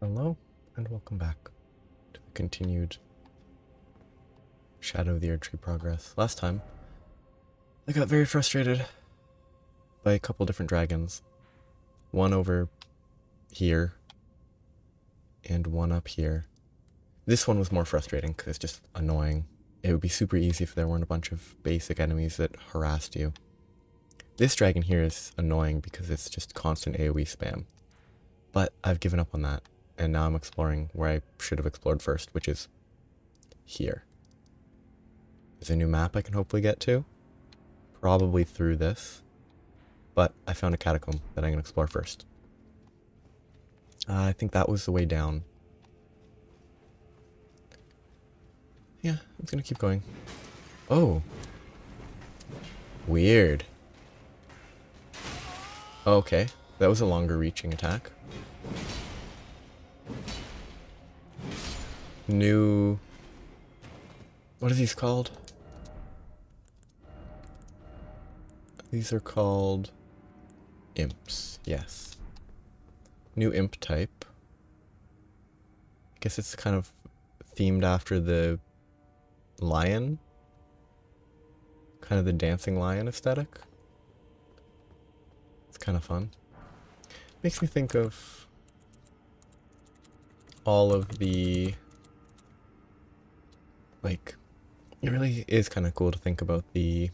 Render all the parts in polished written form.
Hello, and welcome back to the continued Shadow of the Erdtree progress. Last time, I got very frustrated by a couple different dragons. One over here, and one up here. This one was more frustrating because it's just annoying. It would be super easy if there weren't a bunch of basic enemies that harassed you. This dragon here is annoying because it's just constant AoE spam. But I've given up on that. And now I'm exploring where I should have explored first, which is here. There's a new map I can hopefully get to. Probably through this. But I found a catacomb that I'm going to explore first. I think that was the way down. Yeah, I'm going to keep going. Oh. Weird. Okay, that was a longer reaching attack. New... What are these called? These are called imps, yes. New imp type. Guess it's kind of themed after the lion. Kind of the dancing lion aesthetic. It's kind of fun. Makes me think of all of the... Like, it really is kind of cool to think about the...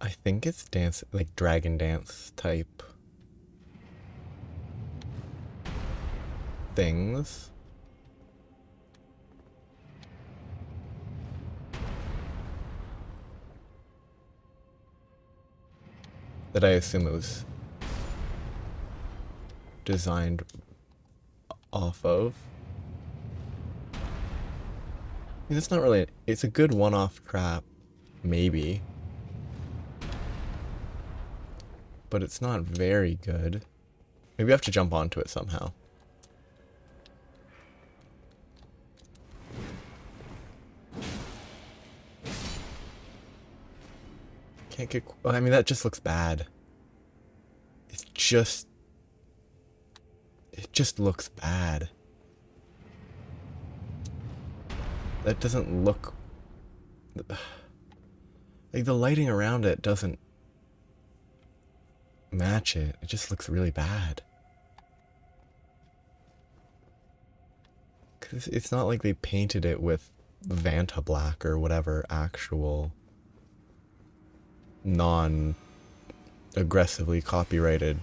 I think it's dance, like dragon dance type things. That I assume it was designed off of. I mean, it's not really, it's a good one-off trap, maybe. But it's not very good. Maybe I have to jump onto it somehow. Can't get, I mean, that just looks bad. It just looks bad. That doesn't look... Like, the lighting around it doesn't match it. It just looks really bad. Because it's not like they painted it with Vanta Black or whatever actual non-aggressively copyrighted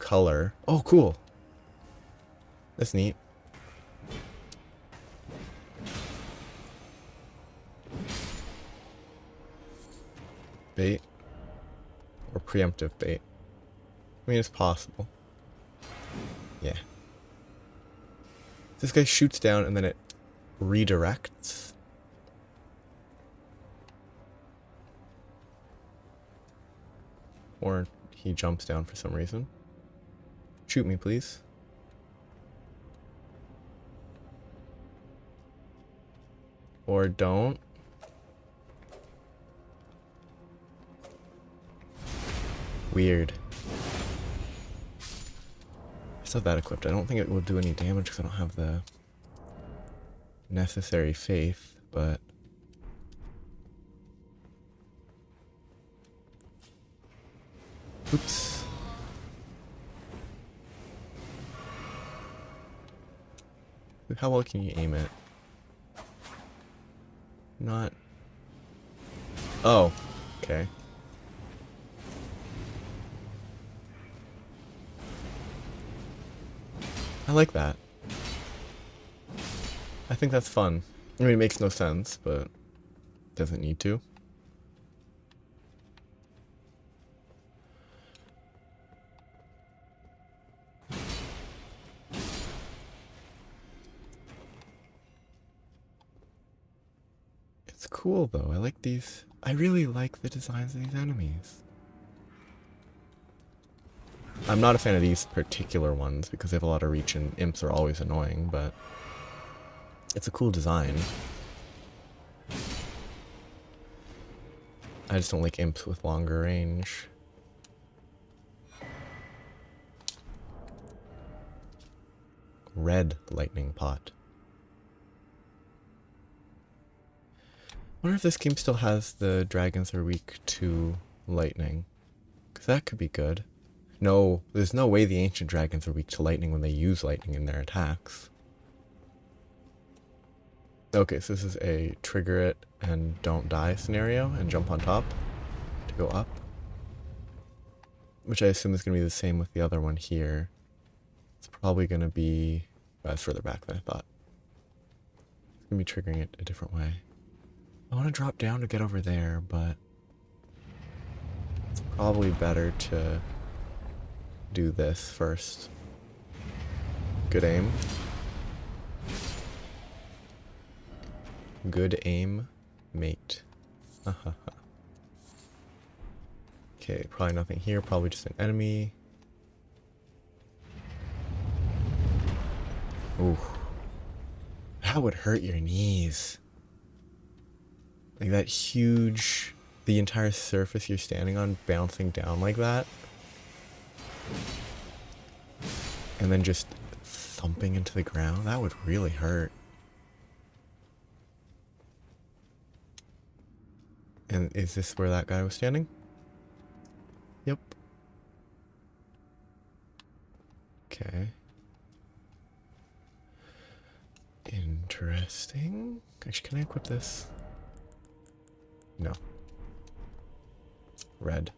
color. Oh, cool. That's neat. Bait or preemptive bait. I mean, it's possible. Yeah. This guy shoots down and then it redirects. Or he jumps down for some reason. Shoot me, please. Or don't. Weird. I still have that equipped. I don't think it will do any damage because I don't have the necessary faith, but... Oops. How well can you aim it? Not... Oh, okay. I like that. I think that's fun. I mean, it makes no sense, but doesn't need to. It's cool, though. I like these. I really like the designs of these enemies. I'm not a fan of these particular ones because they have a lot of reach and imps are always annoying, but it's a cool design. I just don't like imps with longer range. red lightning pot. Wonder if this game still has the dragons are weak to lightning. Because that could be good. No, there's no way the ancient dragons are weak to lightning when they use lightning in their attacks. Okay, so this is a trigger it and don't die scenario and jump on top to go up. Which I assume is going to be the same with the other one here. It's probably going to be... it's further back than I thought. It's going to be triggering it a different way. I want to drop down to get over there, but it's probably better to do this first. Good aim. Good aim, mate. Okay, probably nothing here, probably just an enemy. Ooh. That would hurt your knees. Like that huge, the entire surface you're standing on bouncing down like that. And then just thumping into the ground. That would really hurt. And is this where that guy was standing? Yep. Okay. Interesting. Actually, can I equip this? No. Red.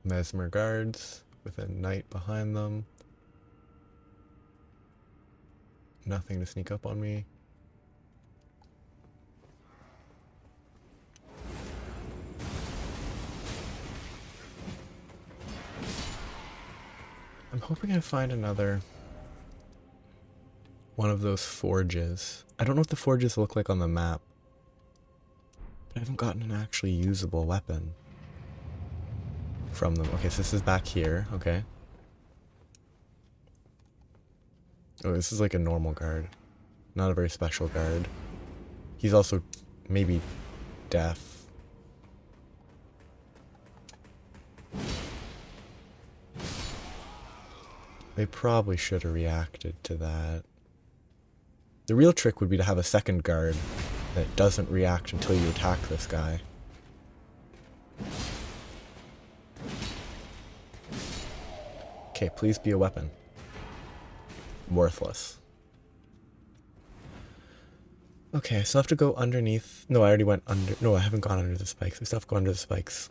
Mesmer guards with a knight behind them. Nothing to sneak up on me. I'm hoping I find another one of those forges. I don't know what the forges look like on the map. I haven't gotten an actually usable weapon from them. Okay, so this is back here, okay. Oh, this is like a normal guard. Not a very special guard. He's also maybe deaf. They probably should have reacted to that. The real trick would be to have a second guard that doesn't react until you attack this guy. Okay, please be a weapon. Worthless. Okay, I still have to go underneath. No, I already went under. No, I haven't gone under the spikes. I still have to go under the spikes.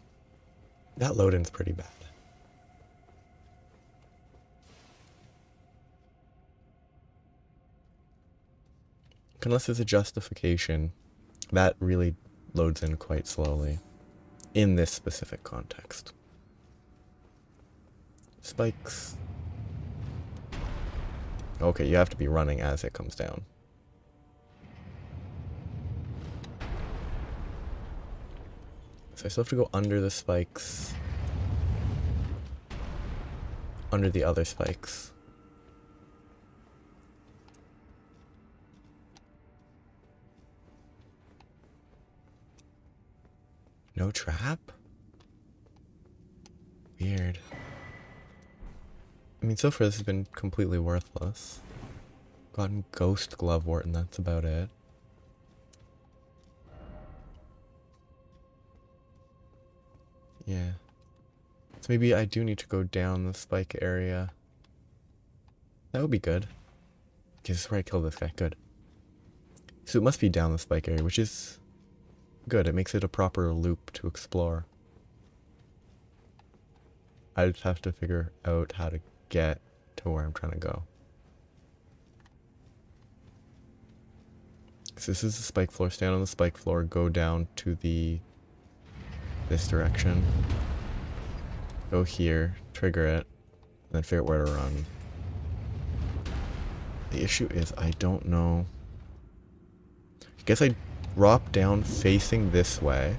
That load-in's pretty bad. Unless there's a justification, that really loads in quite slowly in this specific context. Spikes. Okay, you have to be running as it comes down. So I still have to go under the spikes. Under the other spikes. No trap? Weird. I mean, so far this has been completely worthless. Gotten Ghost Glovewort and that's about it. Yeah. So maybe I do need to go down the spike area. That would be good. Okay, this is where I killed this guy. Good. So it must be down the spike area, which is good. It makes it a proper loop to explore. I just have to figure out how to get to where I'm trying to go. So this is the spike floor. Stand on the spike floor. Go down to this direction. Go here. Trigger it. And then figure out where to run. The issue is I don't know. I guess I drop down facing this way.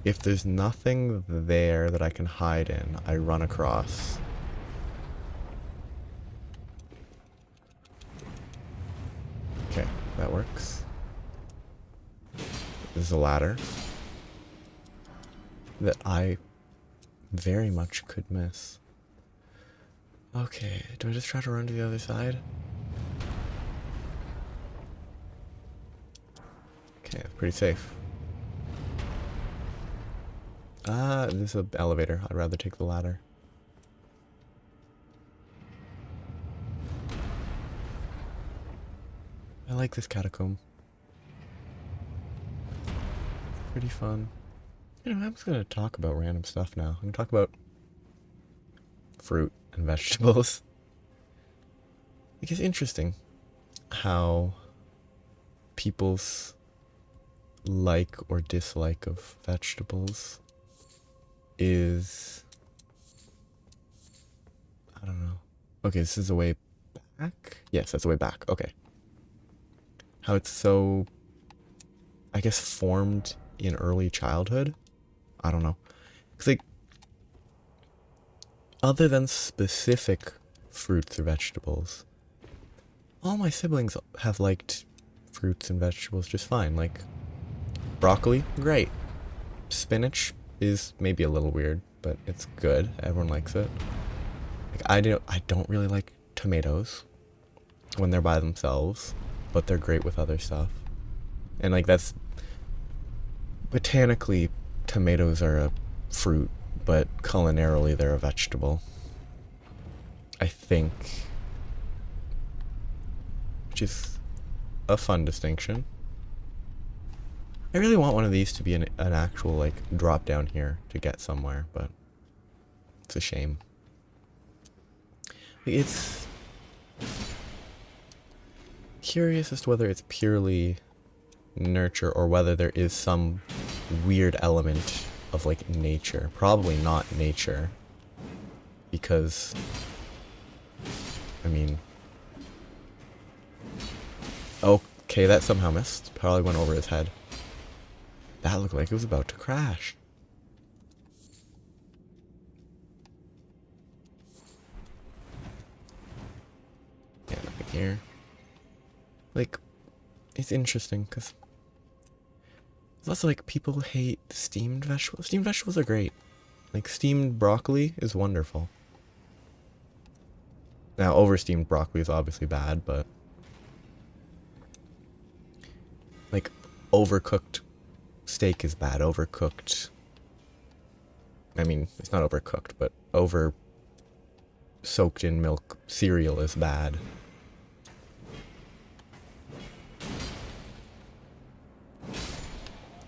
If there's nothing there that I can hide in, I run across. Okay, that works. This is a ladder that I very much could miss. Okay, do I just try to run to the other side? Okay, pretty safe. This is an elevator. I'd rather take the ladder. I like this catacomb. Pretty fun. You know, I'm just gonna talk about random stuff now. I'm gonna talk about fruit and vegetables. Like, it's interesting how people's like or dislike of vegetables is, I don't know. Okay, this is a way back? Yes, that's a way back. Okay. How it's so, I guess, formed in early childhood? I don't know. Because, like, other than specific fruits or vegetables, all my siblings have liked fruits and vegetables just fine. Like, broccoli, great. Spinach is maybe a little weird, but it's good. Everyone likes it. Like, I don't really like tomatoes when they're by themselves, but they're great with other stuff. And like, that's botanically, tomatoes are a fruit, but culinarily they're a vegetable. I think, which is a fun distinction. I really want one of these to be an actual, like, drop down here to get somewhere, but it's a shame. It's curious as to whether it's purely nurture or whether there is some weird element of, like, nature. Probably not nature, because, I mean, okay, that somehow missed. Probably went over his head. That looked like it was about to crash. Yeah, nothing here. Like, it's interesting because it's also like people hate steamed vegetables. Steamed vegetables are great. Like, steamed broccoli is wonderful. Now, over-steamed broccoli is obviously bad, but like, overcooked steak is bad. Overcooked, I mean, it's not overcooked, but over soaked in milk cereal is bad.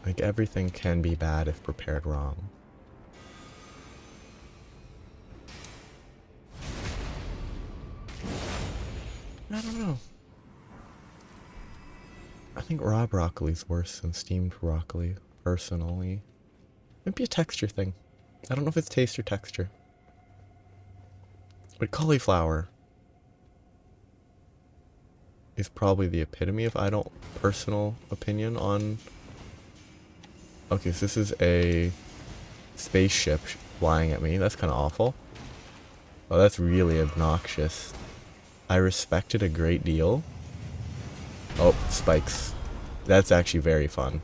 Like, everything can be bad if prepared wrong. I don't know. I think raw broccoli's worse than steamed broccoli, personally. Might be a texture thing. I don't know if it's taste or texture. But cauliflower is probably the epitome of personal opinion on... Okay, so this is a spaceship flying at me. That's kind of awful. Oh, that's really obnoxious. I respect it a great deal. Oh, spikes. That's actually very fun.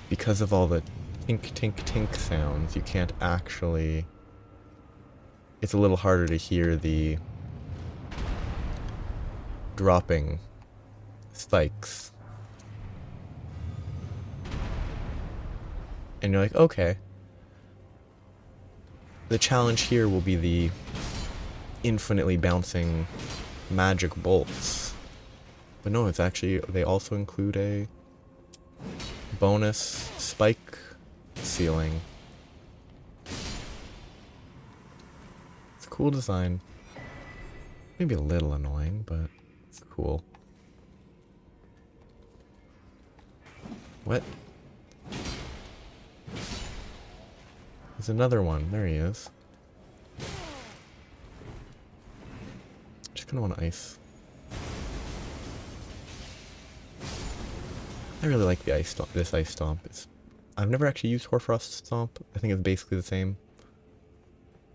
Because of all the tink, tink, tink sounds, you can't actually... It's a little harder to hear the dropping spikes. And you're like, okay. The challenge here will be the infinitely bouncing magic bolts. But no, it's actually, they also include a bonus spike ceiling. It's a cool design. Maybe a little annoying, but it's cool. What? There's another one. There he is. Just gonna want ice. I really like the ice stomp. This ice stomp. I've never actually used Hoarfrost stomp. I think it's basically the same,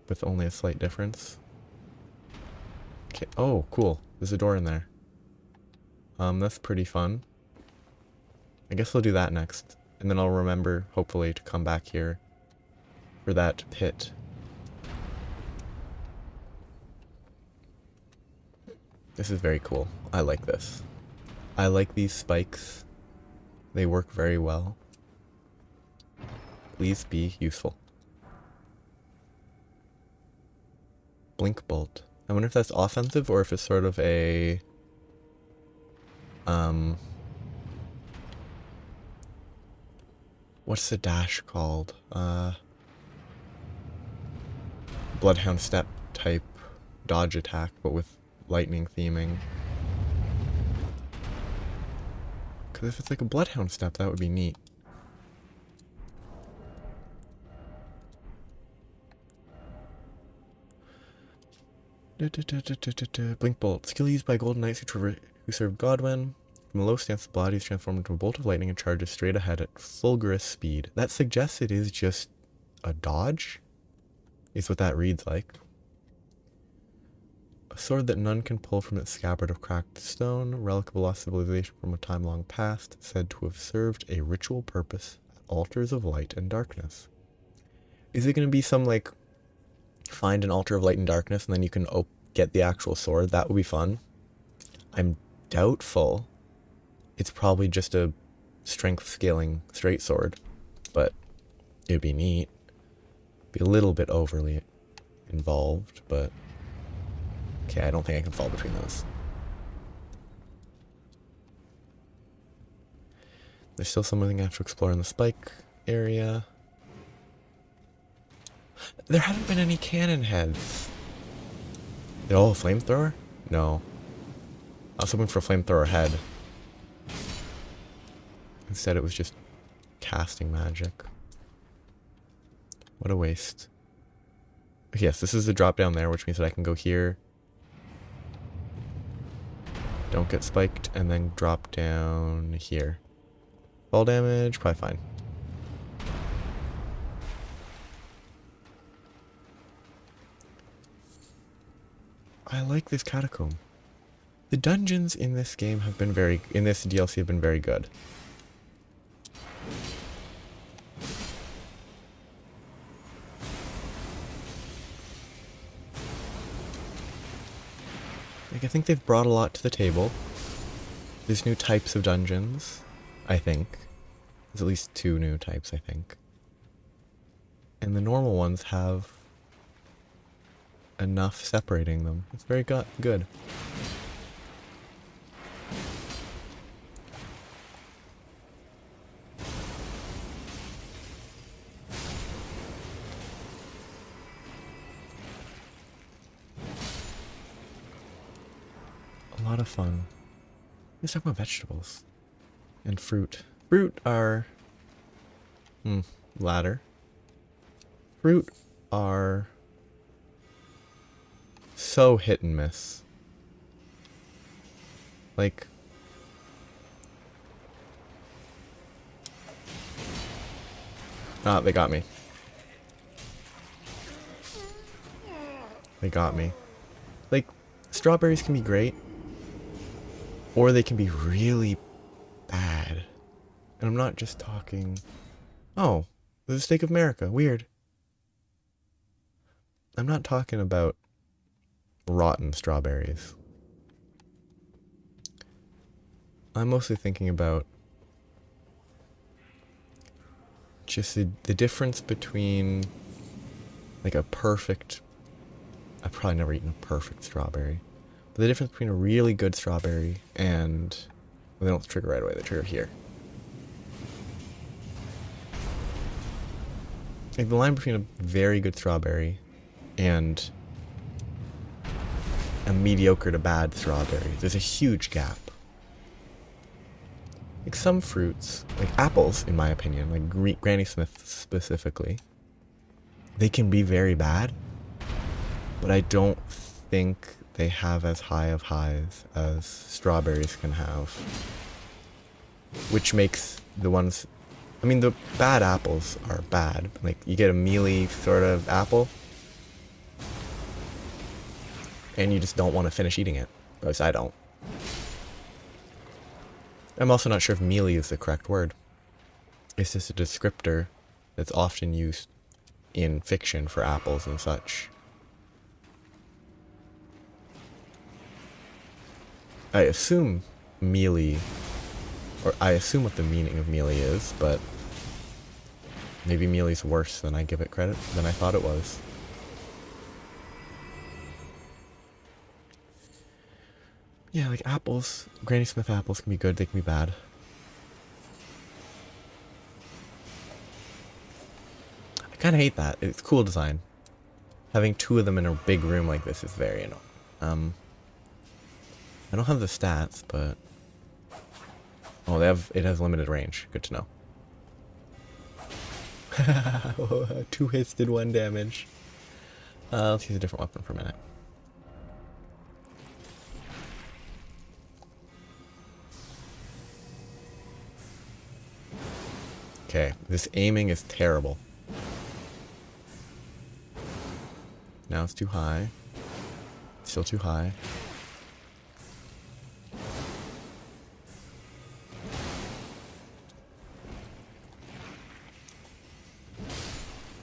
with only a slight difference. Okay. Oh, cool. There's a door in there. That's pretty fun. I guess I'll do that next, and then I'll remember, hopefully, to come back here for that pit. This is very cool. I like this. I like these spikes. They work very well. Please be useful. Blink bolt. I wonder if that's offensive or if it's sort of a... What's the dash called? Bloodhound step type dodge attack, but with lightning theming. Because if it's like a bloodhound step, that would be neat. Blink bolt. Skill used by golden knights who serve Godwin. From a low stance, the body is transformed into a bolt of lightning and charges straight ahead at fulgurous speed. That suggests it is just a dodge? Is what that reads like. A sword that none can pull from its scabbard of cracked stone, relic of a lost civilization from a time long past, said to have served a ritual purpose at altars of light and darkness. Is it going to be some, like, find an altar of light and darkness and then you can get the actual sword? That would be fun. I'm doubtful. It's probably just a strength scaling straight sword, but it'd be neat. Be a little bit overly involved, but okay, I don't think I can fall between those. There's still something I have to explore in the spike area. There haven't been any cannon heads. Oh, flamethrower? No. I was hoping for a flamethrower head. Instead it was just casting magic. What a waste. Okay, yes, this is the drop down there, which means that I can go here. Don't get spiked, and then drop down here. Fall damage, probably fine. I like this catacomb. The dungeons in this game have been in this DLC have been very good. Like, I think they've brought a lot to the table. There's new types of dungeons, I think. There's at least 2 new types, I think. And the normal ones have enough separating them. It's very good. A lot of fun. Let's talk about vegetables and fruit. Fruit are ladder. Fruit are so hit and miss. Like, they got me. They got me. Like, strawberries can be great, or they can be really bad. And I'm not just talking... Oh, there's a Stake of America. Weird. I'm not talking about rotten strawberries. I'm mostly thinking about just the difference between like a perfect... I've probably never eaten a perfect strawberry. But the difference between a really good strawberry and... Well, they don't trigger right away, they trigger here. Like the line between a very good strawberry and a mediocre to bad strawberry, there's a huge gap. Like some fruits, like apples in my opinion, like Granny Smith specifically, they can be very bad, but I don't think they have as high of highs as strawberries can have. Which makes the ones... I mean, the bad apples are bad. Like, you get a mealy sort of apple, and you just don't want to finish eating it. At least I don't. I'm also not sure if mealy is the correct word. It's just a descriptor that's often used in fiction for apples and such. I assume mealy, or I assume what the meaning of mealy is, but maybe mealy's worse than I give it credit, than I thought it was. Yeah, like apples, Granny Smith apples can be good, they can be bad. I kind of hate that. It's cool design. Having two of them in a big room like this is very annoying. I don't have the stats, but... Oh, it has limited range. Good to know. 2 hits did 1 damage. Let's use a different weapon for a minute. Okay, this aiming is terrible. Now it's too high. Still too high.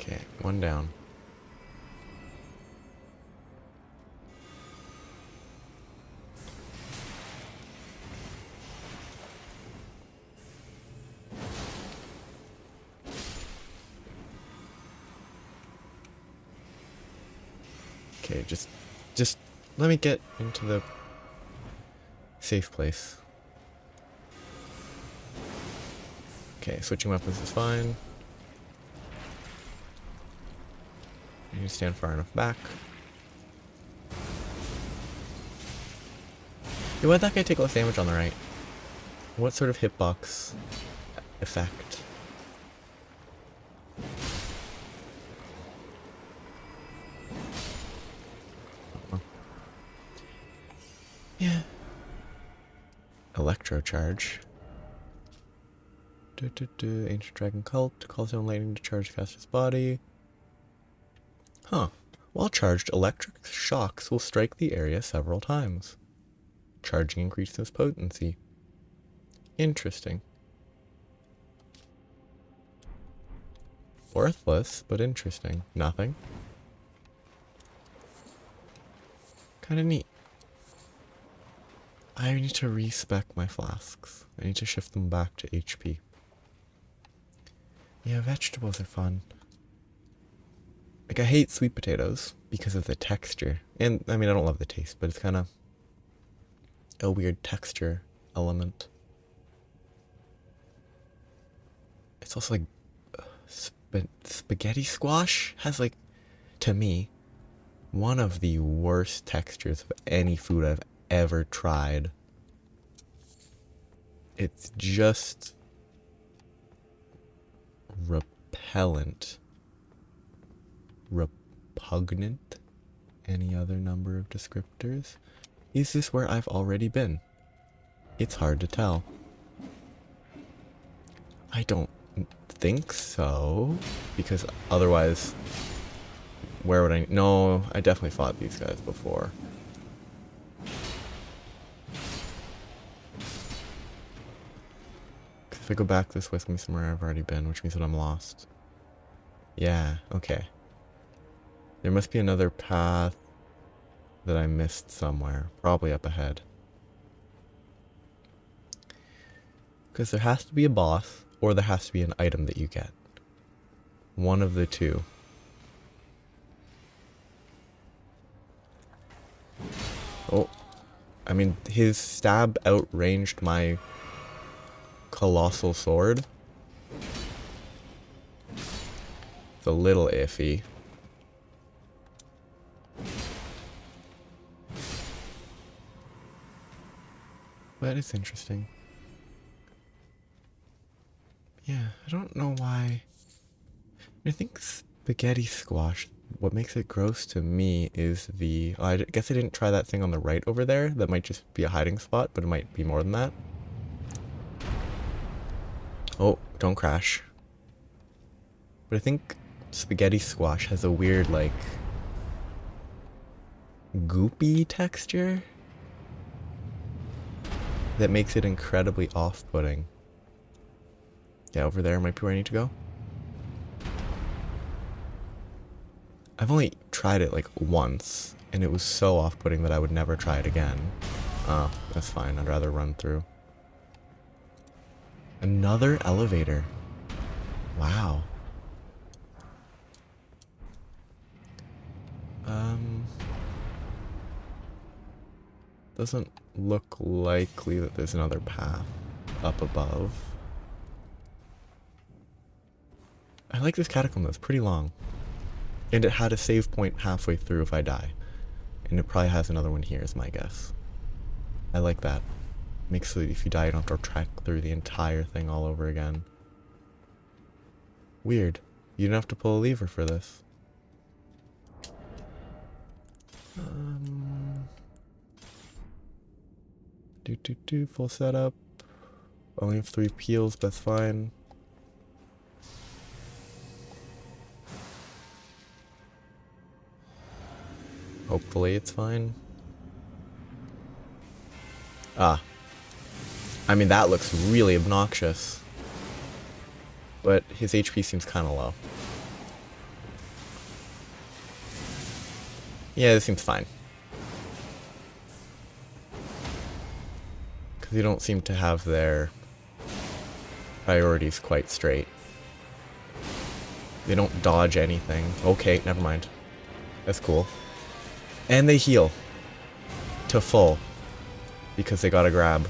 Okay, 1 down. Okay, just let me get into the safe place. Okay, switching weapons is fine. I need to stand far enough back. Hey, why'd that guy take less damage on the right? What sort of hitbox effect? Yeah. Electro charge. Ancient dragon cult calls down lightning to charge Caster's body. Huh. While charged, electric shocks will strike the area several times. Charging increases potency. Interesting. Worthless, but interesting. Nothing. Kinda neat. I need to respec my flasks. I need to shift them back to HP. Yeah, vegetables are fun. Like, I hate sweet potatoes because of the texture. And, I mean, I don't love the taste, but it's kind of a weird texture element. It's also like, spaghetti squash has, like, to me, one of the worst textures of any food I've ever tried. It's just repellent. Repugnant. Any other number of descriptors? Is this where I've already been? It's hard to tell. I don't think so, because otherwise, where would I... No, I definitely fought these guys before. If I go back this way, it's gonna be somewhere I've already been, which means that I'm lost. Yeah, okay. There must be another path that I missed somewhere. Probably up ahead. Because there has to be a boss, or there has to be an item that you get. One of the two. Oh. I mean, his stab outranged my colossal sword. It's a little iffy. But it's interesting. Yeah, I don't know why. I think spaghetti squash, what makes it gross to me is the... I guess I didn't try that thing on the right over there. That might just be a hiding spot, but it might be more than that. Oh, don't crash. But I think spaghetti squash has a weird, like, goopy texture that makes it incredibly off-putting. Yeah, over there might be where I need to go. I've only tried it like once, and it was so off-putting that I would never try it again. Oh, that's fine. I'd rather run through. Another elevator. Wow. Doesn't look likely that there's another path up above. I like this catacomb though, it's pretty long. And it had a save point halfway through if I die. And it probably has another one here is my guess. I like that. Makes so that if you die you don't have to track through the entire thing all over again. Weird. You didn't have to pull a lever for this. Full setup. Only have 3 peels, but that's fine. Hopefully it's fine. Ah. I mean, that looks really obnoxious. But his HP seems kind of low. Yeah, this seems fine. Because they don't seem to have their priorities quite straight. They don't dodge anything. Okay, never mind. That's cool. And they heal. To full. Because they got a grab.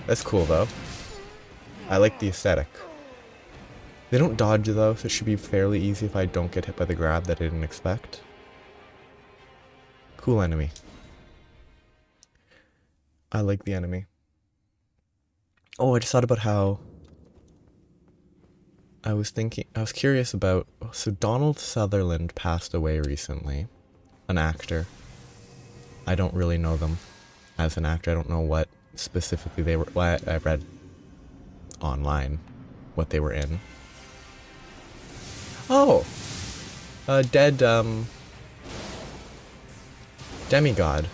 That's cool though. I like the aesthetic. They don't dodge though, so it should be fairly easy if I don't get hit by the grab that I didn't expect. Cool enemy. I like the enemy. Oh, I just thought about how I was curious about, so Donald Sutherland passed away recently, an actor. I don't really know them as an actor. I don't know what specifically they were, well, I read online what they were in. Oh! A dead, demigod.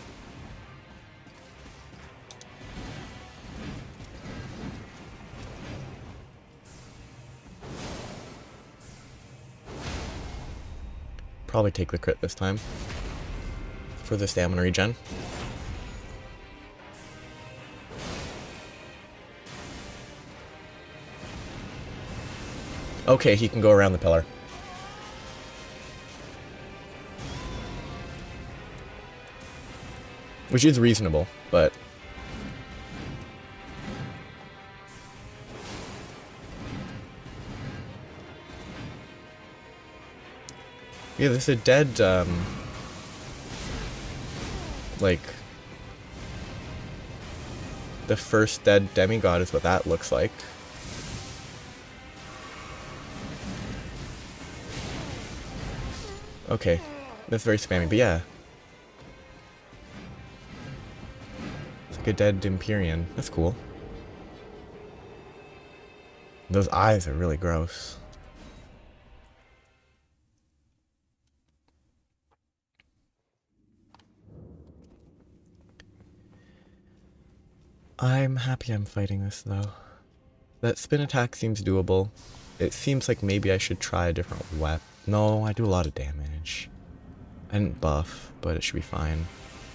Probably take the crit this time for the stamina regen. Okay, he can go around the pillar. Which is reasonable, but... yeah, there's a dead, like... the first dead demigod is what that looks like. Okay, that's very spammy, but yeah. It's like a dead Empyrean. That's cool. Those eyes are really gross. I'm happy I'm fighting this though. That spin attack seems doable. It seems like maybe I should try a different weapon. No, I do a lot of damage. I didn't buff, but it should be fine.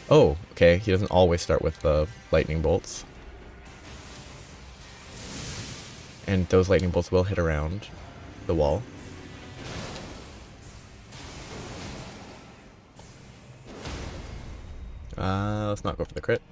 Oh, okay, he doesn't always start with the lightning bolts. And those lightning bolts will hit around the wall. Let's not go for the crit.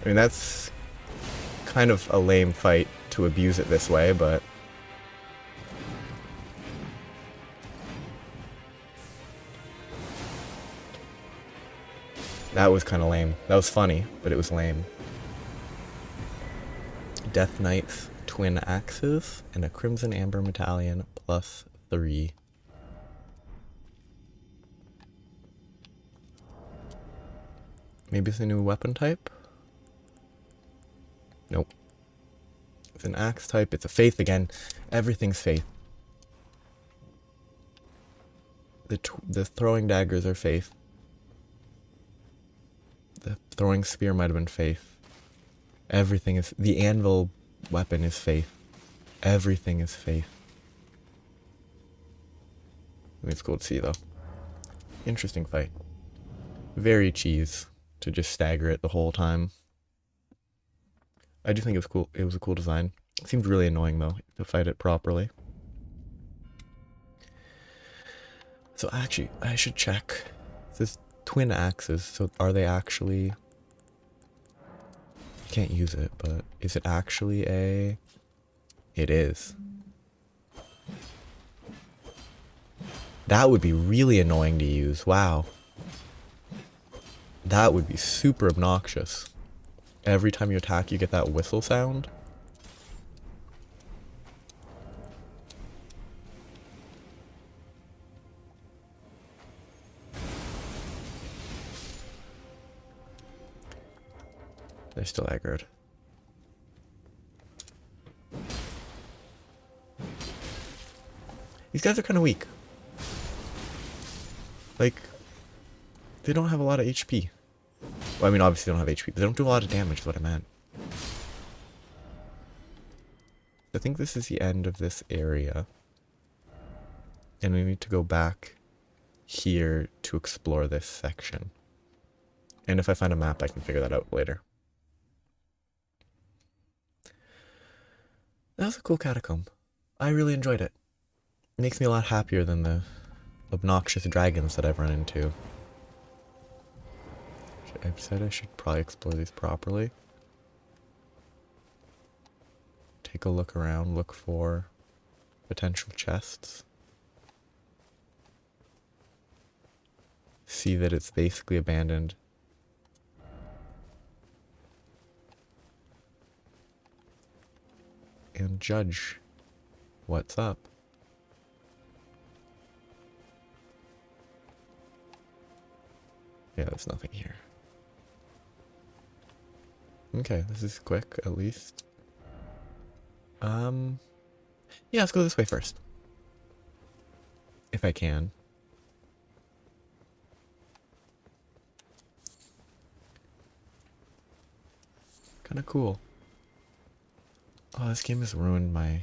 I mean, that's kind of a lame fight to abuse it this way, but... that was kind of lame. That was funny, but it was lame. Death Knight's twin axes and a Crimson Amber Medallion +3. Maybe it's a new weapon type? Nope. It's an axe type. It's a faith again. Everything's faith. The throwing daggers are faith. The throwing spear might have been faith. Everything is... The anvil weapon is faith. Everything is faith. I mean, it's cool to see, though. Interesting fight. Very cheese to just stagger it the whole time. I do think it was cool. It was a cool design. It seemed really annoying, though, to fight it properly. So actually, I should check. This twin axes, so are they actually... I can't use it, but is it actually a... It is. That would be really annoying to use. Wow. That would be super obnoxious. Every time you attack, you get that whistle sound. They're still aggroed. These guys are kind of weak. Like, they don't have a lot of HP. Well, I mean, obviously they don't have HP, but they don't do a lot of damage is what I meant. I think this is the end of this area. And we need to go back here to explore this section. And if I find a map, I can figure that out later. That was a cool catacomb. I really enjoyed it. It makes me a lot happier than the obnoxious dragons that I've run into. I've said I should probably explore these properly. Take a look around, look for potential chests. See that it's basically abandoned. And judge what's up. Yeah, there's nothing here. Okay, this is quick, at least. Yeah, let's go this way first. If I can. Kinda cool. Oh, this game has ruined my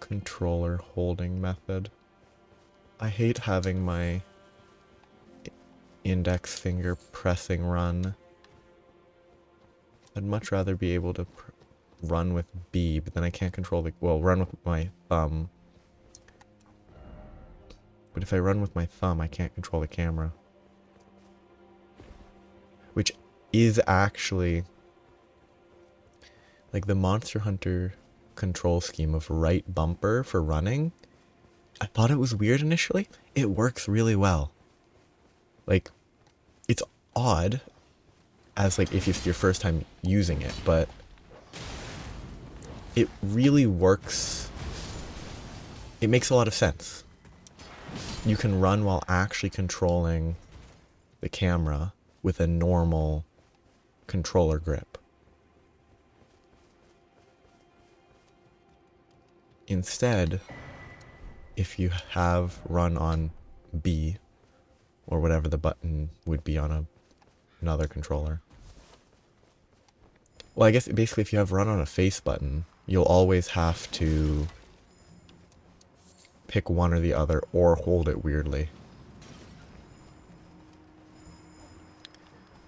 controller holding method. I hate having my index finger pressing run. I'd much rather be able to run with B, but then I can't control the... Well, run with my thumb. But if I run with my thumb, I can't control the camera. Which is actually... Like the Monster Hunter control scheme of right bumper for running. I thought it was weird initially. It works really well. Like, it's odd as like if it's your first time using it, but it really works. It makes a lot of sense. You can run while actually controlling the camera with a normal controller grip. Instead, if you have run on B, or whatever the button would be on another controller. Well, I guess basically if you have run on a face button, you'll always have to pick one or the other or hold it weirdly.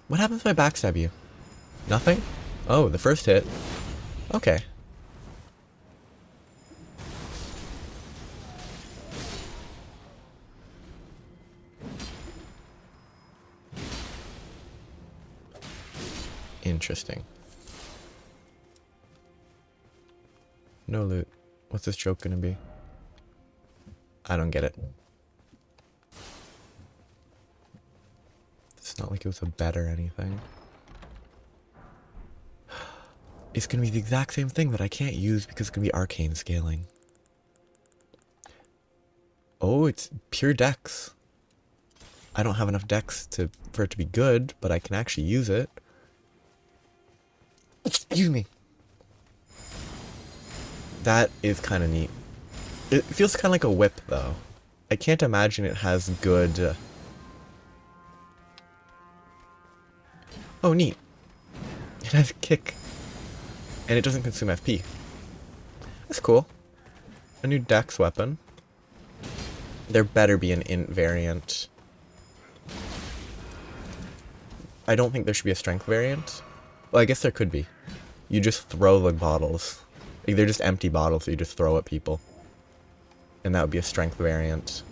What happens if I backstab you? Nothing? Oh, the first hit. Okay. Interesting. No loot. What's this joke gonna be? I don't get it. It's not like it was a bet or anything. It's gonna be the exact same thing that I can't use because it's gonna be arcane scaling. Oh, it's pure dex. I don't have enough dex for it to be good, but I can actually use it. Excuse me. That is kind of neat. It feels kind of like a whip, though. I can't imagine it has good... Oh, neat. It has kick. And it doesn't consume FP. That's cool. A new dex weapon. There better be an int variant. I don't think there should be a strength variant. Well, I guess there could be. You just throw the bottles. Like, they're just empty bottles that you just throw at people. And that would be a strength variant.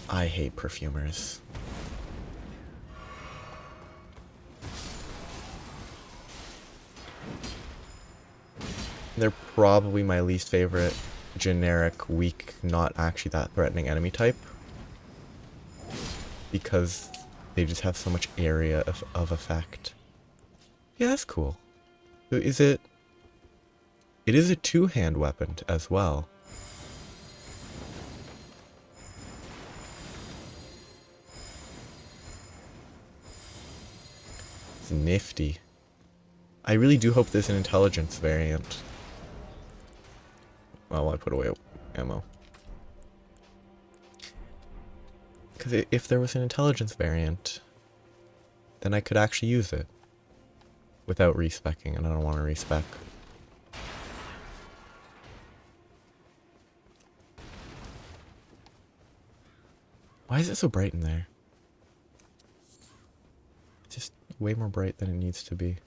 I hate perfumers. They're probably my least favorite generic, weak, not actually that threatening enemy type. Because they just have so much area of effect. Yeah, that's cool. So is it... It is a two-hand weapon as well. It's nifty. I really do hope there's an intelligence variant. Well, I put away ammo. Because if there was an intelligence variant, then I could actually use it. Without respecking, and I don't want to respec. Why is it so bright in there? It's just way more bright than it needs to be.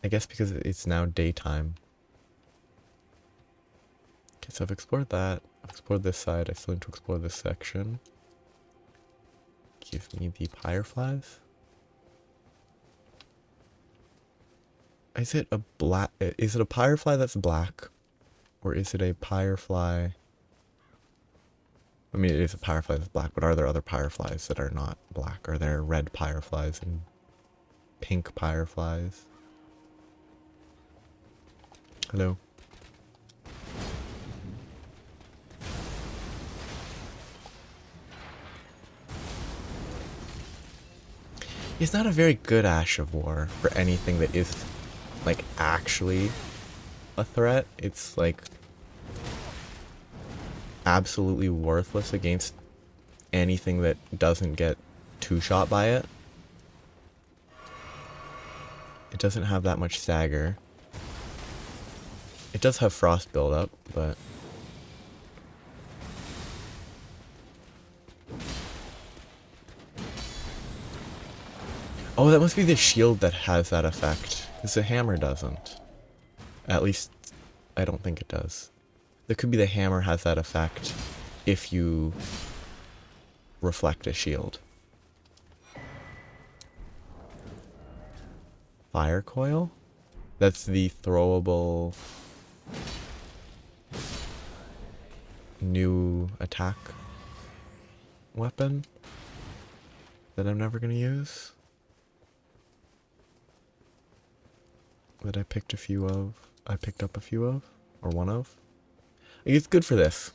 I guess because it's now daytime. Okay, so I've explored that. I've explored this side. I still need to explore this section. Give me the fireflies. Is it a black? Is it a firefly that's black, or is it a firefly? I mean, it is a firefly that's black, but are there other fireflies that are not black? Are there red fireflies and pink fireflies? Hello. He's not a very good Ash of War for anything that is, like, actually a threat. It's, like, absolutely worthless against anything that doesn't get two-shot by it. It doesn't have that much stagger. It does have frost buildup, but... Oh, that must be the shield that has that effect. Because the hammer doesn't. At least, I don't think it does. There could be the hammer has that effect if you reflect a shield. Fire coil? That's the throwable new attack weapon that I'm never going to use. That I picked a few of. I picked up a few of. Or one of. It's good for this.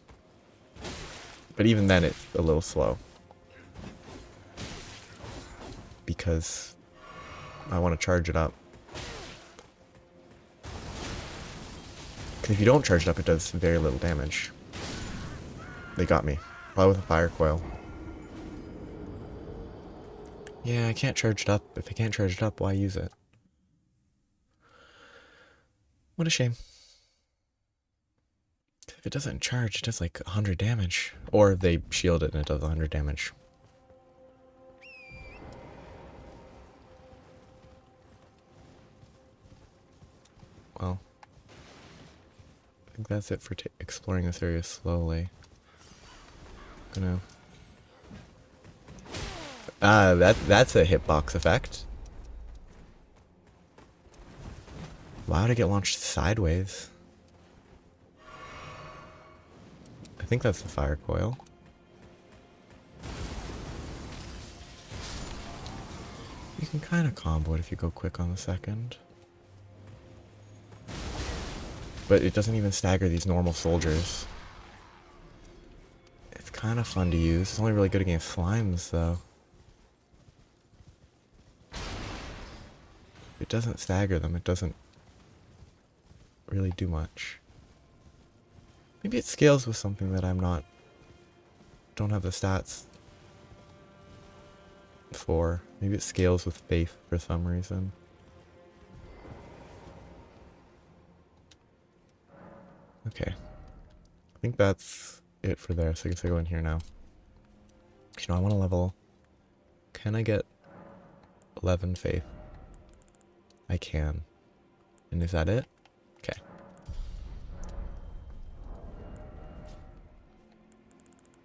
But even then it's a little slow. Because I want to charge it up. Because if you don't charge it up, it does very little damage. They got me. Probably with a fire coil. Yeah, I can't charge it up. If I can't charge it up, why use it? What a shame. If it doesn't charge, it does like 100 damage. Or they shield it and it does 100 damage. Well, I think that's it for exploring this area slowly. Gonna... that's a hitbox effect. Why would I get launched sideways? I think that's the fire coil. You can kind of combo it if you go quick on the second. But it doesn't even stagger these normal soldiers. It's kind of fun to use. It's only really good against slimes, though. it doesn't stagger them, it doesn't really do much. Maybe it scales with something that don't have the stats for. Maybe it scales with faith for some reason. Okay. I think that's it for there, so I guess I go in here now. You know, I want to level... Can I get 11 faith? I can. And is that it? Okay.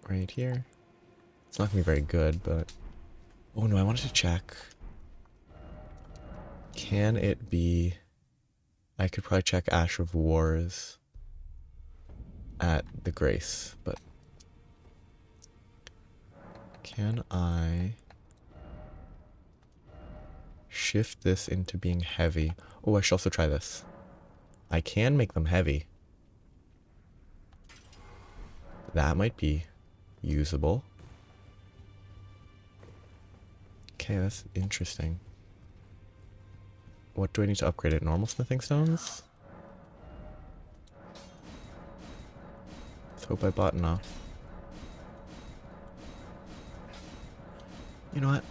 Right here. It's not gonna be very good, but... Oh no, I wanted to check. Can it be... I could probably check Ash of Wars at the Grace, but... Can I... shift this into being heavy? Oh, I should also try this. I can make them heavy. That might be usable. Okay, that's interesting. What do I need to upgrade it? Normal smithing stones? Let's hope I bought enough. You know what?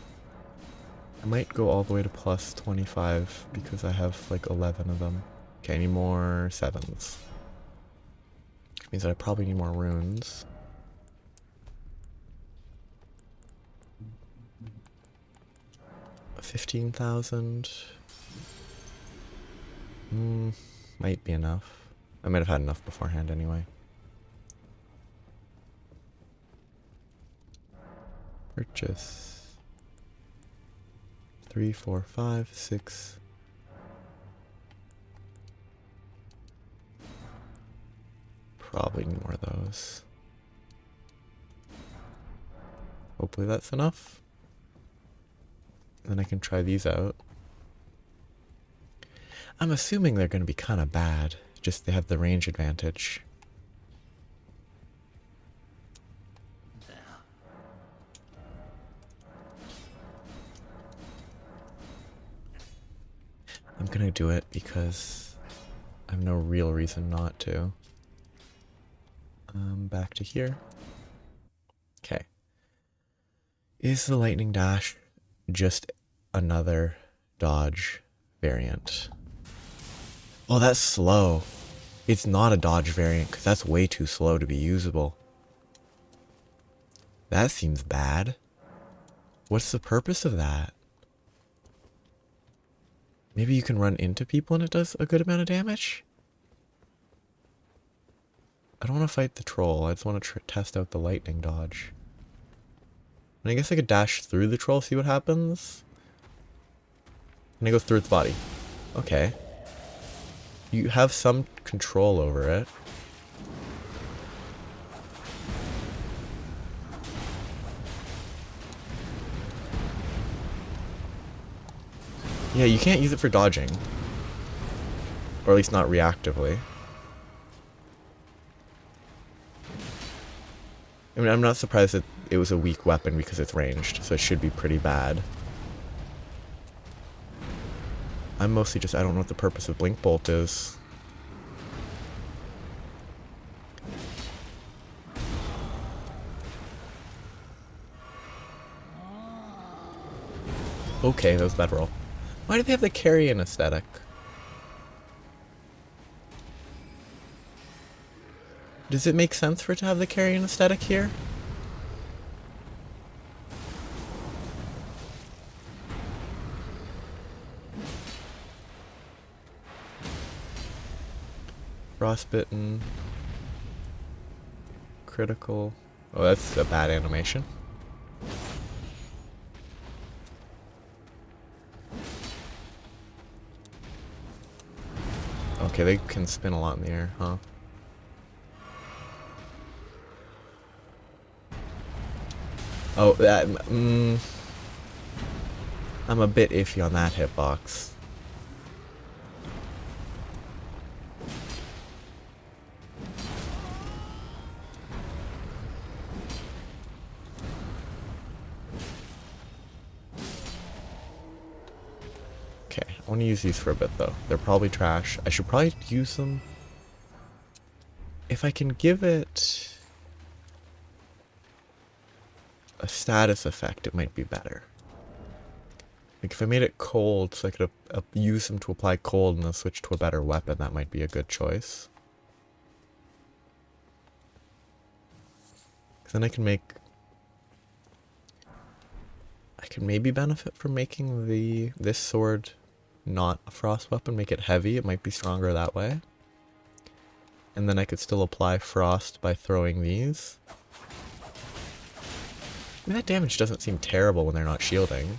I might go all the way to plus 25 because I have like 11 of them. Okay, I need more 7s. Which means that I probably need more runes. $15,000. Might be enough. I might have had enough beforehand anyway. Purchase. 3, 4, 5, 6. Probably need more of those. Hopefully that's enough. Then I can try these out. I'm assuming they're going to be kind of bad. Just they have the range advantage. I'm going to do it because I have no real reason not to. Back to here. Okay. Is the lightning dash just another dodge variant? Oh, that's slow. It's not a dodge variant because that's way too slow to be usable. That seems bad. What's the purpose of that? Maybe you can run into people and it does a good amount of damage? I don't want to fight the troll. I just want to test out the lightning dodge. And I guess I could dash through the troll, see what happens. And I go through its body. Okay. You have some control over it. Yeah, you can't use it for dodging. Or at least not reactively. I mean, I'm not surprised that it was a weak weapon because it's ranged, so it should be pretty bad. I'm mostly just, I don't know what the purpose of Blink Bolt is. Okay, that was a bad roll. Why do they have the carrion aesthetic? Does it make sense for it to have the carrion aesthetic here? Frostbitten. Critical. Oh, that's a bad animation. Okay, they can spin a lot in the air, huh? Oh, that... I'm a bit iffy on that hitbox. Okay, I want to use these for a bit though. They're probably trash. I should probably use them. If I can give it a status effect, it might be better. Like if I made it cold so I could use them to apply cold and then switch to a better weapon, that might be a good choice. Then I can maybe benefit from making this sword not a frost weapon, make it heavy. It might be stronger that way. And then I could still apply frost by throwing these. I mean, that damage doesn't seem terrible when they're not shielding,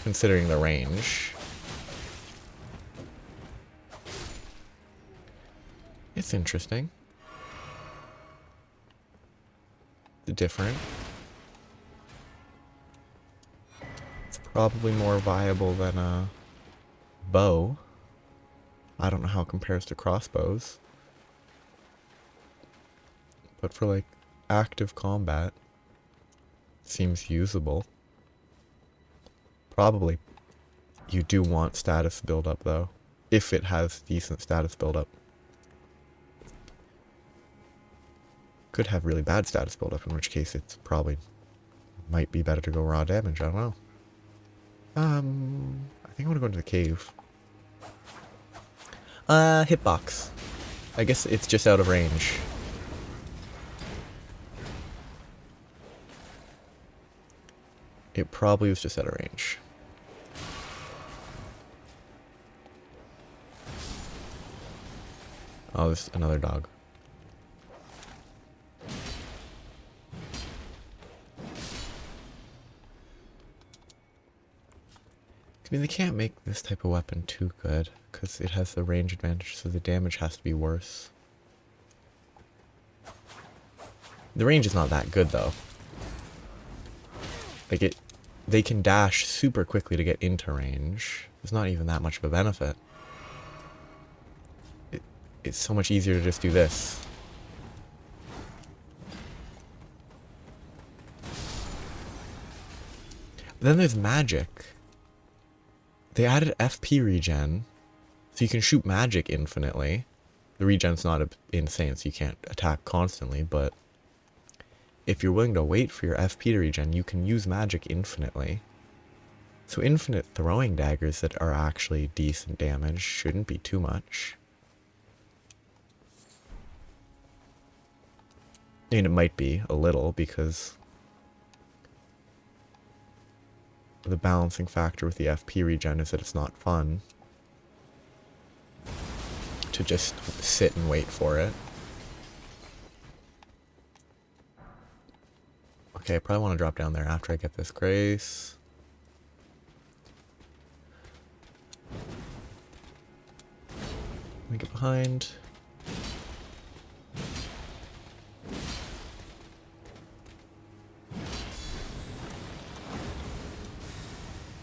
considering the range. It's interesting. Different. It's probably more viable than a bow. I don't know how it compares to crossbows. But for like active combat, it seems usable. Probably you do want status buildup though, if it has decent status buildup. Could have really bad status buildup, in which case it's probably might be better to go raw damage. I don't know. I think I want to go into the cave. Hitbox. I guess it's just out of range. It probably was just out of range. Oh, there's another dog. I mean, they can't make this type of weapon too good, because it has the range advantage, so the damage has to be worse. The range is not that good, though. Like, they can dash super quickly to get into range. There's not even that much of a benefit. It's so much easier to just do this. But then there's magic. They added FP regen, so you can shoot magic infinitely. The regen's not insane, so you can't attack constantly, but if you're willing to wait for your FP to regen, you can use magic infinitely. So infinite throwing daggers that are actually decent damage shouldn't be too much. I mean, it might be a little, because the balancing factor with the FP regen is that it's not fun to just sit and wait for it. Okay, I probably want to drop down there after I get this grace. Let me get behind.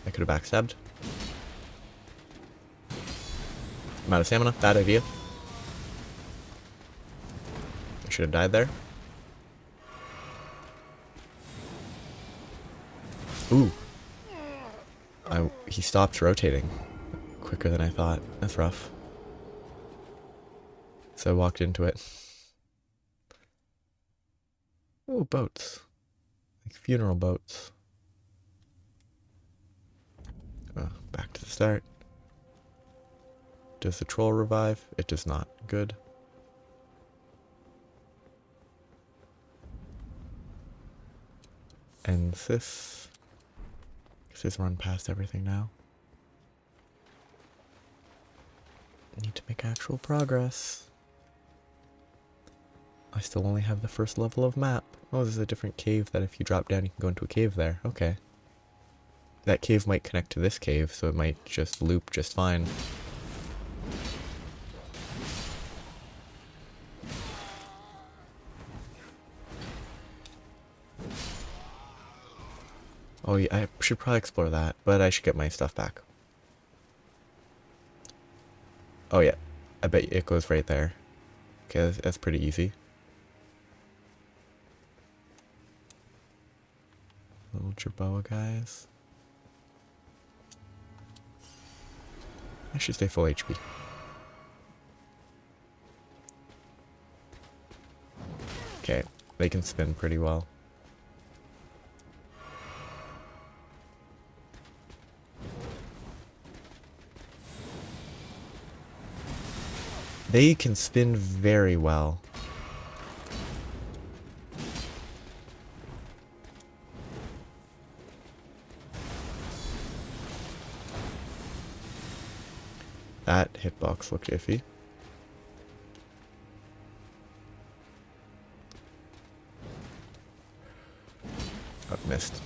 I could have backstabbed. I'm out of stamina. Bad idea. I should have died there. Ooh. He stopped rotating quicker than I thought. That's rough. So I walked into it. Ooh, boats. Like funeral boats. Back to the start. Does the troll revive? It does not. Good. And this. Just run past everything now. Need to make actual progress. I still only have the first level of map. Oh, there's a different cave that if you drop down you can go into a cave there. Okay. That cave might connect to this cave, so it might just loop just fine. Oh yeah, I should probably explore that, but I should get my stuff back. Oh yeah, I bet it goes right there. Okay, that's pretty easy. Little Jerboa guys. I should stay full HP. Okay, they can spin pretty well. They can spin very well. That hitbox looked iffy. Oh, missed.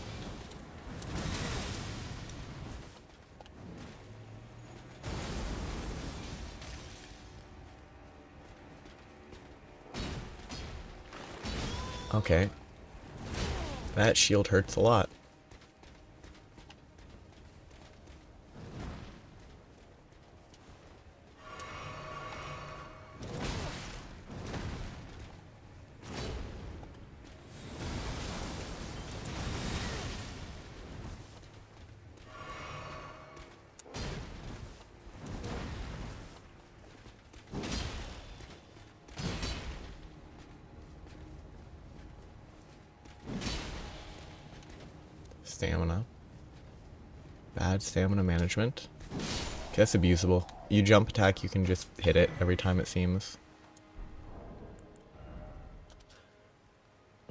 Okay. That shield hurts a lot. Stamina. Bad stamina management. Okay, that's abusable. You jump attack, you can just hit it every time it seems.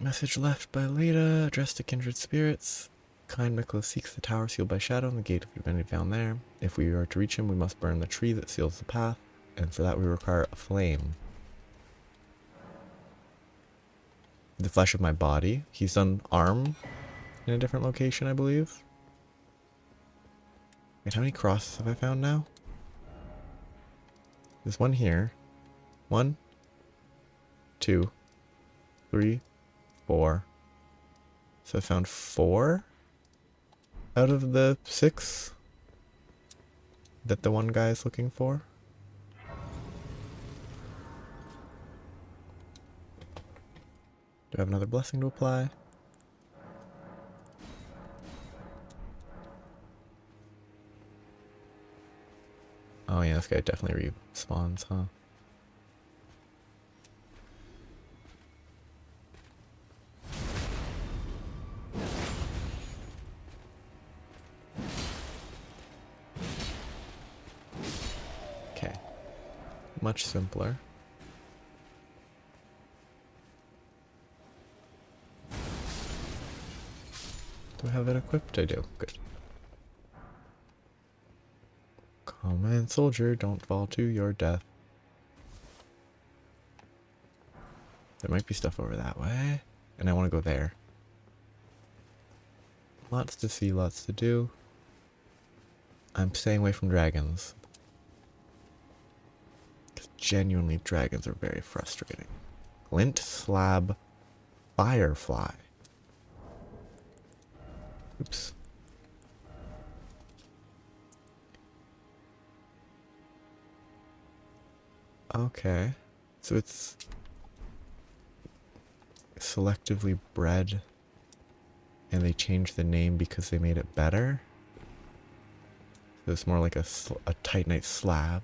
Message left by Leda, addressed to kindred spirits. Kind Miklo seeks the tower sealed by shadow and the gate of divinity found there. If we are to reach him, we must burn the tree that seals the path, and for that we require a flame. The flesh of my body. He's done arm in a different location, I believe. Wait, how many crosses have I found now? There's one here. 1, 2, 3, 4. So I found 4 out of the 6 that the one guy is looking for. Do I have another blessing to apply? Oh yeah, this guy definitely respawns, huh? Okay. Much simpler. Do I have it equipped? I do. Good. Common soldier, don't fall to your death. There might be stuff over that way, and I want to go there. Lots to see, lots to do. I'm staying away from dragons. Because genuinely, dragons are very frustrating. Glint slab firefly. Oops. Okay. So it's selectively bred and they changed the name because they made it better. So it's more like a titanite slab.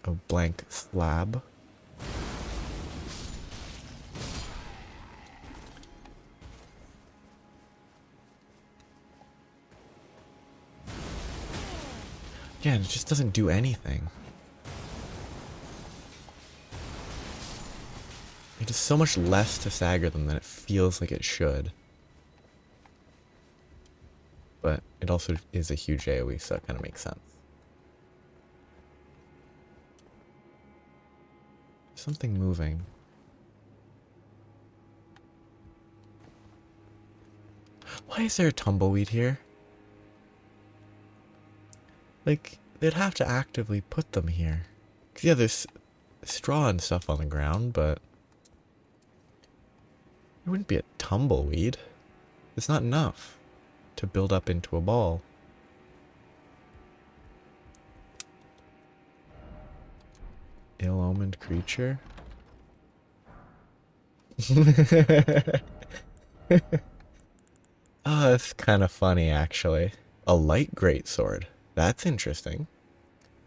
A blank slab. Yeah, it just doesn't do anything. It does so much less to stagger them than it feels like it should. But it also is a huge AoE, so that kind of makes sense. Something moving. Why is there a tumbleweed here? Like, they'd have to actively put them here. 'Cause yeah, there's straw and stuff on the ground, but it wouldn't be a tumbleweed. It's not enough to build up into a ball. Ill-omened creature. Oh, that's kind of funny, actually. A light greatsword. That's interesting.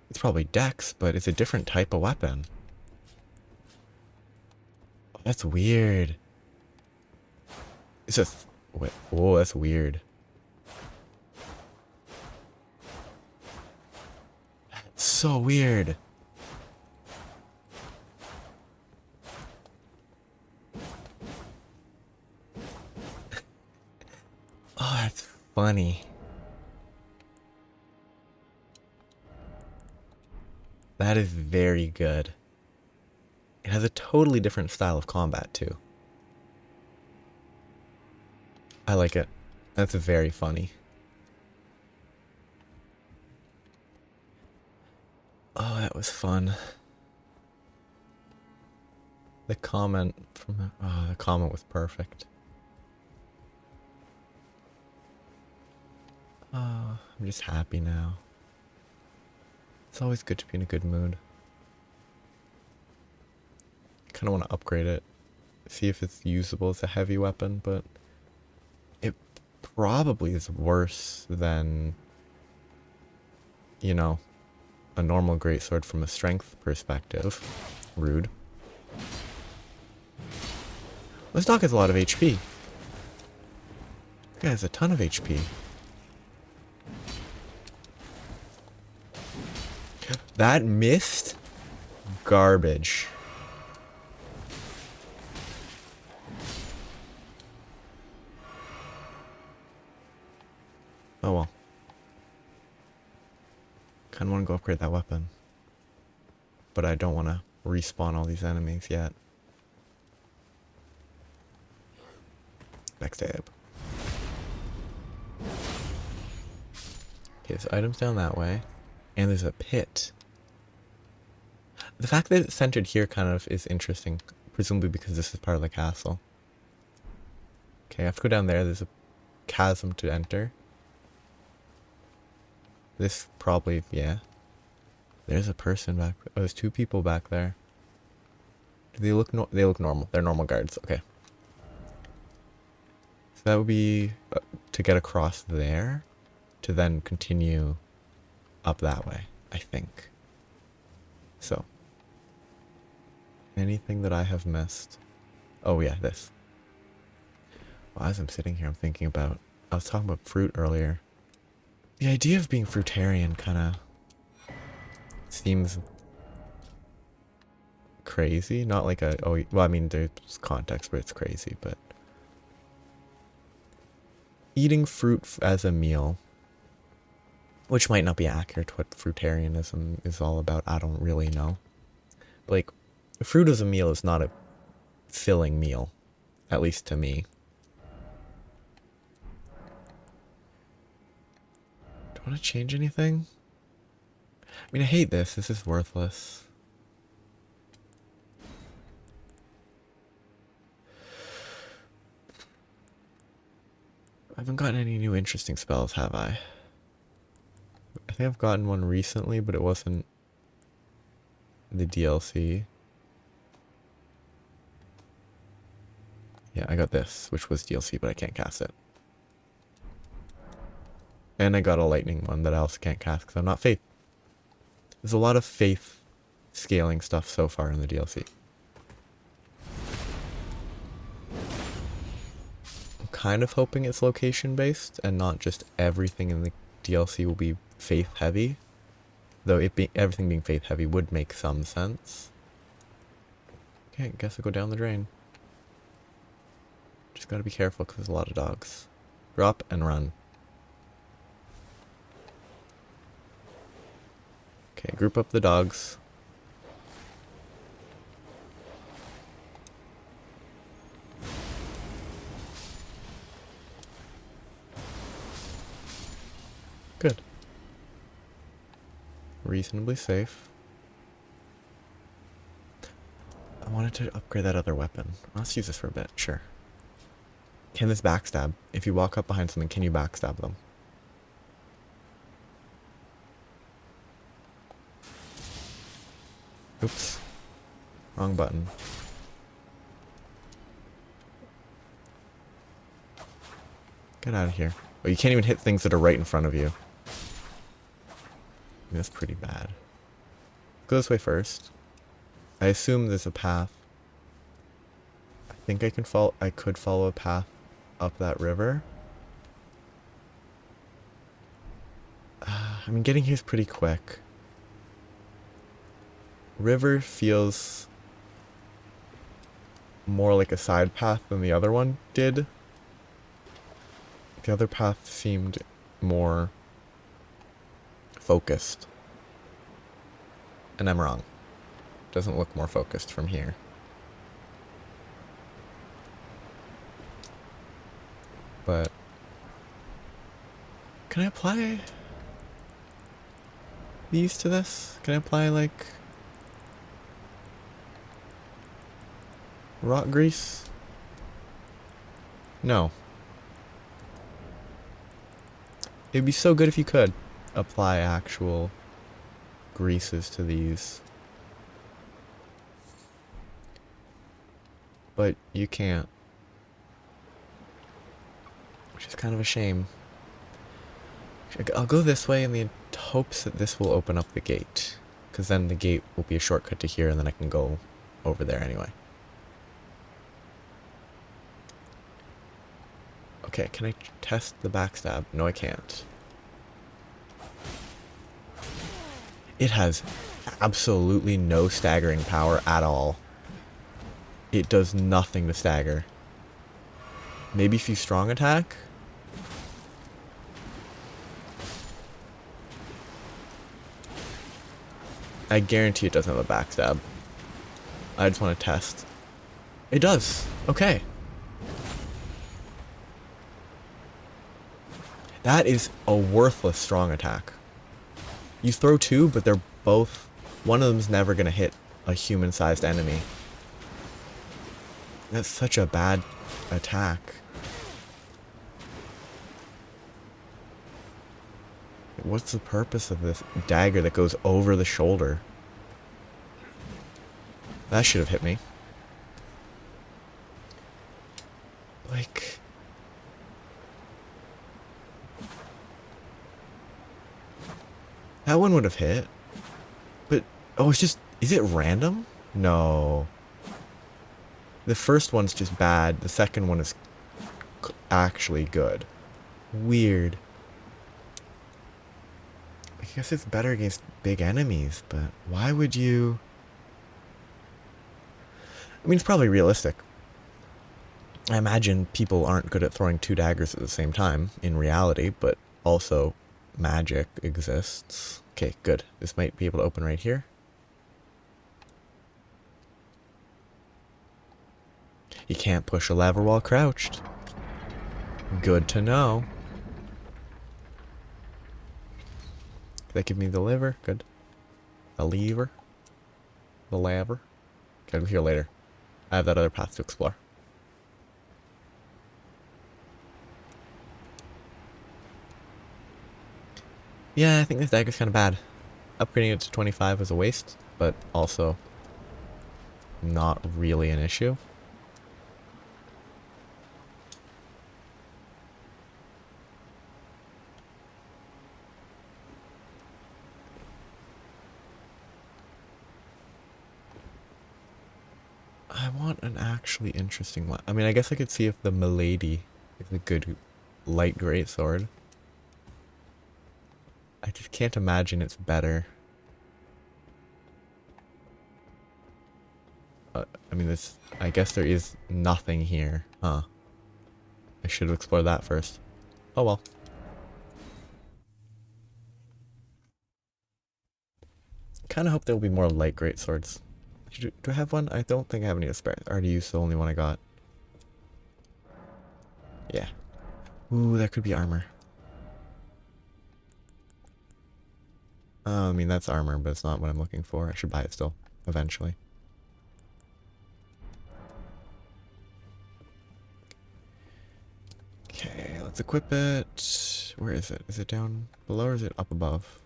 It's probably Dex, but it's a different type of weapon. Oh, that's weird. It's a... Wait, oh, that's weird. It's so weird. Oh, that's funny. That is very good. It has a totally different style of combat, too. I like it. That's very funny. Oh, that was fun. The comment from... Oh, the comment was perfect. Oh, I'm just happy now. It's always good to be in a good mood. Kind of want to upgrade it. See if it's usable as a heavy weapon, but... It probably is worse than... You know, a normal greatsword from a strength perspective. Rude. This dog has a lot of HP. This guy has a ton of HP. That missed? Garbage. Oh well. Kinda wanna go upgrade that weapon. But I don't wanna respawn all these enemies yet. Backstab. Okay, so items down that way. And there's a pit. The fact that it's centered here kind of is interesting. Presumably because this is part of the castle. Okay, I have to go down there. There's a chasm to enter. This probably, yeah. There's a person back. Oh, there's two people back there. Do they look they look normal. They're normal guards. Okay. So that would be to get across there to then continue up that way, I think. So. Anything that I have missed? Oh yeah, this. Well, as I'm sitting here, I'm thinking about... I was talking about fruit earlier. The idea of being fruitarian kind of seems crazy. Not like a... Oh, well, I mean, there's context where it's crazy, but... Eating fruit as a meal, which might not be accurate to what fruitarianism is all about. I don't really know. But like, fruit as a meal is not a filling meal, at least to me. Do I want to change anything? I mean, I hate this. This is worthless. I haven't gotten any new interesting spells, have I? I think I've gotten one recently, but it wasn't the DLC. Yeah, I got this, which was DLC, but I can't cast it. And I got a lightning one that I also can't cast because I'm not faith. There's a lot of faith scaling stuff so far in the DLC. I'm kind of hoping it's location based and not just everything in the DLC will be faith heavy. Though everything being faith heavy would make some sense. Okay, I guess I'll go down the drain. Just gotta be careful because there's a lot of dogs. Drop and run. Okay, group up the dogs. Good. Reasonably safe. I wanted to upgrade that other weapon. Let's use this for a bit, sure. Can this backstab? If you walk up behind something, can you backstab them? Oops. Wrong button. Get out of here. Oh, you can't even hit things that are right in front of you. I mean, that's pretty bad. Go this way first. I assume there's a path. I think I could follow a path up that river. I mean, getting here is pretty quick. River feels more like a side path than the other one did. The other path seemed more focused. And I'm wrong. Doesn't look more focused from here. But can I apply these to this? Can I apply like rock grease? No. It'd be so good if you could apply actual greases to these. But you can't. Which is kind of a shame. I'll go this way in the hopes that this will open up the gate. Because then the gate will be a shortcut to here and then I can go over there anyway. Okay, can I test the backstab? No, I can't. It has absolutely no staggering power at all. It does nothing to stagger. Maybe if you strong attack? I guarantee it doesn't have a backstab. I just want to test. It does. Okay. That is a worthless strong attack. You throw two, but they're both... One of them's never going to hit a human-sized enemy. That's such a bad attack. What's the purpose of this dagger that goes over the shoulder? That should have hit me. Like... That one would have hit. But, oh, it's just... Is it random? No. The first one's just bad. The second one is actually good. Weird. I guess it's better against big enemies, but why would you... I mean, it's probably realistic. I imagine people aren't good at throwing two daggers at the same time in reality, but also magic exists. Okay, good. This might be able to open right here. You can't push a lever while crouched. Good to know. Did that give me the lever? Good. A lever. The lever. Okay, I'll be here later. I have that other path to explore. Yeah, I think this dagger's kind of bad. Upgrading it to 25 was a waste, but also not really an issue. I want an actually interesting one. I mean, I guess I could see if the Milady is a good light greatsword. I just can't imagine it's better. I mean, this. I guess there is nothing here. Huh. I should have explored that first. Oh well. Kind of hope there will be more light greatswords. Do I have one? I don't think I have any to spare. I already used the only one I got. Yeah. Ooh, that could be armor. I mean, that's armor, but it's not what I'm looking for. I should buy it still, eventually. Okay, let's equip it. Where is it? Is it down below or is it up above?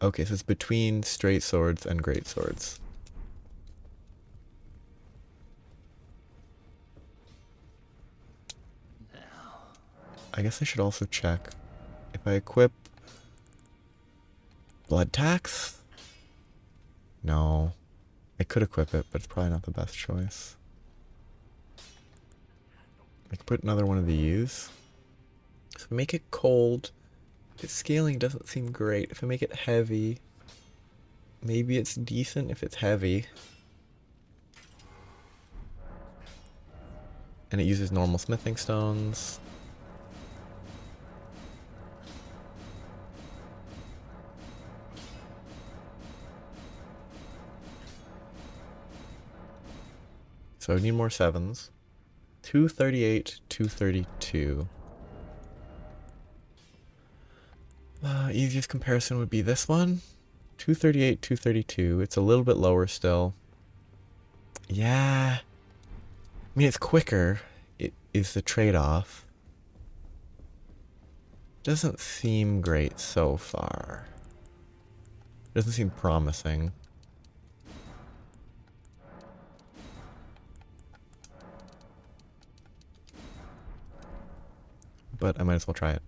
Okay, so it's between straight swords and great swords. I guess I should also check if I equip blood tax. No. I could equip it, but it's probably not the best choice. I could put another one of these. So if I make it cold, its scaling doesn't seem great. If I make it heavy, maybe it's decent if it's heavy. And it uses normal smithing stones. So I need more 7s. 238, 232. Easiest comparison would be this one. 238, 232. It's a little bit lower still. Yeah. I mean, it's quicker. It is the trade-off. Doesn't seem great so far. Doesn't seem promising. But I might as well try it.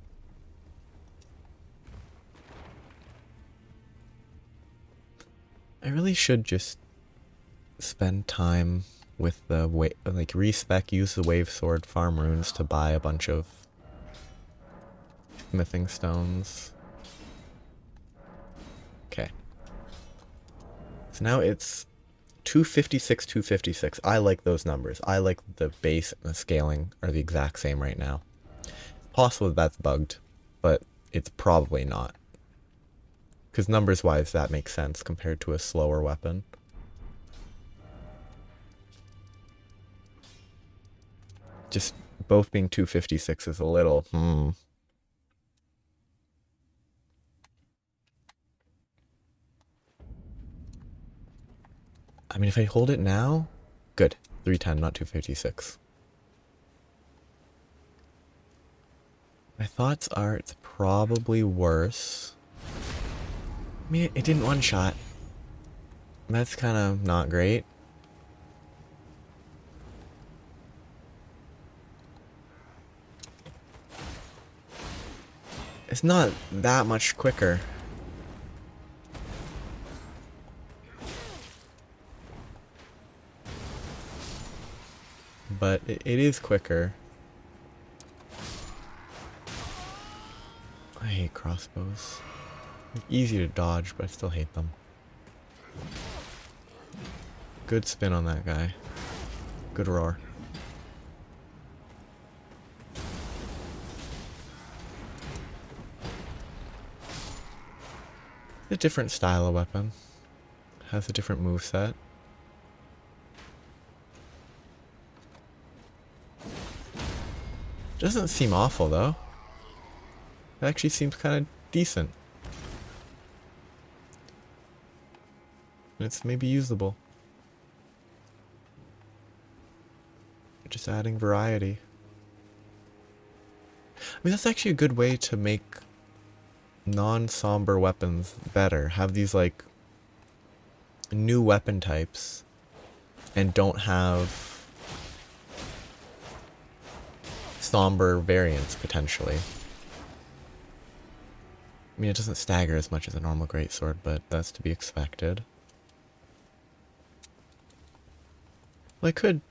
I really should just spend time with the respec, use the wave sword, farm runes to buy a bunch of smithing stones. Okay. So now it's 256, 256. I like those numbers. I like the base and the scaling are the exact same right now. It's possible that's bugged, but it's probably not. Because numbers-wise, that makes sense compared to a slower weapon. Just both being 256 is a little, I mean, if I hold it now, good. 310, not 256. My thoughts are it's probably worse. I mean, it didn't one-shot. That's kind of not great. It's not that much quicker. But it is quicker. I hate crossbows. They're easy to dodge, but I still hate them. Good spin on that guy. Good roar. A different style of weapon. Has a different moveset. Doesn't seem awful though. It actually seems kind of decent. It's maybe usable. Just adding variety. I mean, that's actually a good way to make non-somber weapons better. Have these like new weapon types and don't have somber variants potentially. I mean, it doesn't stagger as much as a normal greatsword, but that's to be expected. Well, I could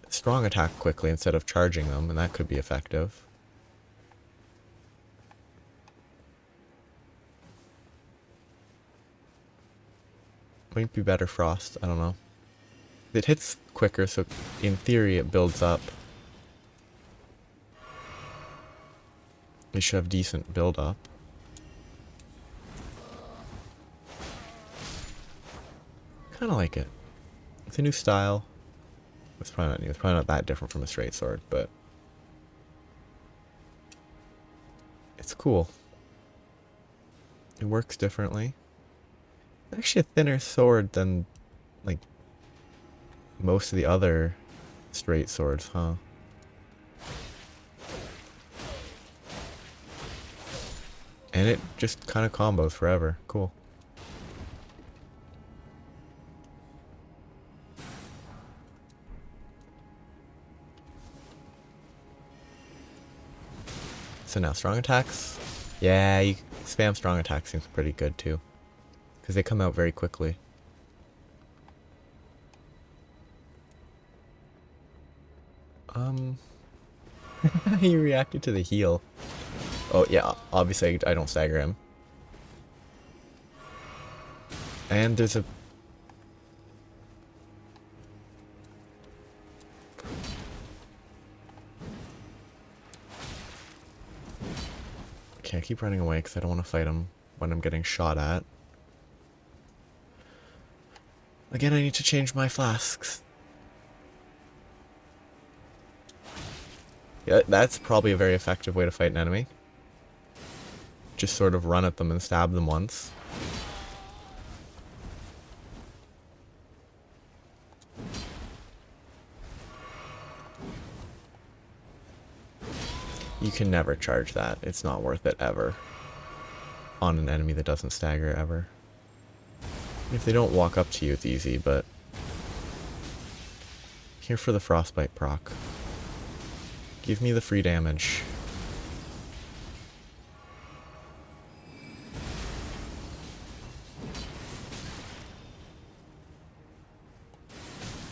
strong attack quickly instead of charging them, and that could be effective. Might be better frost, I don't know. It hits quicker, so in theory it builds up. It should have decent build up. Kinda like it. It's a new style. It's probably not new, it's probably not that different from a straight sword, but it's cool. It works differently. Actually a thinner sword than like most of the other straight swords, huh? And it just kind of combos forever. Cool. So now strong attacks. Yeah, you spam strong attacks seems pretty good too. because they come out very quickly. He reacted to the heal. Oh yeah, obviously I don't stagger him. And there's a... Okay, I keep running away because I don't want to fight him when I'm getting shot at. Again, I need to change my flasks. Yeah, that's probably a very effective way to fight an enemy. Just sort of run at them and stab them once. You can never charge that. It's not worth it ever. On an enemy that doesn't stagger ever. If they don't walk up to you, it's easy, but... Here for the frostbite proc. Give me the free damage.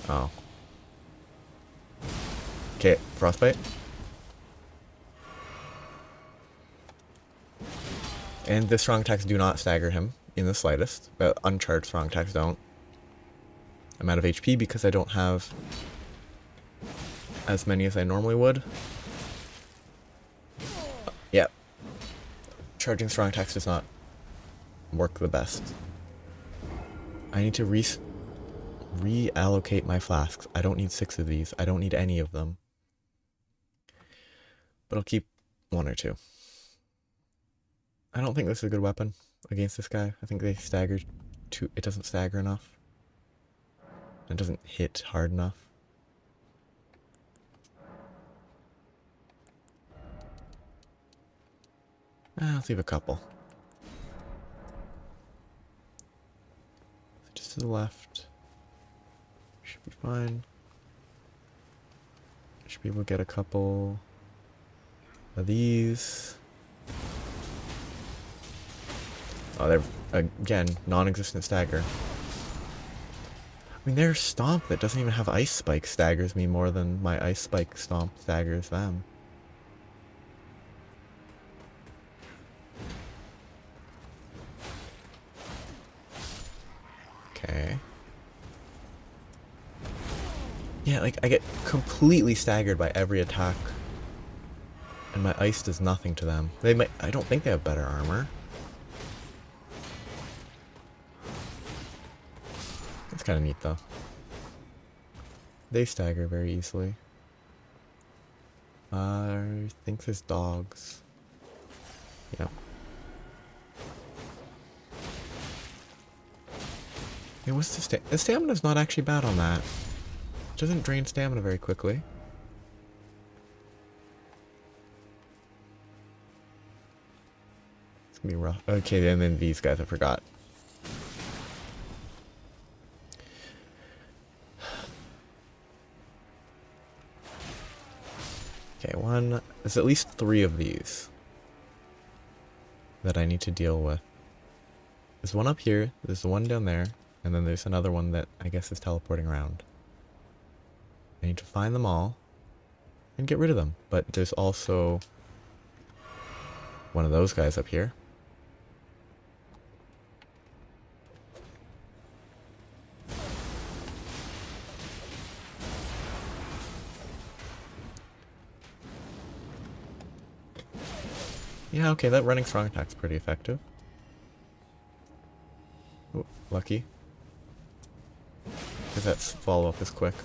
Oh. Okay, frostbite. And the strong attacks do not stagger him in the slightest. Uncharged strong attacks don't. I'm out of HP because I don't have as many as I normally would. Yeah. Charging strong attacks does not work the best. I need to reallocate my flasks. I don't need 6 of these. I don't need any of them. But I'll keep 1 or 2. I don't think this is a good weapon against this guy. I think they stagger too. It doesn't stagger enough. It doesn't hit hard enough. Let's leave a couple. Just to the left. Should be fine. Should be able to get a couple of these. Oh, they're, again, non-existent stagger. I mean, their stomp that doesn't even have ice spike staggers me more than my ice spike stomp staggers them. Okay. Yeah, like, I get completely staggered by every attack. And my ice does nothing to them. They might, I don't think they have better armor. That's kind of neat, though. They stagger very easily. I think there's dogs. Yeah. Hey, what's the stamina? The stamina's not actually bad on that. It doesn't drain stamina very quickly. It's gonna be rough. Okay, and then these guys, I forgot. Okay, there's at least 3 of these that I need to deal with. There's one up here, there's one down there, and then there's another one that I guess is teleporting around. I need to find them all and get rid of them. But there's also one of those guys up here. Yeah, okay, that running strong attack's pretty effective. Ooh, lucky. Because that follow-up is quick.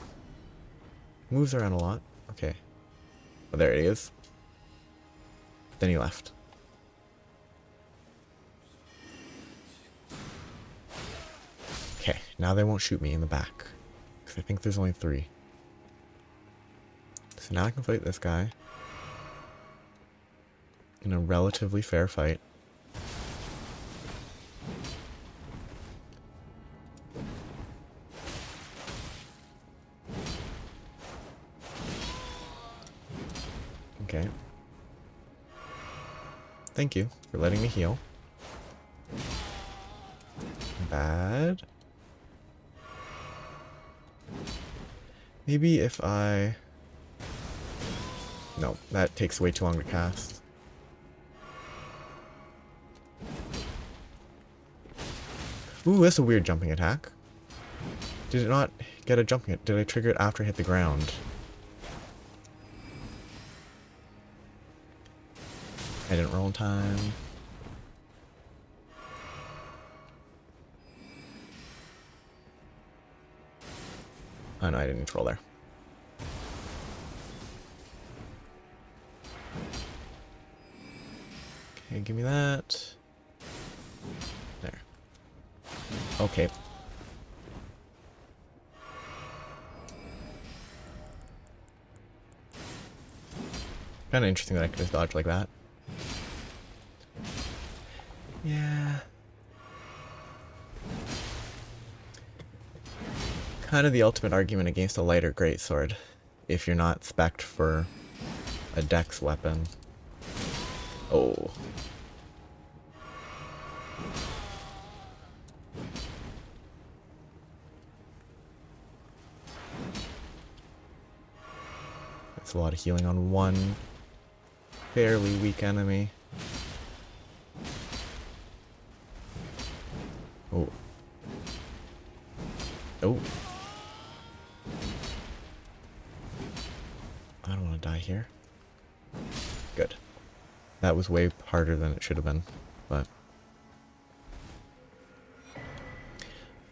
Moves around a lot. Okay. Oh, there he is. Then he left. Okay, now they won't shoot me in the back. Because I think there's only 3. So now I can fight this guy. In a relatively fair fight. Okay. Thank you for letting me heal. bad. Maybe if I... No, that takes way too long to cast. Ooh, that's a weird jumping attack. Did it not get a jumping hit? Did I trigger it after it hit the ground? I didn't roll in time. Oh no, I didn't need to roll there. Okay, give me that. There. Okay. Kinda interesting that I can just dodge like that. Yeah. Kind of the ultimate argument against a lighter greatsword, if you're not spec'd for a dex weapon. Oh. That's a lot of healing on one fairly weak enemy. Oh. Oh. I don't want to die here. Good. That was way harder than it should have been, but...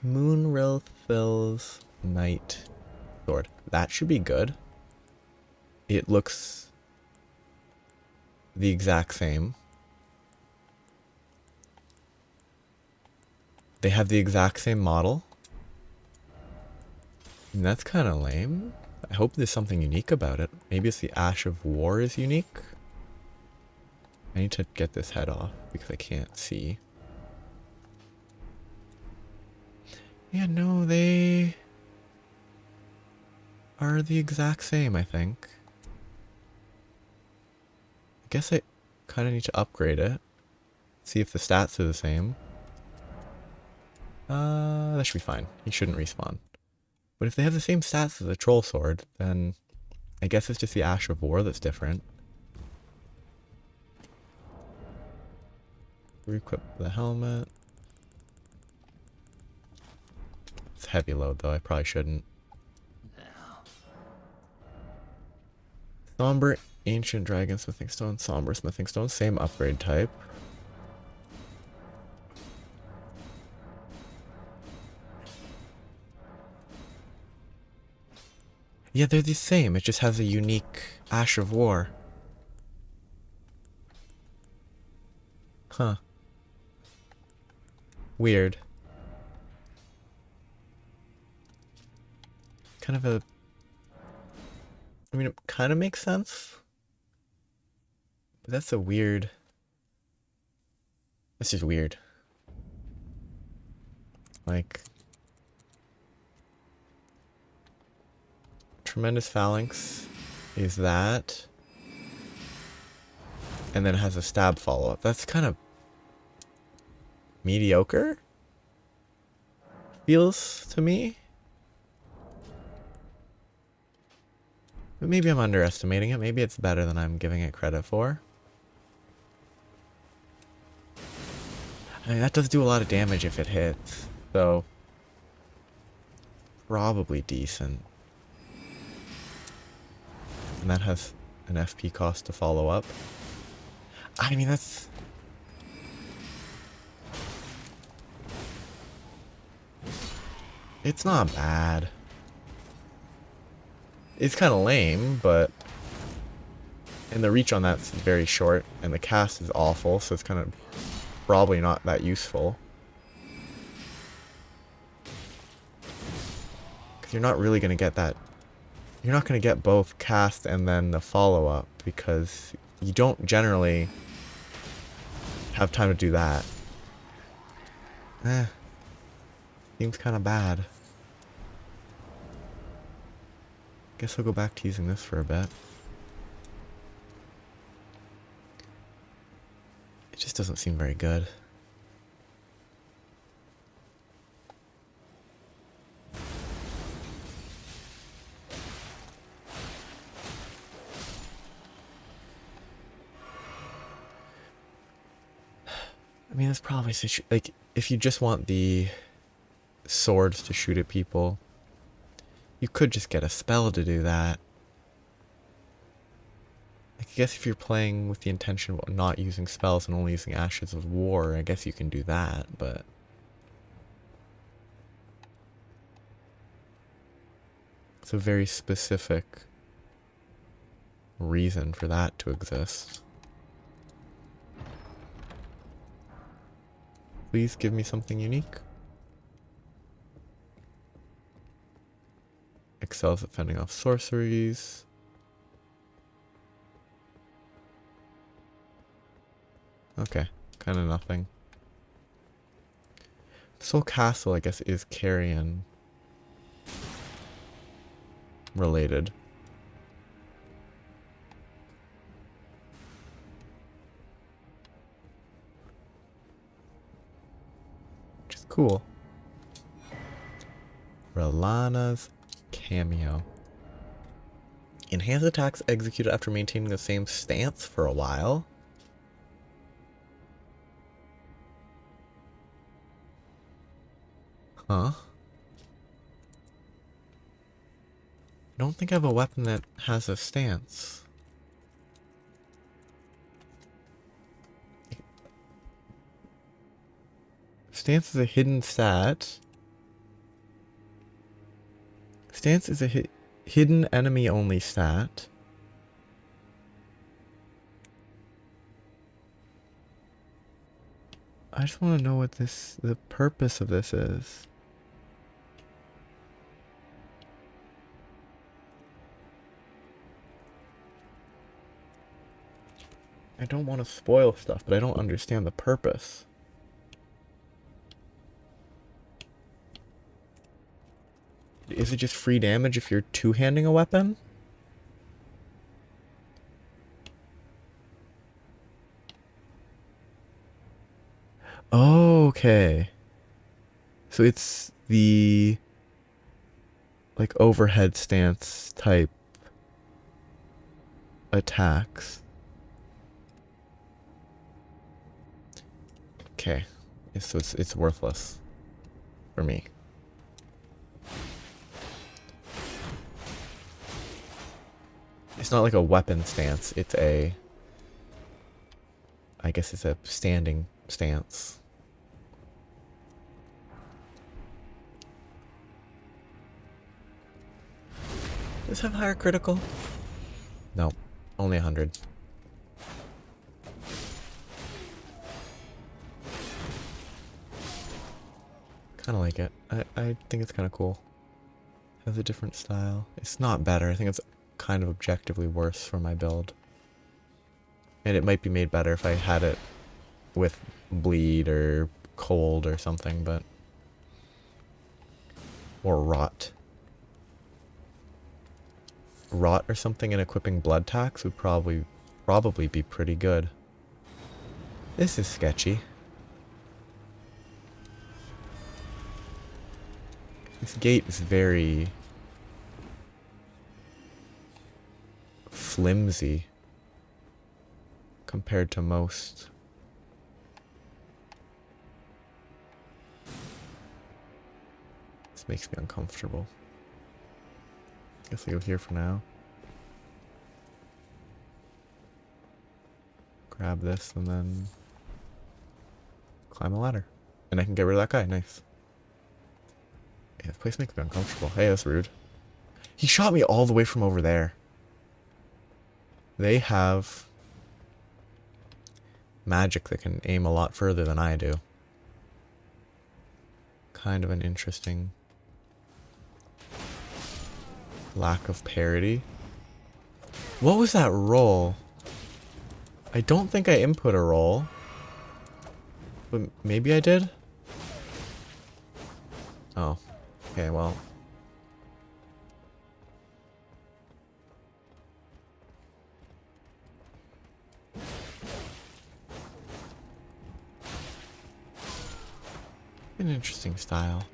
Moonrilth's Night Sword. That should be good. It looks the exact same. They have the exact same model. And that's kind of lame. I hope there's something unique about it. Maybe it's the Ash of War is unique. I need to get this head off because I can't see. Yeah, no, they are the exact same, I think. I guess I kind of need to upgrade it. See if the stats are the same. That should be fine. He shouldn't respawn. But if they have the same stats as the Troll Sword, then I guess it's just the Ash of War that's different. Re-equip the helmet. It's heavy load though, I probably shouldn't. Somber Ancient Dragon Smithing Stone, Somber Smithing Stone, same upgrade type. Yeah, they're the same, it just has a unique Ash of War. Huh. Weird. Kind of a... I mean, it kind of makes sense. But that's a weird... That's just weird. Like... Tremendous Phalanx is that. And then it has a stab follow-up. That's kind of... mediocre? Feels to me. But maybe I'm underestimating it. Maybe it's better than I'm giving it credit for. I mean, that does do a lot of damage if it hits. So... probably decent. And that has an FP cost to follow up. I mean, that's... It's not bad. It's kind of lame, but... And the reach on that's very short, and the cast is awful, so it's kind of probably not that useful. Because you're not really going to get that... You're not going to get both cast and then the follow-up, because you don't generally have time to do that. Seems kind of bad. Guess I'll go back to using this for a bit. It just doesn't seem very good. I mean, that's probably like if you just want the swords to shoot at people, you could just get a spell to do that. I guess if you're playing with the intention of not using spells and only using Ashes of War, I guess you can do that, but it's a very specific reason for that to exist. Please give me something unique. Excels at fending off sorceries. Okay, kind of nothing. Soul Castle, I guess, is carrion related. Which is cool. Relana's cameo. Enhanced attacks executed after maintaining the same stance for a while. Huh? I don't think I have a weapon that has a stance. Stance is a hidden stat. Stance is a hidden enemy only stat. I just want to know what the purpose of this is. I don't want to spoil stuff, but I don't understand the purpose. Is it just free damage if you're two-handing a weapon? Oh, okay. So it's the like overhead stance type attacks. Okay. So it's worthless for me. It's not like a weapon stance, it's a... I guess it's a standing stance. Does this have higher critical? No, only 100. Kind of like it. I think it's kind of cool. Has a different style. It's not better. I think it's kind of objectively worse for my build. And it might be made better if I had it with bleed or cold or something, but... Or rot. Rot or something and equipping blood tax would probably be pretty good. This is sketchy. This gate is very flimsy compared to most. This makes me uncomfortable. Guess I go here for now. Grab this and then climb a ladder. And I can get rid of that guy. Nice. Yeah, this place makes me uncomfortable. Hey, that's rude. He shot me all the way from over there. They have magic that can aim a lot further than I do. Kind of an interesting lack of parity. What was that roll? I don't think I input a roll. But maybe I did? Oh. Okay, well. An interesting style.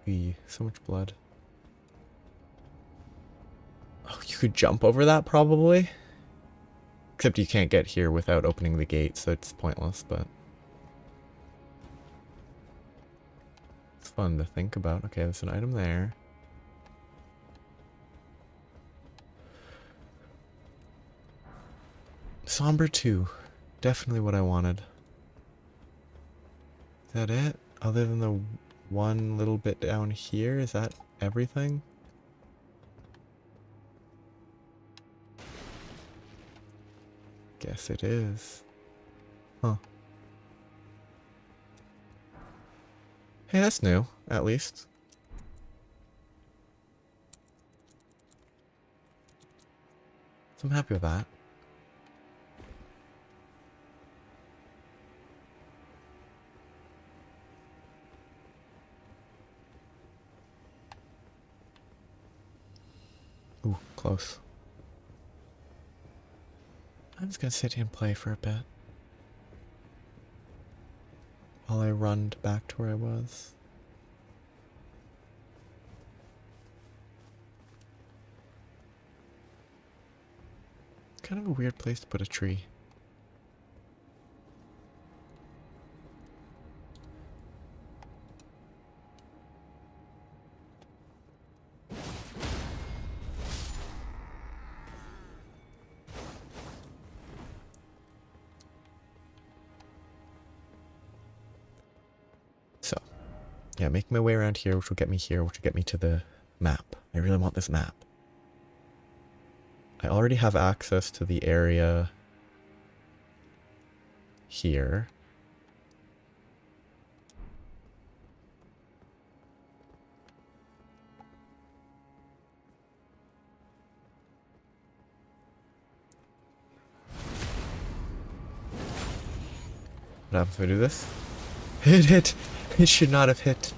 Eee, so much blood. Oh, you could jump over that probably? Because Except you can't get here without opening the gate, so it's pointless, but... It's fun to think about. Okay, there's an item there. Somber 2. Definitely what I wanted. Is that it? Other than the one little bit down here? Is that everything? Guess it is. Huh. Hey, that's new, at least. So I'm happy with that. Ooh, close. I'm just gonna sit here and play for a bit. While I run back to where I was. It's kind of a weird place to put a tree. So, yeah, making my way around here, which will get me here, which will get me to the map. I really want this map. I already have access to the area here. What happens if I do this? It hit! It should not have hit.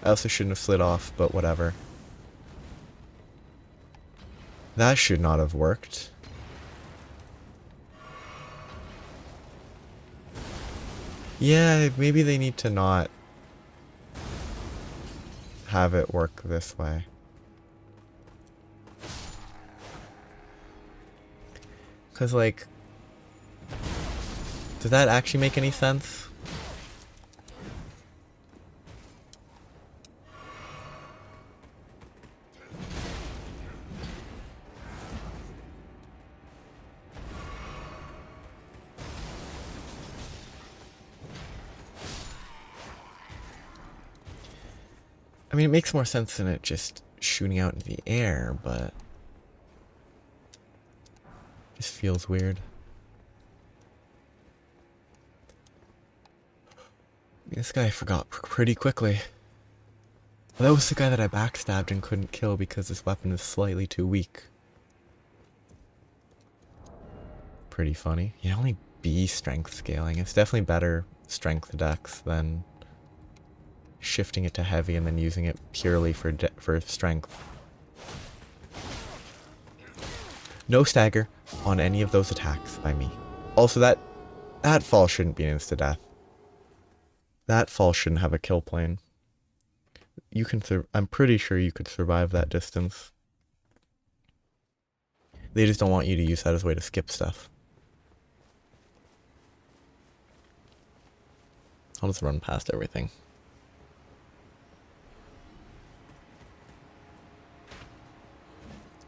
I also shouldn't have slid off, but whatever. That should not have worked. Yeah, maybe they need to not have it work this way. Because, like, does that actually make any sense? I mean, it makes more sense than it just shooting out into the air, but... it just feels weird. I mean, this guy I forgot pretty quickly. Well, that was the guy that I backstabbed and couldn't kill because this weapon is slightly too weak. Pretty funny. Yeah, only B strength scaling. It's definitely better strength dex than shifting it to heavy and then using it purely for strength. No stagger on any of those attacks by me. Also, that fall shouldn't be an insta-death. That fall shouldn't have a kill plane. You can I'm pretty sure you could survive that distance. They just don't want you to use that as a way to skip stuff. I'll just run past everything.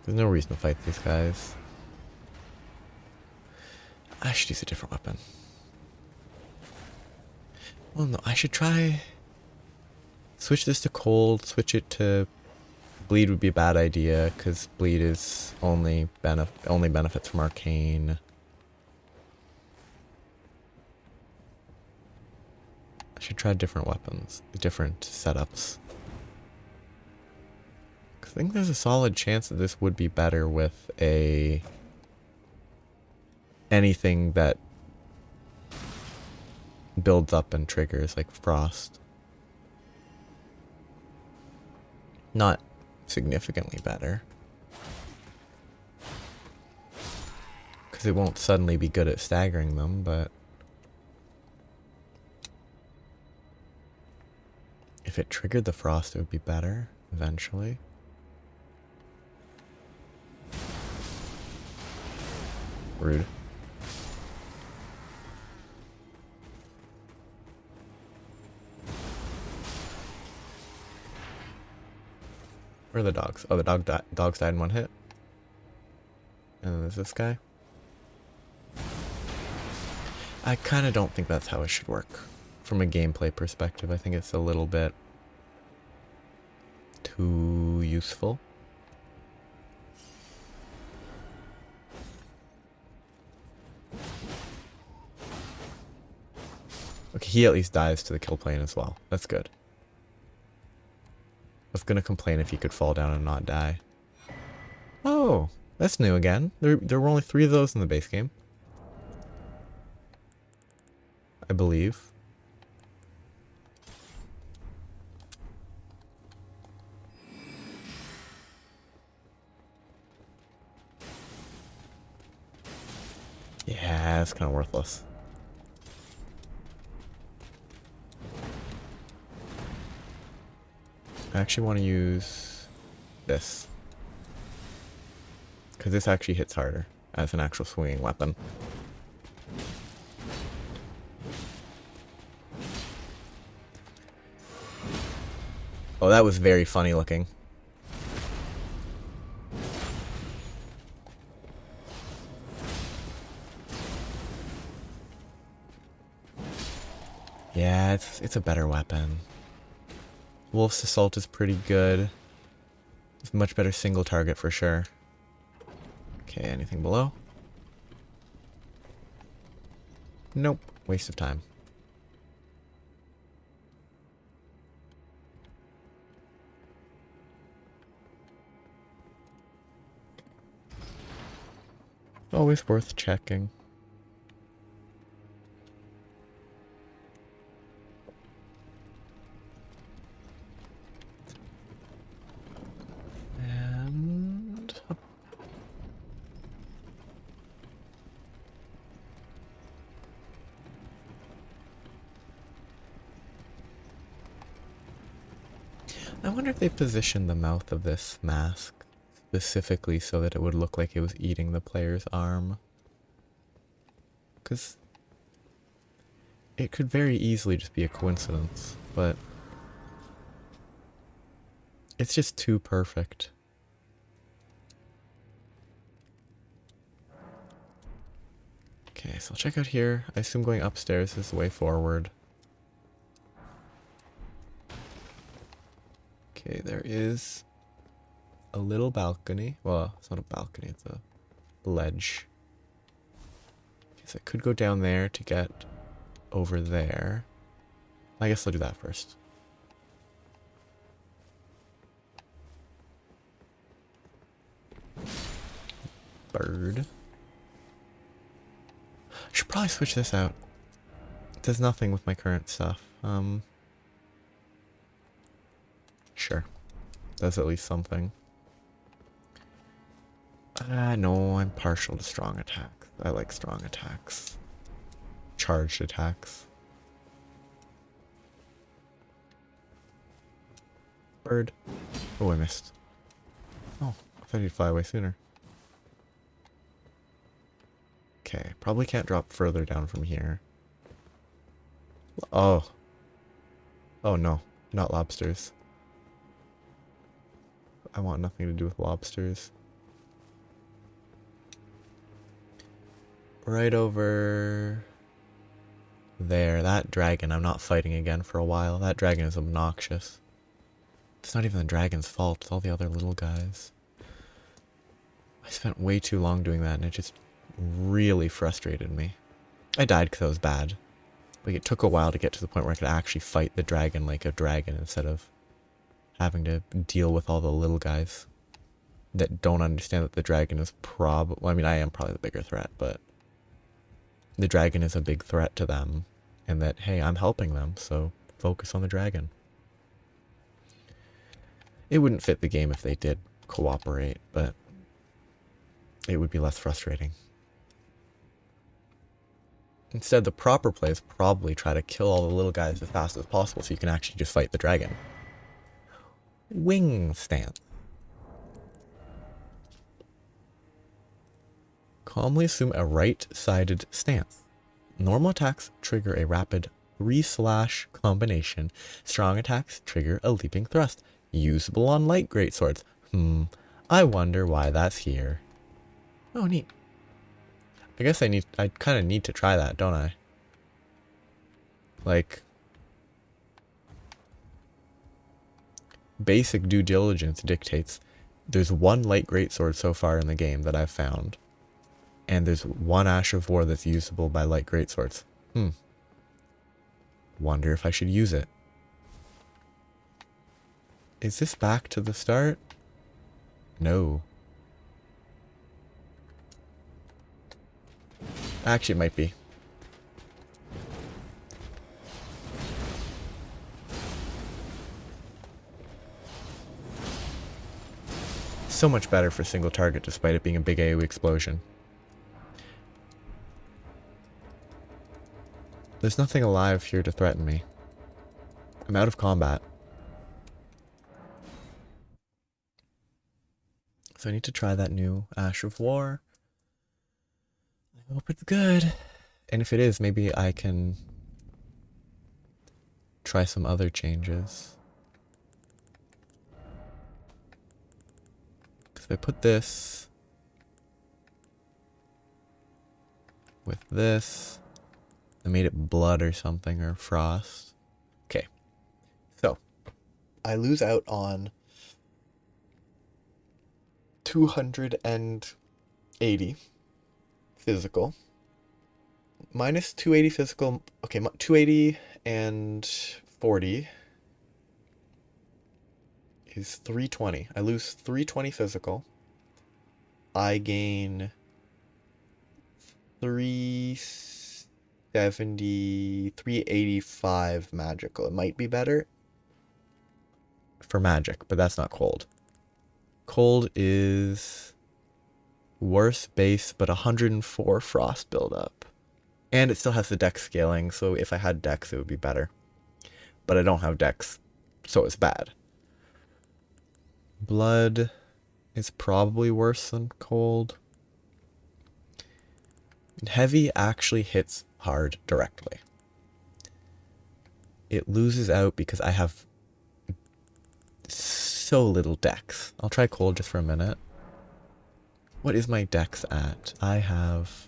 There's no reason to fight these guys. I should use a different weapon. Well, no, I should try... switch this to cold, switch it to... bleed would be a bad idea, because bleed is only benefits from arcane. I should try different weapons, different setups. I think there's a solid chance that this would be better with anything that builds up and triggers, like frost. Not significantly better. Because it won't suddenly be good at staggering them, but... if it triggered the frost, it would be better, eventually. Rude. Where are the dogs? Oh, the dogs died in one hit. And then there's this guy. I kind of don't think that's how it should work. From a gameplay perspective, I think it's a little bit too useful. Okay, he at least dies to the kill plane as well. That's good. I was gonna complain if he could fall down and not die. Oh, that's new again. There were only 3 of those in the base game, I believe. Yeah, it's kind of worthless. I actually want to use this, because this actually hits harder as an actual swinging weapon. Oh, that was very funny looking. Yeah, it's a better weapon. Wolf's Assault is pretty good. It's a much better single target for sure. Okay, anything below? Nope. Waste of time. Always worth checking. And I wonder if they positioned the mouth of this mask specifically so that it would look like it was eating the player's arm. Because it could very easily just be a coincidence, but it's just too perfect. Okay, so I'll check out here. I assume going upstairs is the way forward. Okay, there is a little balcony. Well, it's not a balcony, it's a ledge. Okay, so I could go down there to get over there. I guess I'll do that first. Bird. I should probably switch this out. It does nothing with my current stuff. Sure. Does at least something. No, I'm partial to strong attacks. I like strong attacks. Charged attacks. Bird. Oh, I missed. Oh, I thought he'd fly away sooner. Okay, probably can't drop further down from here. Oh. Oh no, not lobsters. I want nothing to do with lobsters. Right over there, that dragon I'm not fighting again for a while. That dragon is obnoxious. It's not even the dragon's fault, it's all the other little guys. I spent way too long doing that and it just really frustrated me. I died because I was bad. Like, it took a while to get to the point where I could actually fight the dragon like a dragon instead of having to deal with all the little guys that don't understand that the dragon is well, I mean, I am probably the bigger threat, but the dragon is a big threat to them, and that, hey, I'm helping them, so focus on the dragon. It wouldn't fit the game if they did cooperate, but it would be less frustrating. Instead, the proper play is probably try to kill all the little guys as fast as possible so you can actually just fight the dragon. Wing stance. Calmly assume a right-sided stance. Normal attacks trigger a rapid 3/ combination. Strong attacks trigger a leaping thrust. Usable on light greatswords. I wonder why that's here. Oh, neat. I guess I kind of need to try that, don't I? Like, basic due diligence dictates there's one light greatsword so far in the game that I've found. And there's one Ash of War that's usable by light greatswords. Wonder if I should use it. Is this back to the start? No. Actually, it might be. So much better for single target despite it being a big AoE explosion. There's nothing alive here to threaten me. I'm out of combat. So I need to try that new Ash of War. I hope it's good. And if it is, maybe I can try some other changes. Because if I put this with this, I made it blood or something, or frost. Okay. So, I lose out on 280 physical. Minus 280 physical. Okay, 280 and 40 is 320. I lose 320 physical. I gain 370, 385 magical. It might be better for magic, but that's not cold. Cold is worse base, but 104 frost buildup. And it still has the dex scaling, so if I had dex, it would be better. But I don't have dex, so it's bad. Blood is probably worse than cold. And heavy actually hits hard directly. It loses out because I have so little dex. I'll try cold just for a minute. What is my dex at? I have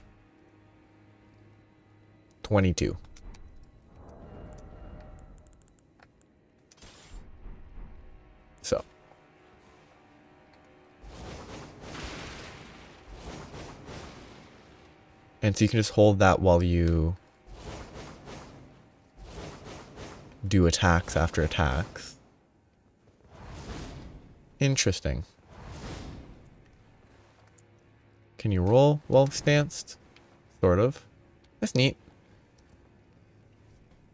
22. So. And so you can just hold that while you do attacks after attacks. Interesting. Can you roll while stanced? Sort of. That's neat.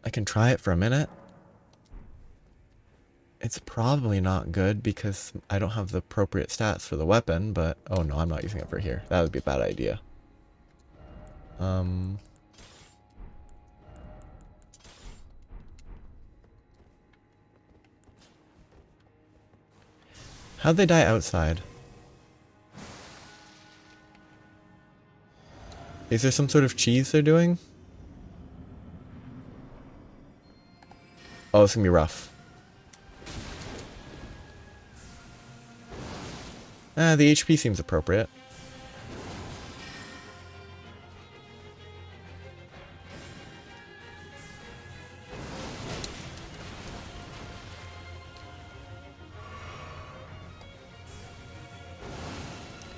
I can try it for a minute. It's probably not good because I don't have the appropriate stats for the weapon, but... Oh no, I'm not using it for here. That would be a bad idea. How'd they die outside? Is there some sort of cheese they're doing? Oh, it's gonna be rough. The HP seems appropriate.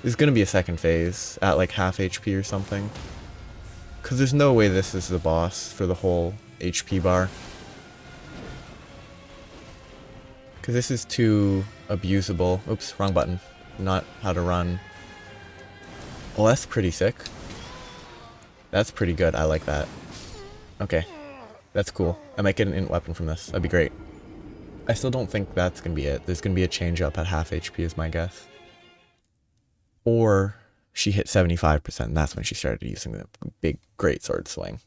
There's gonna be a second phase at like half HP or something. Because there's no way this is the boss for the whole HP bar. Because this is too abusable. Oops, wrong button. Not how to run. Well, that's pretty sick. That's pretty good. I like that. Okay. That's cool. I might get an int weapon from this. That'd be great. I still don't think that's gonna be it. There's gonna be a change up at half HP is my guess. Or she hit 75% and that's when she started using the big greatsword swing.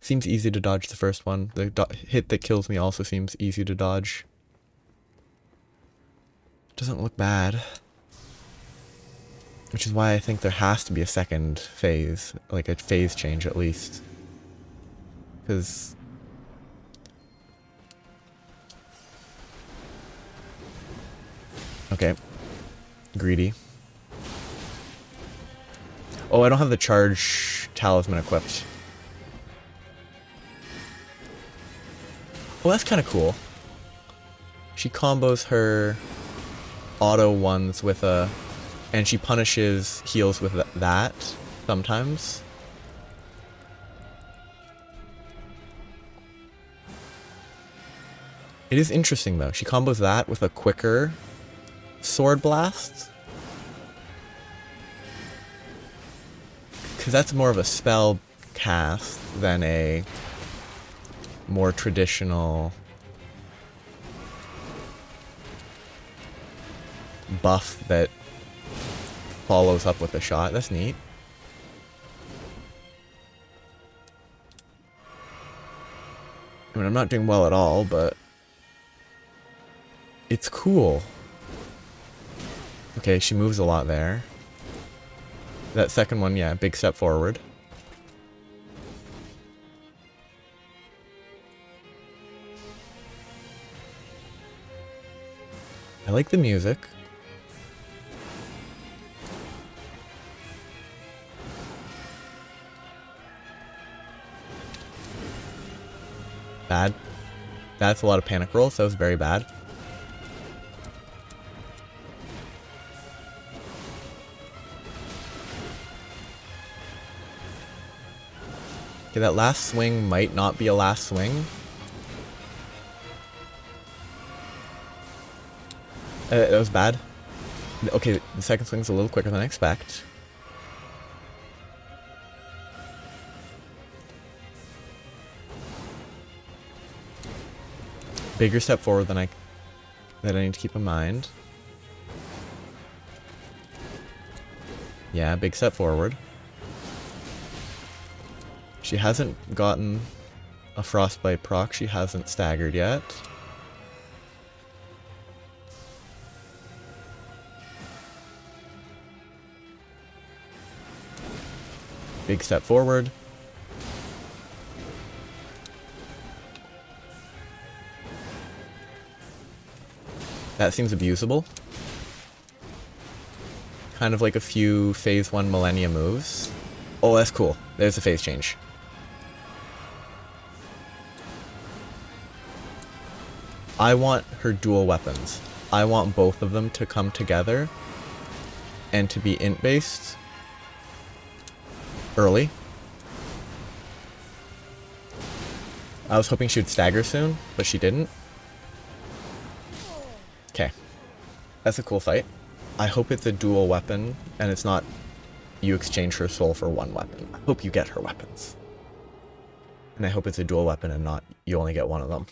Seems easy to dodge the first one. The hit that kills me also seems easy to dodge. Doesn't look bad. Which is why I think there has to be a second phase. Like a phase change at least. Because... Okay. Greedy. Oh, I don't have the charge talisman equipped. Well, that's kind of cool. She combos her auto ones with a... And she punishes heals with that sometimes. It is interesting though. She combos that with a quicker sword blast. Because that's more of a spell cast than a more traditional buff that follows up with a shot. That's neat. I mean, I'm not doing well at all, but it's cool. Okay, she moves a lot there. That second one, yeah, big step forward. I like the music. Bad. That's a lot of panic rolls. That was very bad. Okay, that last swing might not be a last swing. That was bad. Okay, the second swing's a little quicker than I expect. Bigger step forward than I need to keep in mind. Yeah, big step forward. She hasn't gotten a frostbite proc. She hasn't staggered yet. Big step forward. That seems abusable. Kind of like a few phase 1 Millennia moves. Oh, that's cool. There's a phase change. I want her dual weapons. I want both of them to come together and to be int based early. I was hoping she would stagger soon, but she didn't. Okay. That's a cool fight. I hope it's a dual weapon and it's not you exchange her soul for one weapon. I hope you get her weapons. And I hope it's a dual weapon and not you only get one of them.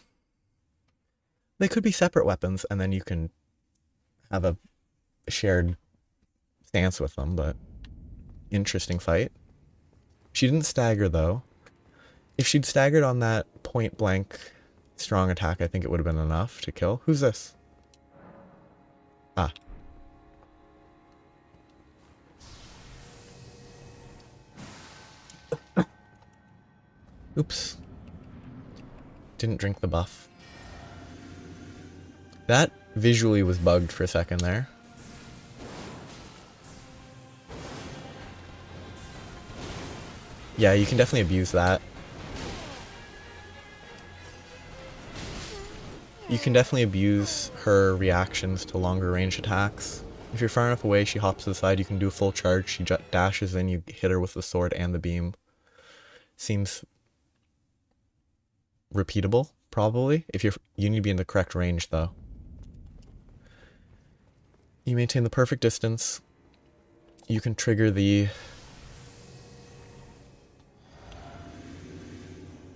They could be separate weapons and then you can have a shared stance with them, but interesting fight. She didn't stagger though. If she'd staggered on that point blank strong attack, I think it would have been enough to kill. Who's this? Ah. Oops. Didn't drink the buff. That visually was bugged for a second there. Yeah, you can definitely abuse that. You can definitely abuse her reactions to longer range attacks. If you're far enough away, she hops to the side, you can do a full charge, she dashes in, you hit her with the sword and the beam. Seems repeatable, probably. If you need to be in the correct range though. You maintain the perfect distance. You can trigger the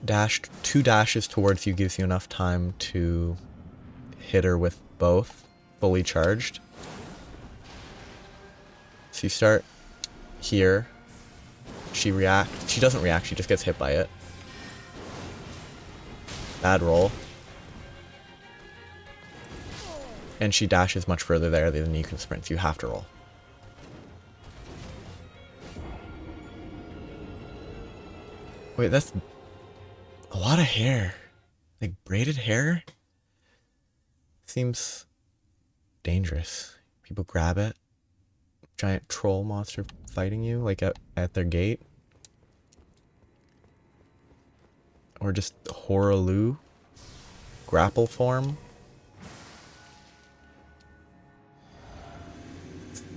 dash. 2 dashes towards you gives you enough time to hit her with both fully charged. So you start here. She doesn't react, she just gets hit by it. Bad roll. And she dashes much further there than you can sprint, so you have to roll. Wait, that's a lot of hair. Like braided hair? Seems dangerous. People grab it. Giant troll monster fighting you, like at their gate. Or just Horaloo. Grapple form.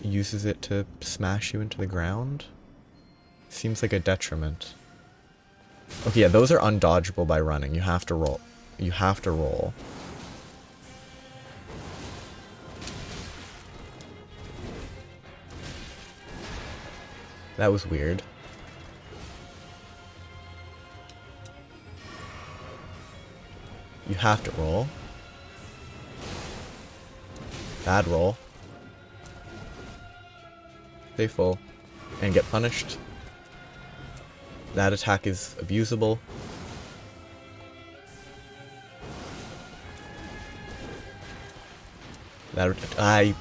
Uses it to smash you into the ground. Seems like a detriment. Okay, yeah, those are undodgeable by running. You have to roll. You have to roll. That was weird. You have to roll. Bad roll. Stay full. And get punished. That attack is abusable. That I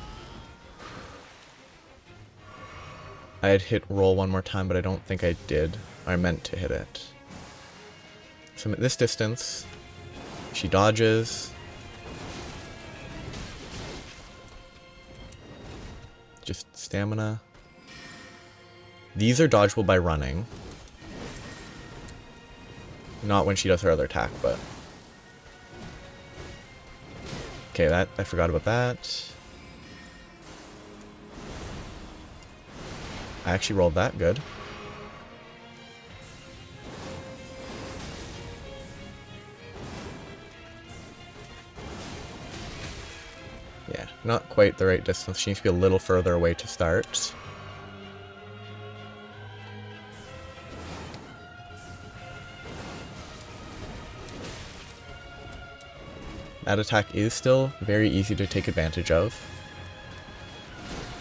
had hit roll one more time, but I don't think I did. I meant to hit it. So I'm at this distance. She dodges. Just stamina. These are dodgeable by running. Not when she does her other attack, but... Okay, that I forgot about that. I actually rolled that good. Yeah, not quite the right distance. She needs to be a little further away to start. That attack is still very easy to take advantage of.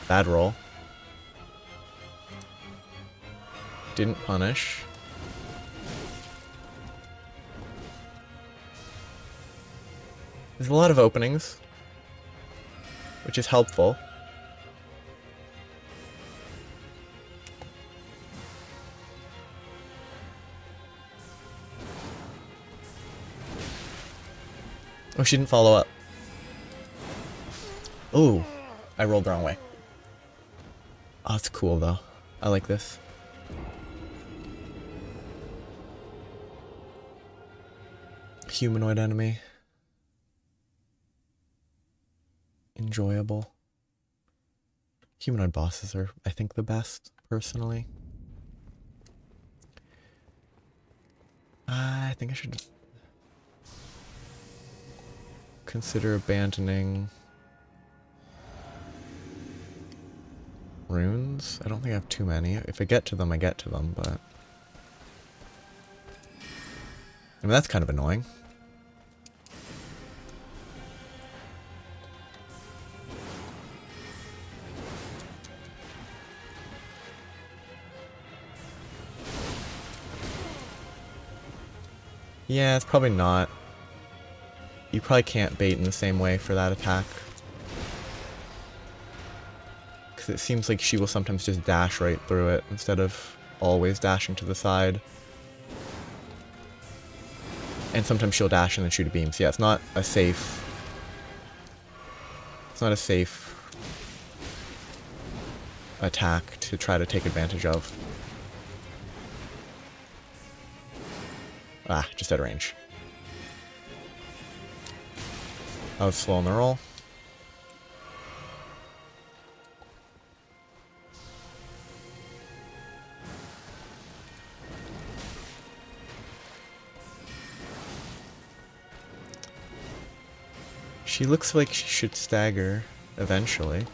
Bad roll. Didn't punish. There's a lot of openings, which is helpful. Oh, she didn't follow up. Ooh, I rolled the wrong way. Oh, it's cool though. I like this. Humanoid enemy. Enjoyable. Humanoid bosses are, I think, the best, personally. I think I should consider abandoning runes. I don't think I have too many. If I get to them, I get to them, but... I mean, that's kind of annoying. Yeah, it's probably not. You probably can't bait in the same way for that attack. Because it seems like she will sometimes just dash right through it instead of always dashing to the side. And sometimes she'll dash and then shoot a beam. So yeah, it's not a safe... It's not a safe attack to try to take advantage of. Ah, just out of range. I was slow on the roll. She looks like she should stagger eventually.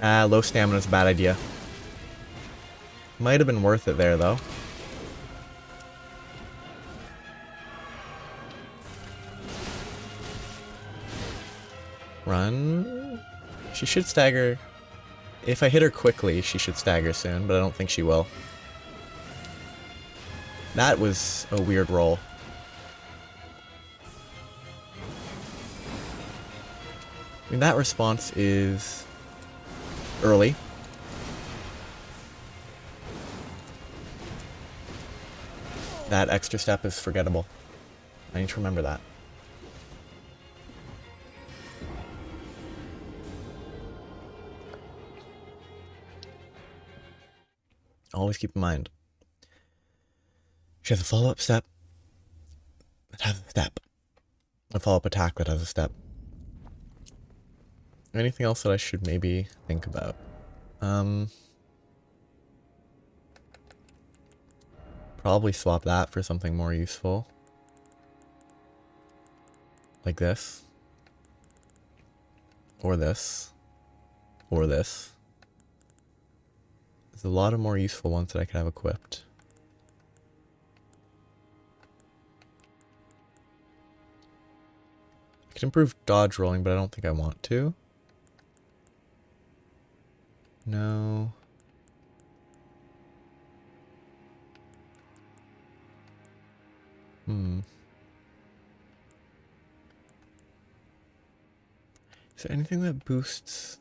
Ah, low stamina is a bad idea. Might have been worth it there, though. Run. She should stagger. If I hit her quickly, she should stagger soon, but I don't think she will. That was a weird roll. I mean, that response is early. That extra step is forgettable. I need to remember that. Always keep in mind. She has a follow-up step that has a step. A follow-up attack that has a step. Anything else that I should maybe think about? Probably swap that for something more useful. Like this. Or this. Or this. There's a lot of more useful ones that I could have equipped. I could improve dodge rolling, but I don't think I want to. No. Is there anything that boosts?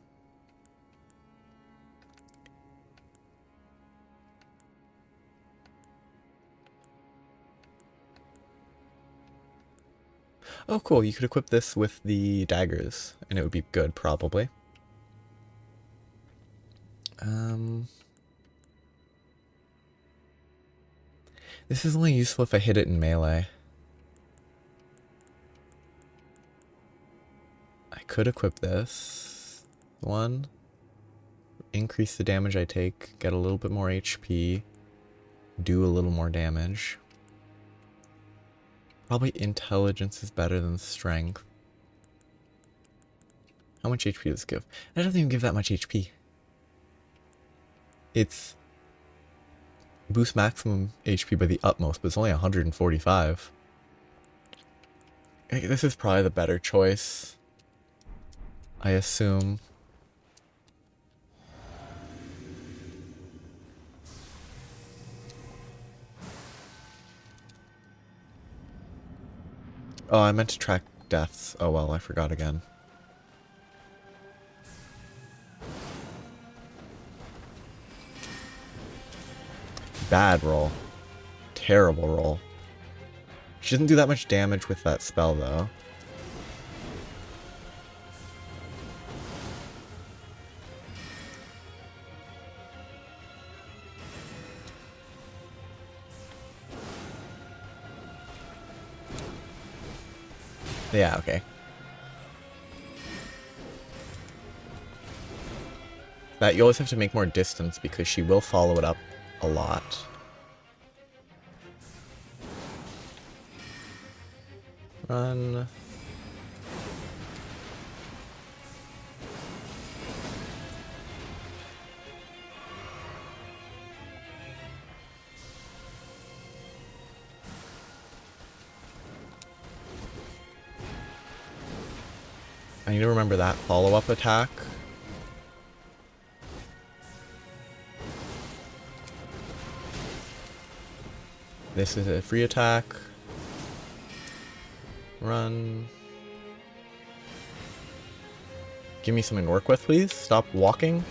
Oh, cool. You could equip this with the daggers, and it would be good, probably. This is only useful if I hit it in melee. I could equip this one. Increase the damage I take, get a little bit more HP, do a little more damage. Probably intelligence is better than strength. How much HP does it give? It doesn't even give that much HP. It's boost maximum HP by the utmost, but it's only 145. This is probably the better choice, I assume. Oh, I meant to track deaths. Oh well, I forgot again. Bad roll. Terrible roll. She doesn't do that much damage with that spell, though. Yeah, okay. That you always have to make more distance because she will follow it up a lot. Run. I need to remember that follow-up attack. This is a free attack. Run. Give me something to work with, please. Stop walking.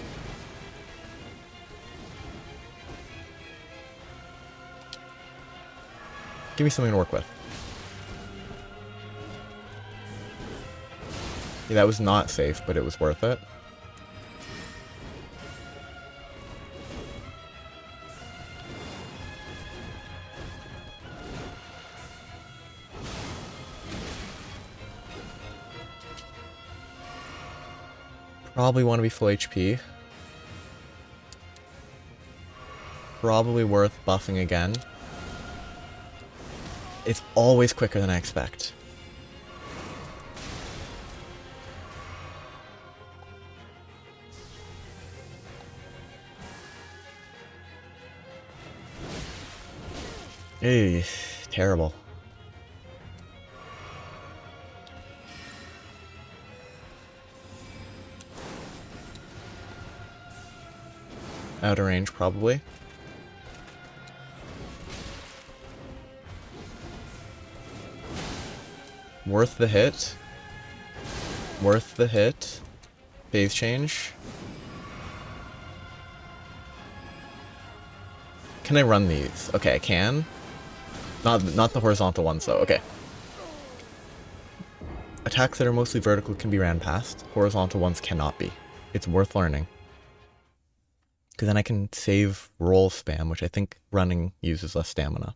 Give me something to work with. Yeah, that was not safe, but it was worth it. Probably want to be full HP. Probably worth buffing again. It's always quicker than I expect. Eey, terrible. Out of range, probably. Worth the hit. Worth the hit. Phase change. Can I run these? Okay, I can. Not the horizontal ones though. Okay. Attacks that are mostly vertical can be ran past. Horizontal ones cannot be. It's worth learning. Because then I can save roll spam, which I think running uses less stamina.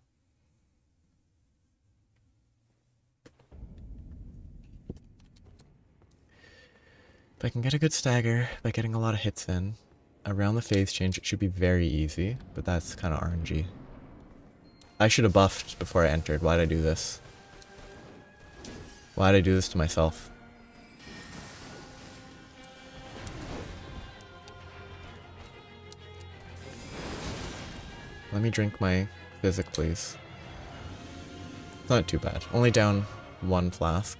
If I can get a good stagger by getting a lot of hits in, around the phase change it should be very easy, but that's kind of RNG. I should have buffed before I entered. Why'd I do this? Why'd I do this to myself? Let me drink my physic, please. It's not too bad. Only down 1 flask.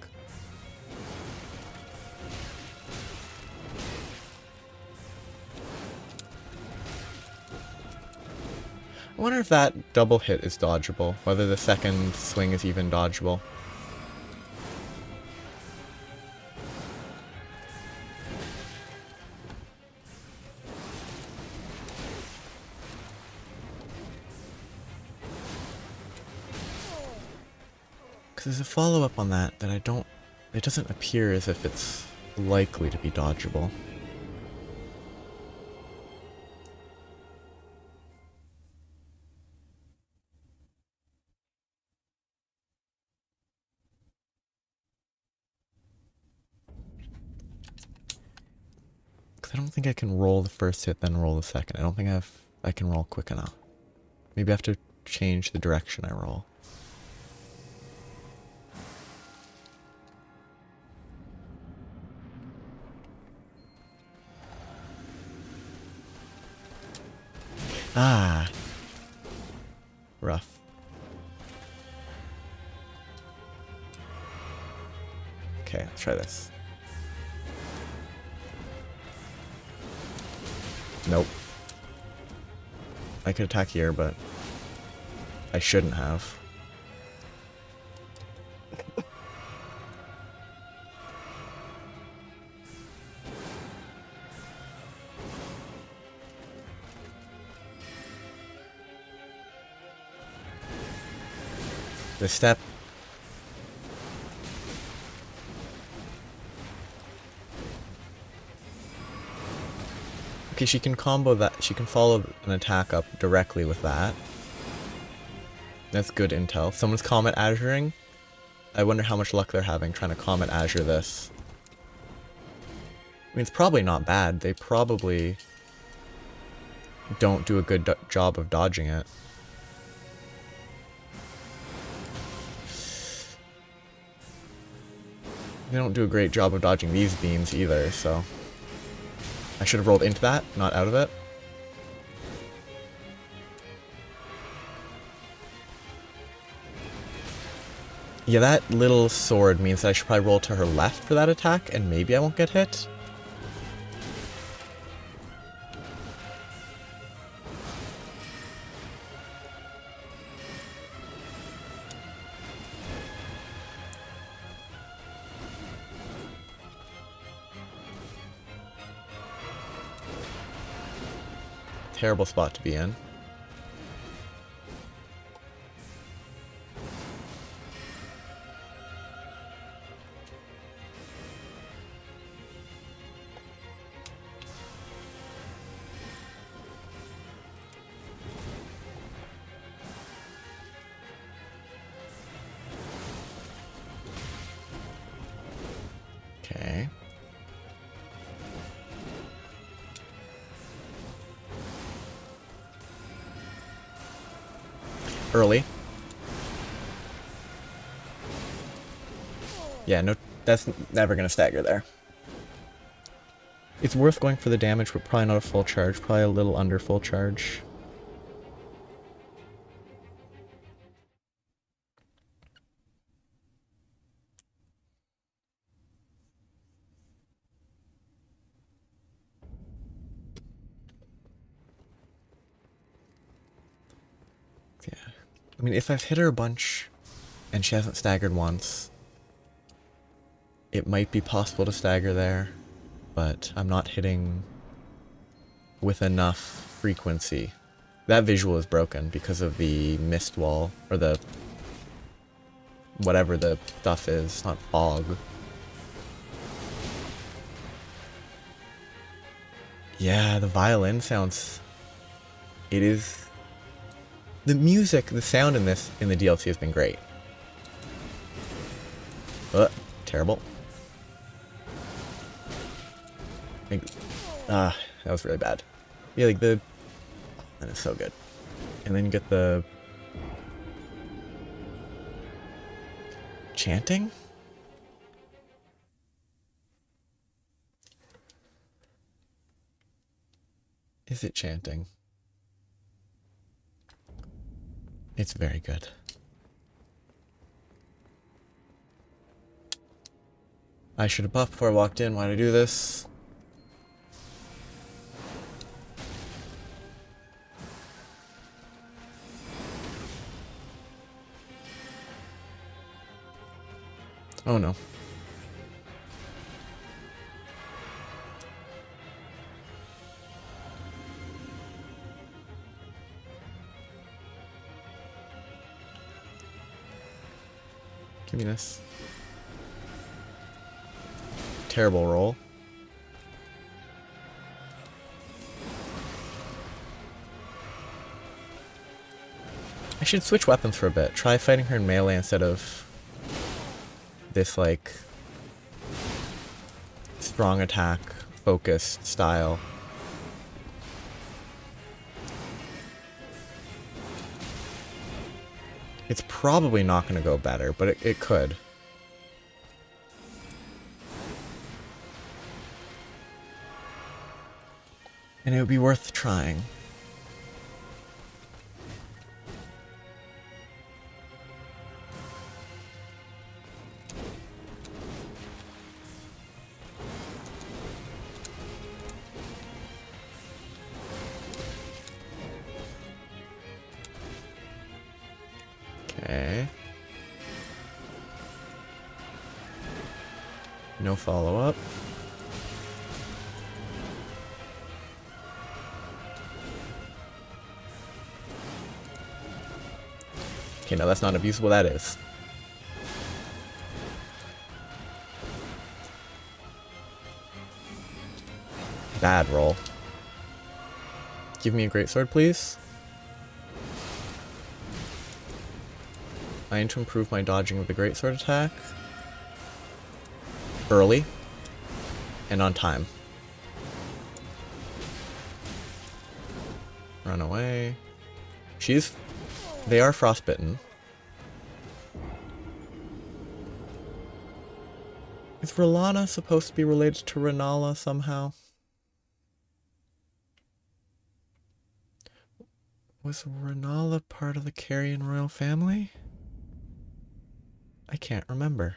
I wonder if that double hit is dodgeable, whether the second swing is even dodgeable. Because there's a follow-up on that I don't... It doesn't appear as if it's likely to be dodgeable. I don't think I can roll the first hit, then roll the second. I don't think I can roll quick enough. Maybe I have to change the direction I roll. Ah. Rough. Okay, let's try this. Nope. I could attack here, but I shouldn't have. The step. Okay, she can combo that. She can follow an attack up directly with that. That's good intel. Someone's Comet Azuring. I wonder how much luck they're having trying to Comet Azure this. I mean, it's probably not bad. They probably don't do a good job of dodging it. They don't do a great job of dodging these beams either, so... I should have rolled into that, not out of it. Yeah, that little sword means that I should probably roll to her left for that attack, and maybe I won't get hit. Terrible spot to be in. Okay. Early. Yeah, no, that's never gonna stagger there. It's worth going for the damage, but probably not a full charge. Probably a little under full charge. Yeah. I mean, if I've hit her a bunch and she hasn't staggered once, it might be possible to stagger there, but I'm not hitting with enough frequency. That visual is broken because of the mist wall, or the whatever the stuff is. It's not fog. Yeah, the violin sounds... It is... The music, the sound in this, in the DLC has been great. Terrible. That was really bad. Yeah, like the... That is so good. And then you get the... Chanting? Is it chanting? It's very good. I should have buffed before I walked in. Why'd I do this? Oh no. Give me this. Terrible roll. I should switch weapons for a bit. Try fighting her in melee instead of this, like, strong attack, focused style. It's probably not going to go better, but it could. And it would be worth trying. Okay. No follow-up. Okay, no, that's not abusable, that is. Bad roll. Give me a greatsword, please. I need to improve my dodging with the greatsword attack. Early. And on time. Run away. They are frostbitten. Is R'Lana supposed to be related to Renala somehow? Was Renala part of the Carrion royal family? I can't remember.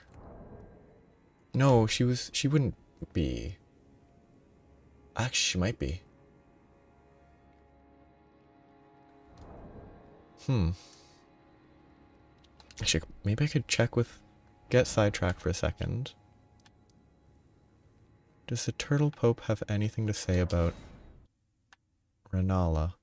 No, she wouldn't be. Actually, she might be. Actually, maybe I could check with... Get sidetracked for a second. Does the Turtle Pope have anything to say about Renala?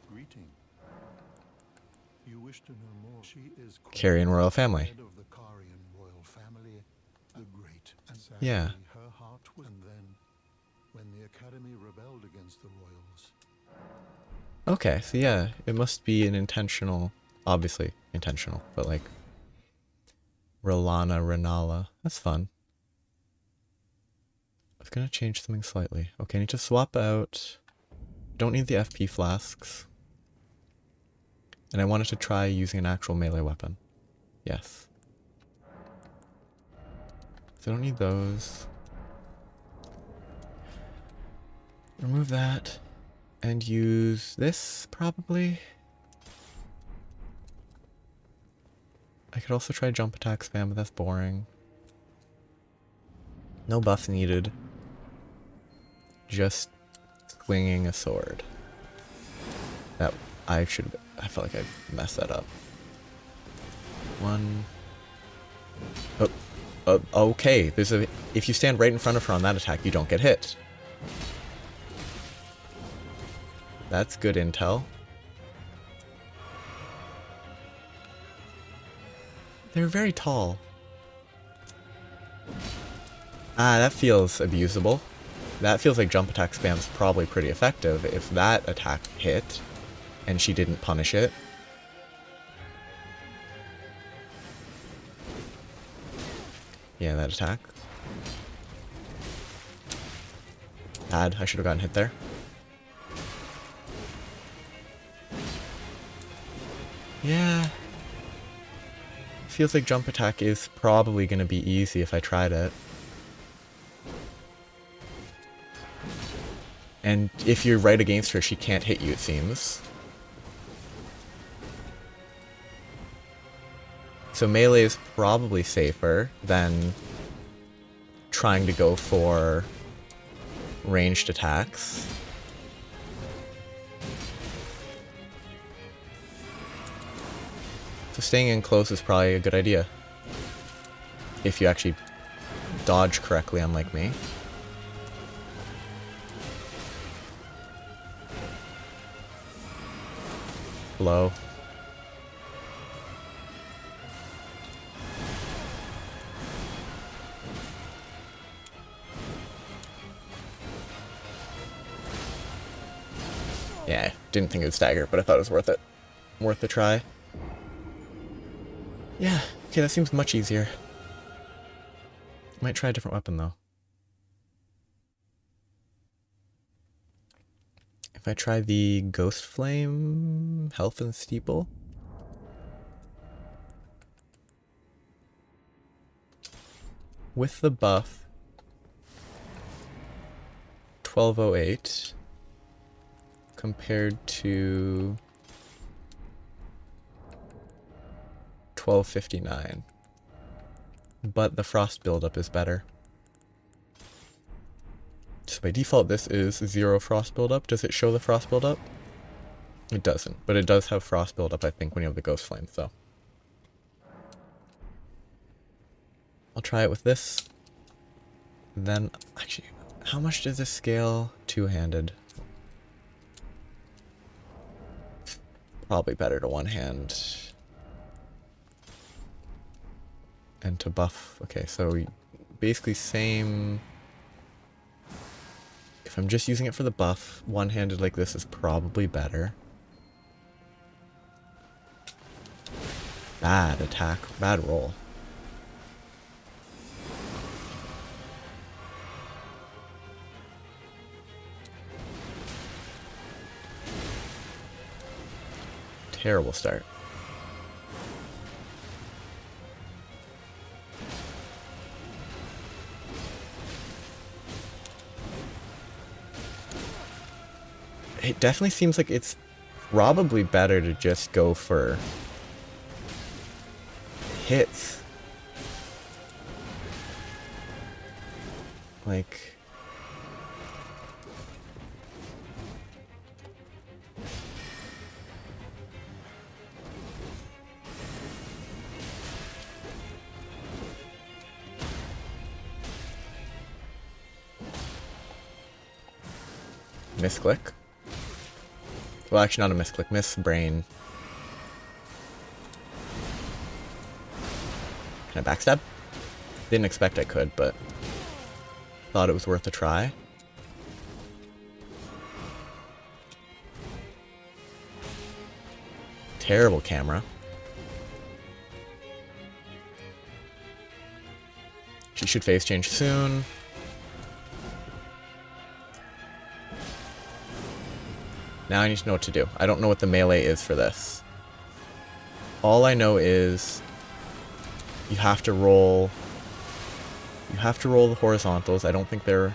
Greeting. You wish to know more? She is Carrion royal family. head of the Carrion royal family, the great. And sadly, Yeah. her heart was. And then, when the Academy rebelled against the royals. Okay, so yeah, it must be an intentional, obviously intentional, but like R'Lana, Renala. That's fun. I was gonna change something slightly. Okay, I need to swap out. Don't need the FP flasks. And I wanted to try using an actual melee weapon. Yes. So I don't need those. Remove that. And use this, probably. I could also try jump attack spam, but that's boring. No buffs needed. Just swinging a sword. That I felt like I messed that up. One. Oh, Okay, if you stand right in front of her on that attack, you don't get hit. That's good intel. They're very tall. Ah, that feels abusable. That feels like jump attack spam's probably pretty effective if that attack hit and she didn't punish it. Yeah, that attack. Bad. I should have gotten hit there. Yeah. Feels like jump attack is probably going to be easy if I tried it. And if you're right against her, she can't hit you, it seems. So melee is probably safer than trying to go for ranged attacks. So staying in close is probably a good idea. If you actually dodge correctly, unlike me. Low. Yeah, didn't think it would stagger, but I thought it was worth it. Worth a try. Yeah, okay, that seems much easier. Might try a different weapon, though. If I try the Ghost Flame, Health and Steeple. With the buff, 1208 compared to 1259. But the frost buildup is better. So by default this is 0 frost buildup. Does it show the frost buildup? It doesn't, but it does have frost buildup, I think, when you have the Ghost Flame, so. I'll try it with this. Then, actually, how much does this scale two-handed? Probably better to one hand. And to buff. Okay, so basically same. If I'm just using it for the buff, one-handed like this is probably better. Bad attack, bad roll. Terrible start. It definitely seems like it's probably better to just go for hits. Like, misclick. Well, actually not a misclick, miss brain. Can I backstab? Didn't expect I could, but thought it was worth a try. Terrible camera. She should phase change soon. Now I need to know what to do. I don't know what the melee is for this. All I know is you have to roll. You have to roll the horizontals. I don't think they're.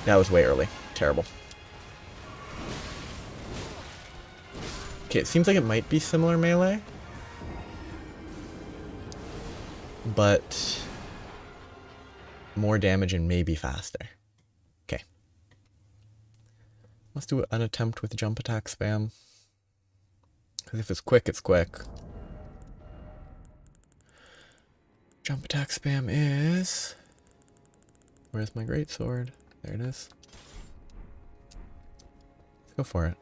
That was way early. Terrible. Okay, it seems like it might be similar melee. But more damage and maybe faster. Okay. Let's do an attempt with jump attack spam. Because if it's quick, it's quick. Jump attack spam is... Where's my greatsword? There it is. Let's go for it.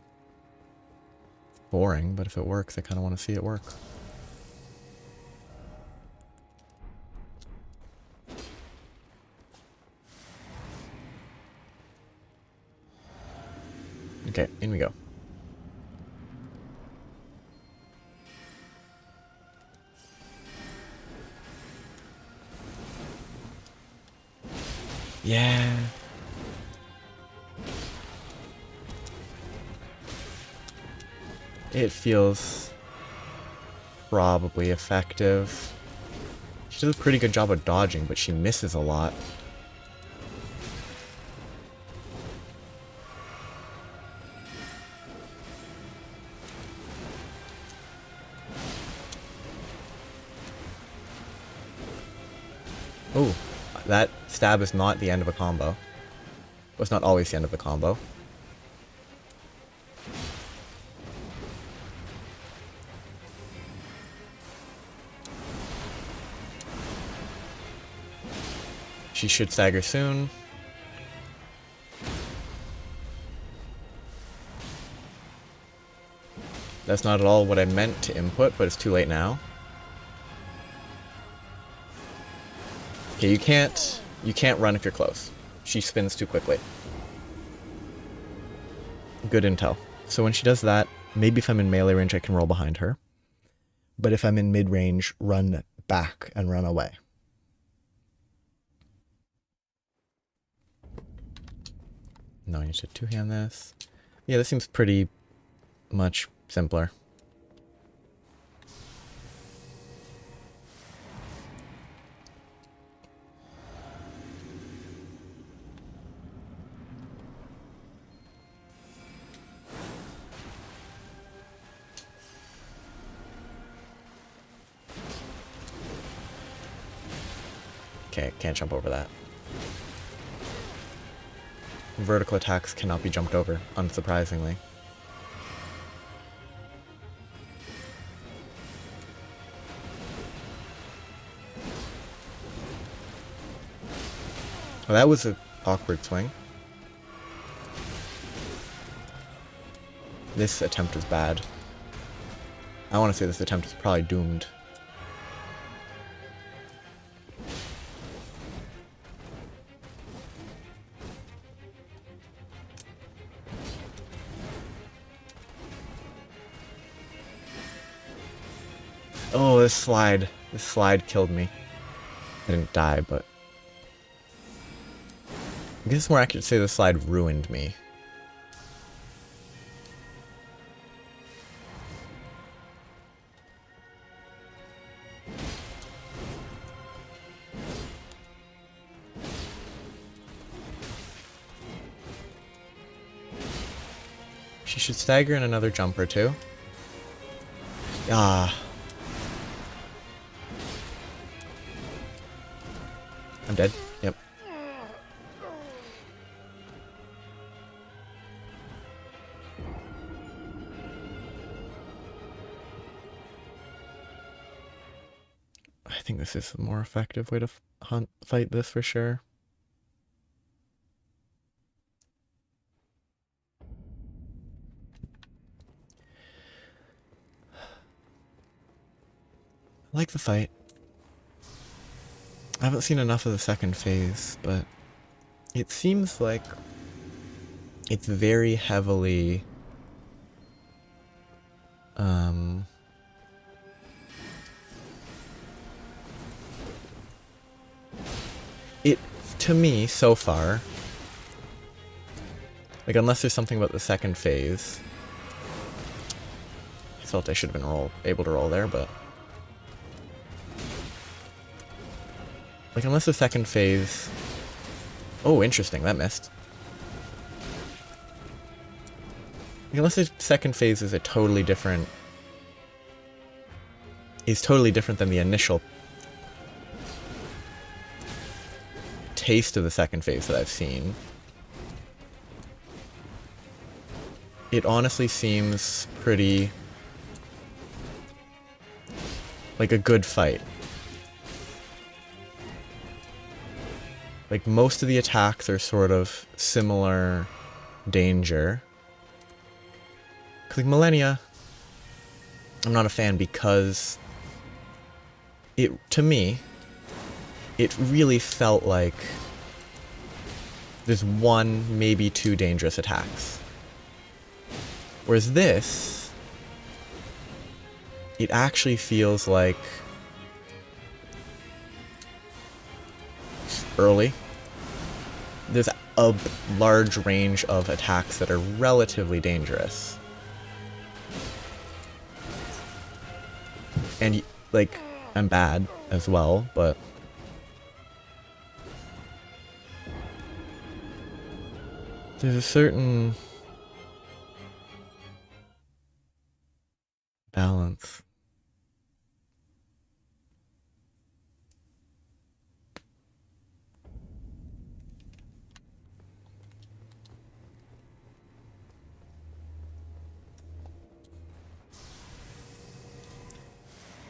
It's boring, but if it works, I kind of want to see it work. Okay, in we go. Yeah. It feels probably effective. She does a pretty good job of dodging, but she misses a lot. Oh, that stab is not the end of a combo. Well, it's not always the end of the combo. She should stagger soon. That's not at all what I meant to input, but it's too late now. Okay, you can't run if you're close. She spins too quickly. Good intel. So when she does that, maybe if I'm in melee range, I can roll behind her. But if I'm in mid-range, run back and run away. No, I need to two-hand this. Yeah, this seems pretty much simpler. Okay, can't jump over that. Vertical attacks cannot be jumped over, unsurprisingly. Well, that was an awkward swing. This attempt is bad. I want to say this attempt is probably doomed. Oh, this slide killed me. I didn't die, but I guess it's more accurate to say the slide ruined me. She should stagger in another jump or two. Ah. I'm dead. Yep. I think this is a more effective way to fight this for sure. I like the fight. I haven't seen enough of the second phase, but it seems like it's very heavily it, to me, so far, like, unless there's something about the second phase, I felt I should have been able to roll there, but like, unless the second phase... Oh, interesting, that missed. Unless the second phase is a totally different... is totally different than the initial taste of the second phase that I've seen. It honestly seems pretty... like a good fight. Like, most of the attacks are sort of similar danger. 'Cause, like, Millennia, I'm not a fan because to me, it really felt like there's one, maybe two dangerous attacks. Whereas this, it actually feels like early. There's a large range of attacks that are relatively dangerous. And, like, I'm bad as well, but there's a certain balance.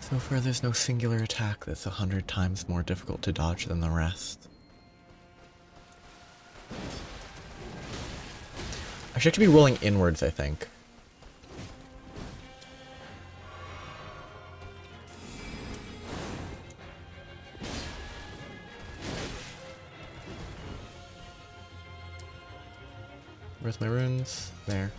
So far, there's no singular attack that's 100 times more difficult to dodge than the rest. I should actually be rolling inwards, I think. Where's my runes? There.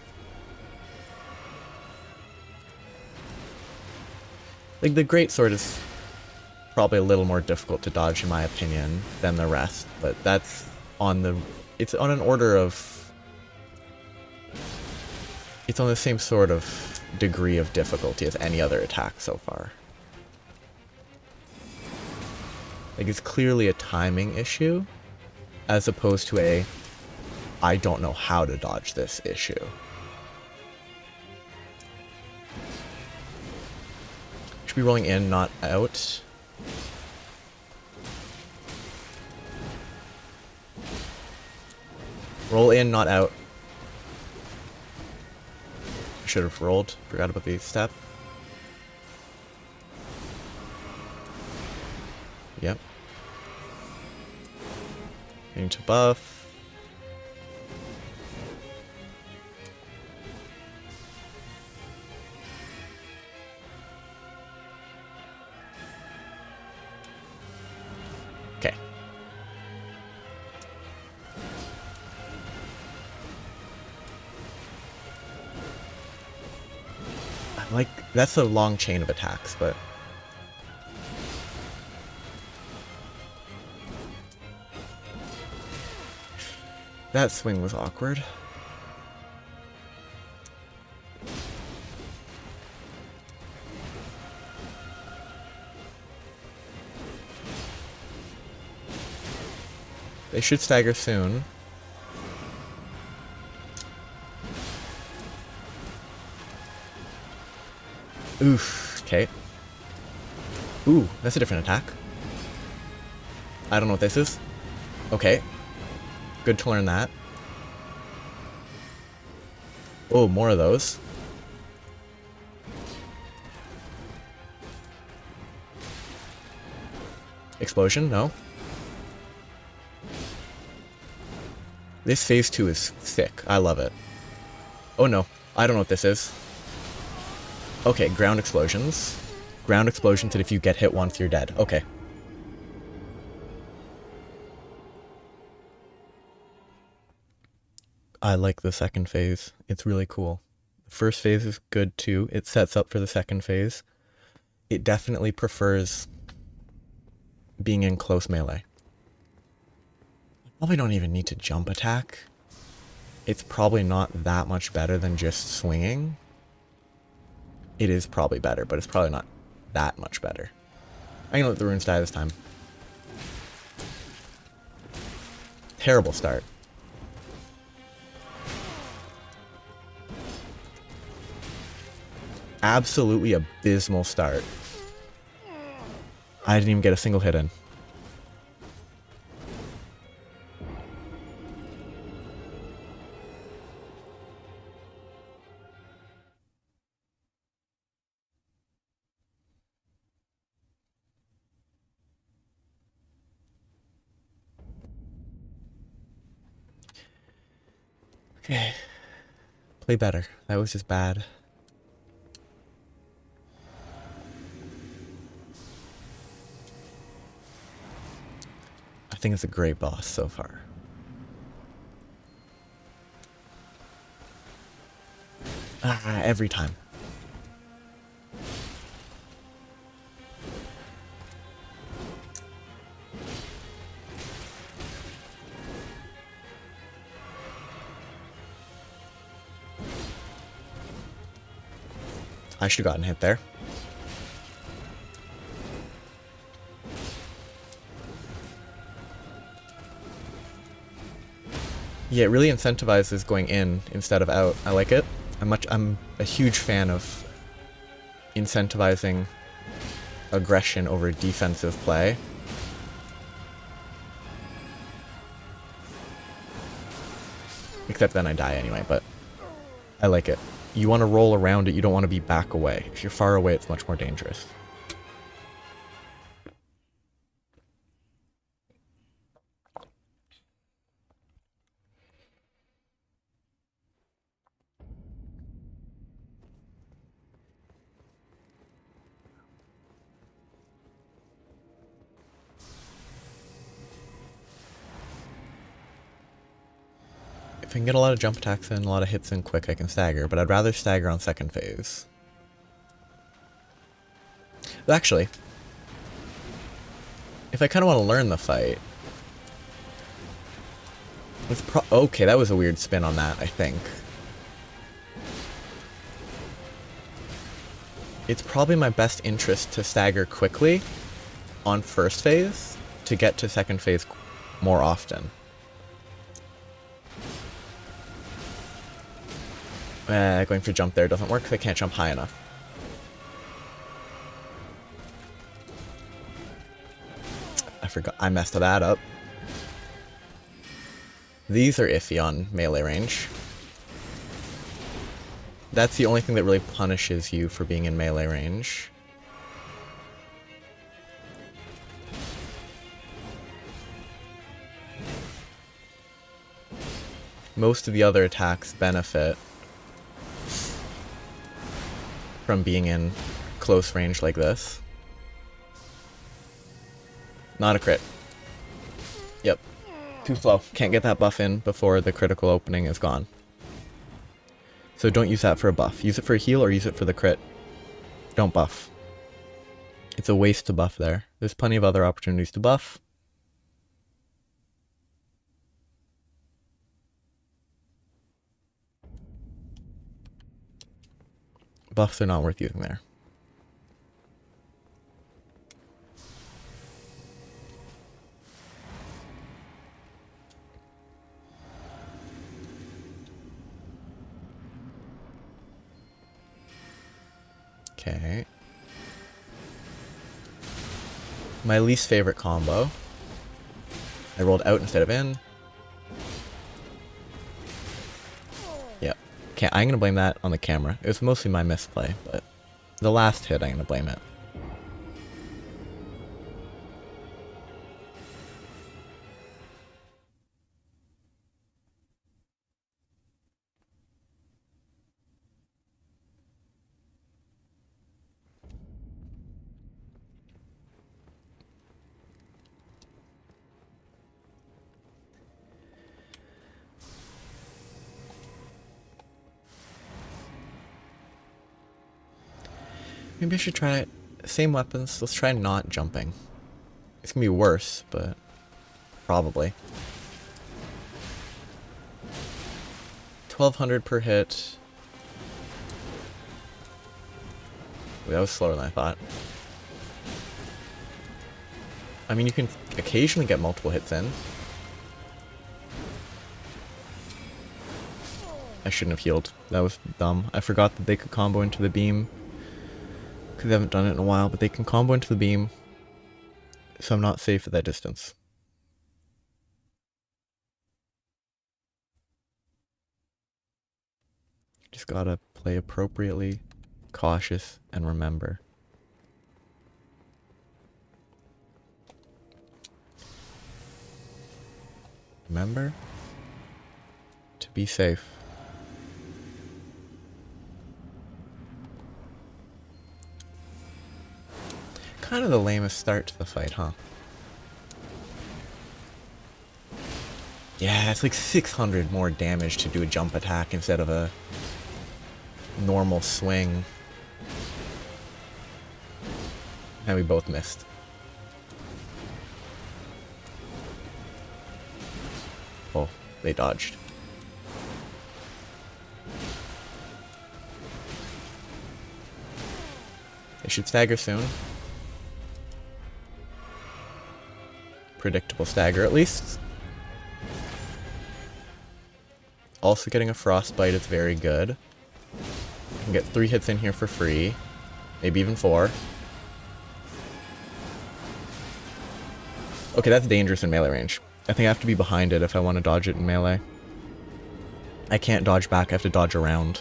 Like, the greatsword is probably a little more difficult to dodge in my opinion than the rest, but that's on the... It's on an order of... It's on the same sort of degree of difficulty as any other attack so far. Like, it's clearly a timing issue, as opposed to a I don't know how to dodge this issue. Should be rolling in, not out. Roll in, not out. I should have rolled. Forgot about the step. Yep. Into buff. Okay. Like, that's a long chain of attacks, but... That swing was awkward. They should stagger soon. Oof, okay. Ooh, that's a different attack. I don't know what this is. Okay. Good to learn that. Oh, more of those. Explosion? No. This phase 2 is thick. I love it. Oh no, I don't know what this is. Okay, ground explosions. Ground explosions that if you get hit once, you're dead. Okay. I like the second phase. It's really cool. The first phase is good too. It sets up for the second phase. It definitely prefers being in close melee. Probably don't even need to jump attack. It's probably not that much better than just swinging. It is probably better, but it's probably not that much better. I'm gonna let the runes die this time. Terrible start. Absolutely abysmal start. I didn't even get a single hit in. Okay. Play better. That was just bad. I think it's a great boss so far. Ah, every time. I should have gotten hit there. Yeah, it really incentivizes going in instead of out. I like it. I'm a huge fan of incentivizing aggression over defensive play. Except then I die anyway, but I like it. You want to roll around it, you don't want to be back away. If you're far away, it's much more dangerous. If I can get a lot of jump attacks in, a lot of hits in quick, I can stagger, but I'd rather stagger on second phase. Actually, if I kind of want to learn the fight... okay, that was a weird spin on that, I think. It's probably my best interest to stagger quickly on first phase to get to second phase more often. Going for jump there doesn't work because I can't jump high enough. I forgot. I messed that up. These are iffy on melee range. That's the only thing that really punishes you for being in melee range. Most of the other attacks benefit from being in close range like this. Not a crit. Yep. Too slow. Can't get that buff in before the critical opening is gone. So don't use that for a buff. Use it for a heal or use it for the crit. Don't buff. It's a waste to buff there. There's plenty of other opportunities to buff. Buffs are not worth using there. Okay. My least favorite combo. I rolled out instead of in. Yep. Okay, I'm gonna blame that on the camera. It was mostly my misplay, but the last hit, I'm gonna blame it. Maybe I should try same weapons. Let's try not jumping. It's gonna be worse, but probably. 1200 per hit. Ooh, that was slower than I thought. I mean, you can occasionally get multiple hits in. I shouldn't have healed. That was dumb. I forgot that they could combo into the beam. Because I haven't done it in a while, but they can combo into the beam. So I'm not safe at that distance. Just gotta play appropriately, cautious, and remember. Remember to Be safe. Kind of the lamest start to the fight, huh? Yeah, it's like 600 more damage to do a jump attack instead of a normal swing. And we both missed. Oh, they dodged. They should stagger soon. Predictable stagger at least. Also getting a frostbite is very good. I can get 3 hits in here for free. Maybe even 4. Okay, that's dangerous in melee range. I think I have to be behind it if I want to dodge it in melee. I can't dodge back, I have to dodge around.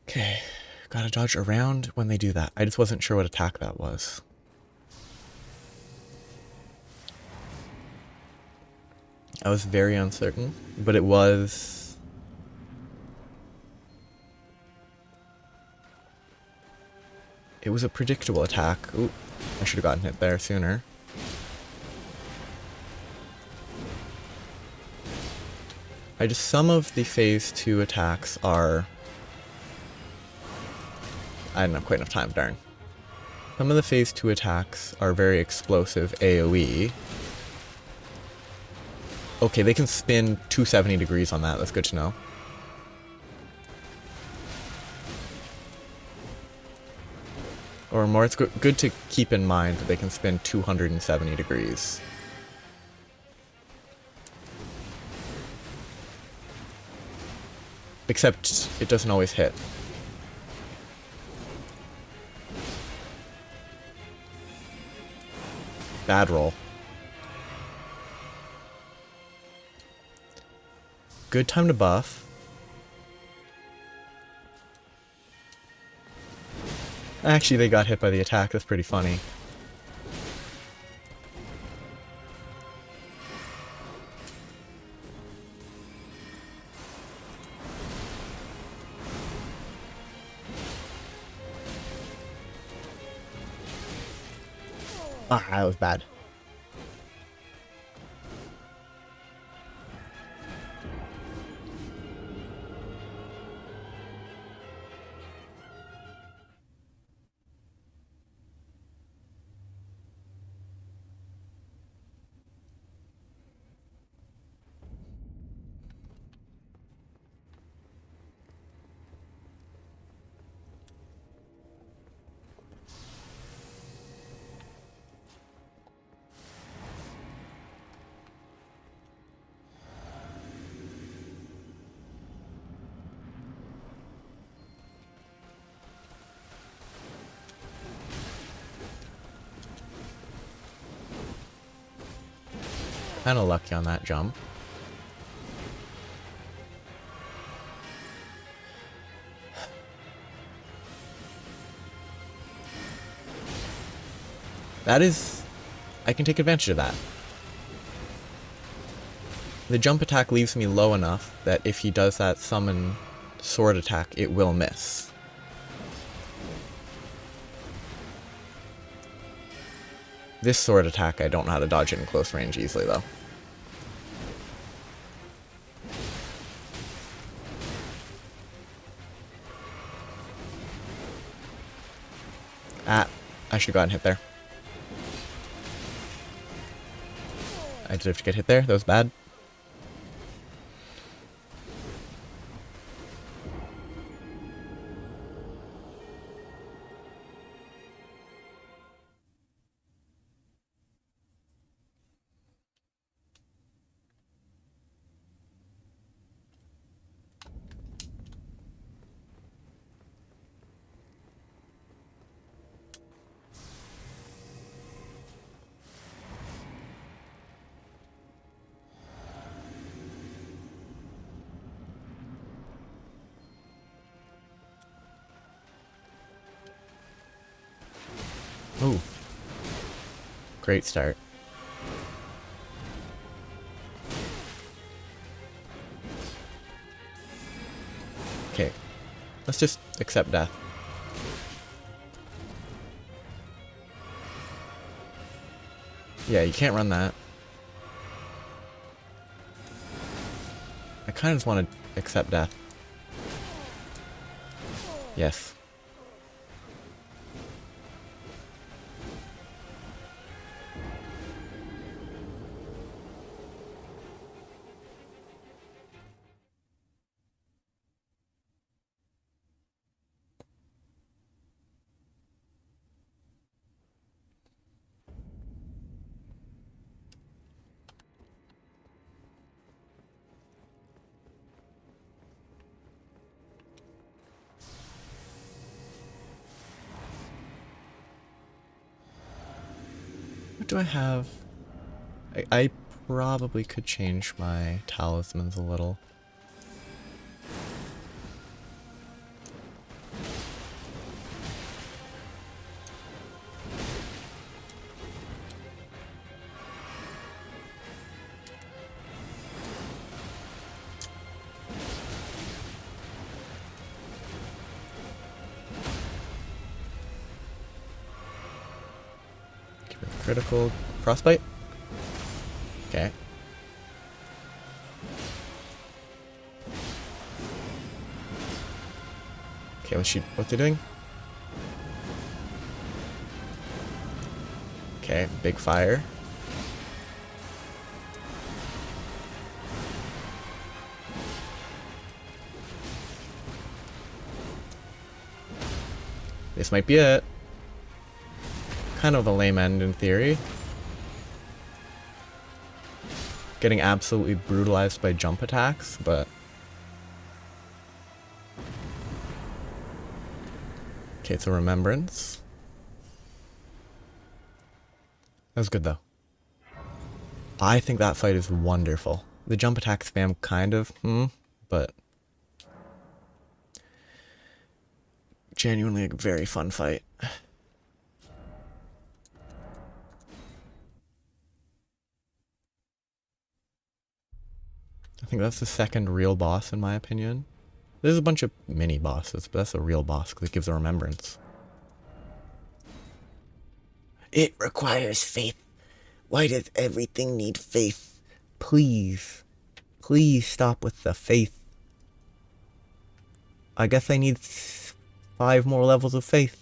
Okay, gotta dodge around when they do that. I just wasn't sure what attack that was. I was very uncertain, but it was... It was a predictable attack. Ooh, I should have gotten hit there sooner. Some of the phase 2 attacks are... I didn't have quite enough time, darn. Some of the phase 2 attacks are very explosive AoE. Okay, they can spin 270 degrees on that, that's good to know. Or more, it's good to keep in mind that they can spin 270 degrees. Except, it doesn't always hit. Bad roll. Good time to buff. Actually, they got hit by the attack. That's pretty funny. Ah, that was bad. Kinda lucky on that jump. That is... I can take advantage of that. The jump attack leaves me low enough that if he does that summon sword attack, it will miss. This sword attack, I don't know how to dodge it in close range easily, though. Ah, I should have gotten hit there. I deserve to get hit there, that was bad. Great start. Okay. Let's just accept death. Yeah, you can't run that. I kind of just want to accept death. Yes. What do I have? I probably could change my talismans a little. Critical frostbite? Okay. Okay, what's he doing? Okay, big fire. This might be it. Kind of a lame end in theory. Getting absolutely brutalized by jump attacks, but... Okay, it's a remembrance. That was good though. I think that fight is wonderful. The jump attack spam kind of, but... Genuinely a very fun fight. I think that's the second real boss in my opinion. There's a bunch of mini bosses, but that's a real boss because it gives a remembrance. It requires faith. Why does everything need faith? Please. Please stop with the faith. I guess I need 5 more levels of faith.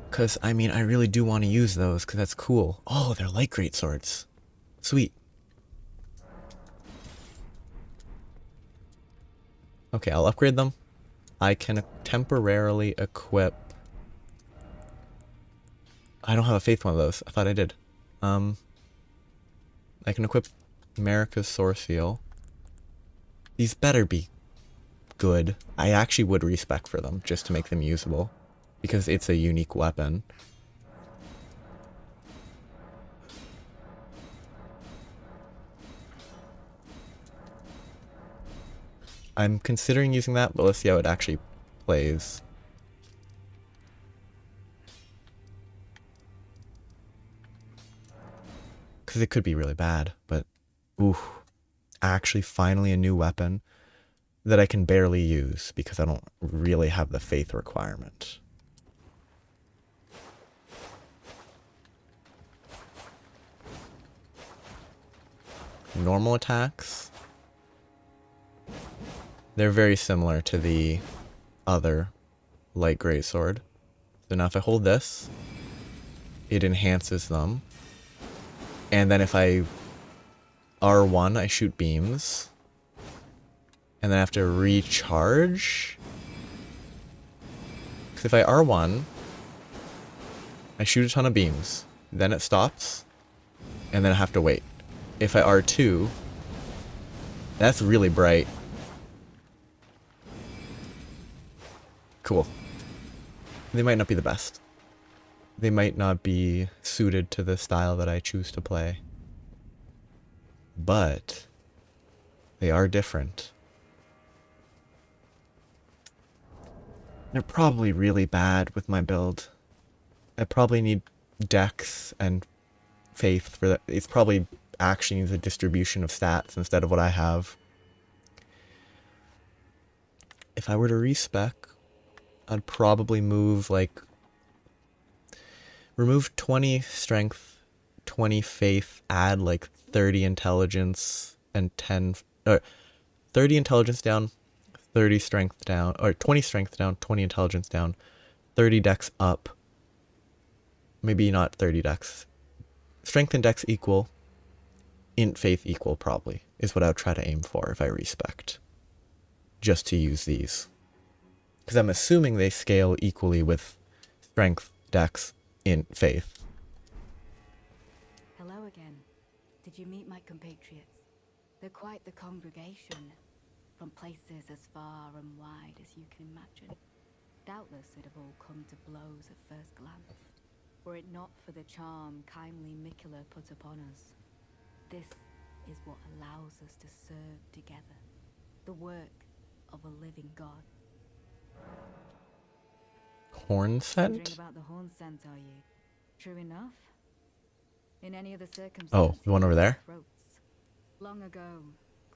Because, I mean, I really do want to use those, because that's cool. Oh, they're light greatswords. Sweet. Okay, I'll upgrade them. I can temporarily equip... I don't have a faith one of those. I thought I did. I can equip America's Source Seal. These better be good. I actually would respec for them, just to make them usable. Because it's a unique weapon. I'm considering using that, but let's see how it actually plays. Because it could be really bad, but... Ooh. Actually, finally a new weapon that I can barely use, because I don't really have the faith requirement. Normal attacks. They're very similar to the other light greatsword. So now if I hold this, it enhances them. And then if I R1, I shoot beams. And then I have to recharge. Because if I R1, I shoot a ton of beams. Then it stops. And then I have to wait. If I R2, that's really bright. Cool. They might not be the best. They might not be suited to the style that I choose to play. But they are different. They're probably really bad with my build. I probably need Dex and Faith for that. It's probably actually needs a distribution of stats instead of what I have. If I were to respec, I'd probably move like remove 20 strength, 20 faith, add like 30 intelligence and 10 or 30 intelligence down, 30 strength down, or 20 strength down, 20 intelligence down, 30 dex up. Maybe not 30 dex. Strength and dex equal, int faith equal probably is what I would try to aim for if I respect. Just to use these. Because I'm assuming they scale equally with strength, dex, int, faith. Hello again. Did you meet my compatriots? They're quite the congregation, from places as far and wide as you can imagine. Doubtless it'd have all come to blows at first glance, were it not for the charm kindly Mikula put upon us. This is what allows us to serve together, the work of a living god. Horn Wondering scent? about the horn scent, are you? True enough. In any other circumstance, Oh, the one over there? throats. Long ago,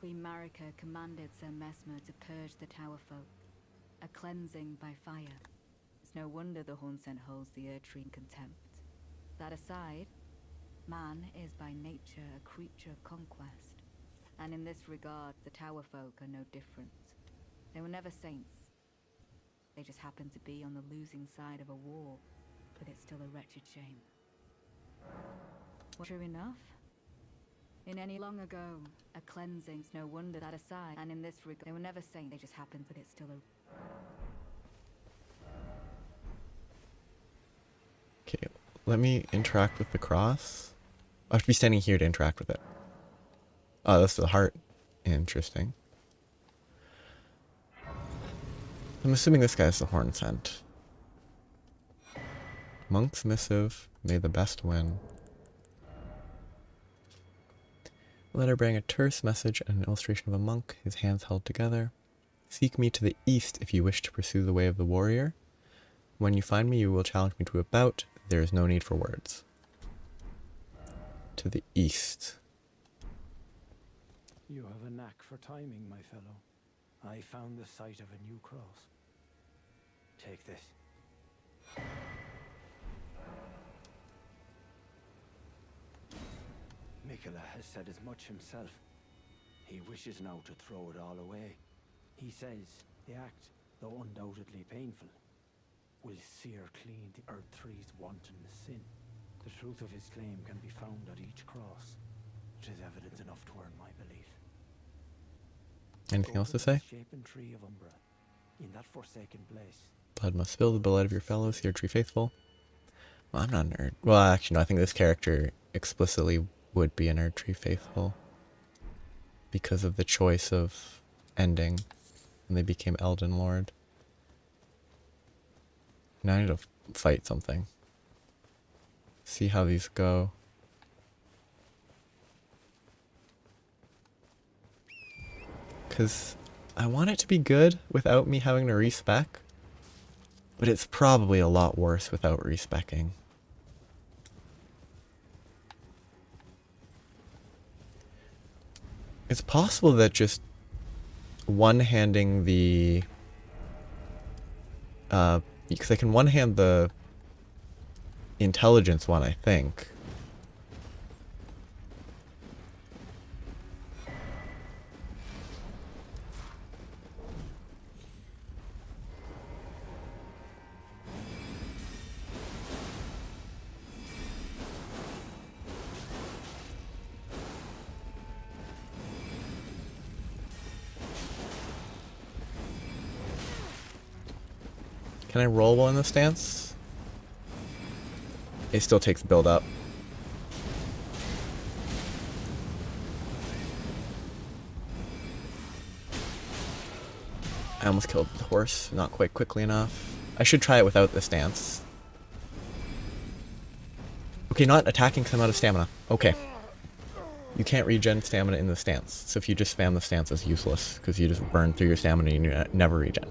Queen Marika commanded Sir Mesmer to purge the Tower folk, a cleansing by fire. It's no wonder the horn scent holds the Erdtree in contempt. That aside, man is by nature a creature of conquest, and in this regard, the Tower folk are no different. They were never saints. They just happened to be on the losing side of a war, but it's still a wretched shame. True enough. In any long ago, a cleansing's no wonder that aside, and in this regard, they were never saints. They just happened, but it's still a... Okay, let me interact with the cross. I have to be standing here to interact with it. Oh, that's the heart. Interesting. I'm assuming this guy's the horn scent. Monk's missive. May the best win. Letter bearing a terse message and an illustration of a monk, his hands held together. Seek me to the east if you wish to pursue the way of the warrior. When you find me, you will challenge me to a bout. There is no need for words. To the east. You have a knack for timing, my fellow. I found the site of a new cross. Take this. Mikula has said as much himself. He wishes now to throw it all away. He says the act, though undoubtedly painful, will sear clean the Erdtree's wanton sin. The truth of his claim can be found at each cross. It is evidence enough to earn my belief. Anything else to say? Shapen tree of Umbra, in that forsaken place. Blood must spill the blood of your fellows, Erdtree faithful. Well, I'm not an Erd. Well, actually, no, I think this character explicitly would be an Erdtree faithful. Because of the choice of ending. And they became Elden Lord. Now I need to fight something. See how these go. Because I want it to be good without me having to respec. But it's probably a lot worse without respecking. It's possible that just one-handing the... because I can one-hand the intelligence one, I think. Can I roll one in the stance? It still takes build up. I almost killed the horse, not quite quickly enough. I should try it without the stance. Okay, not attacking because I'm out of stamina. Okay. You can't regen stamina in the stance, so if you just spam the stance, it's useless, because you just burn through your stamina and you never regen.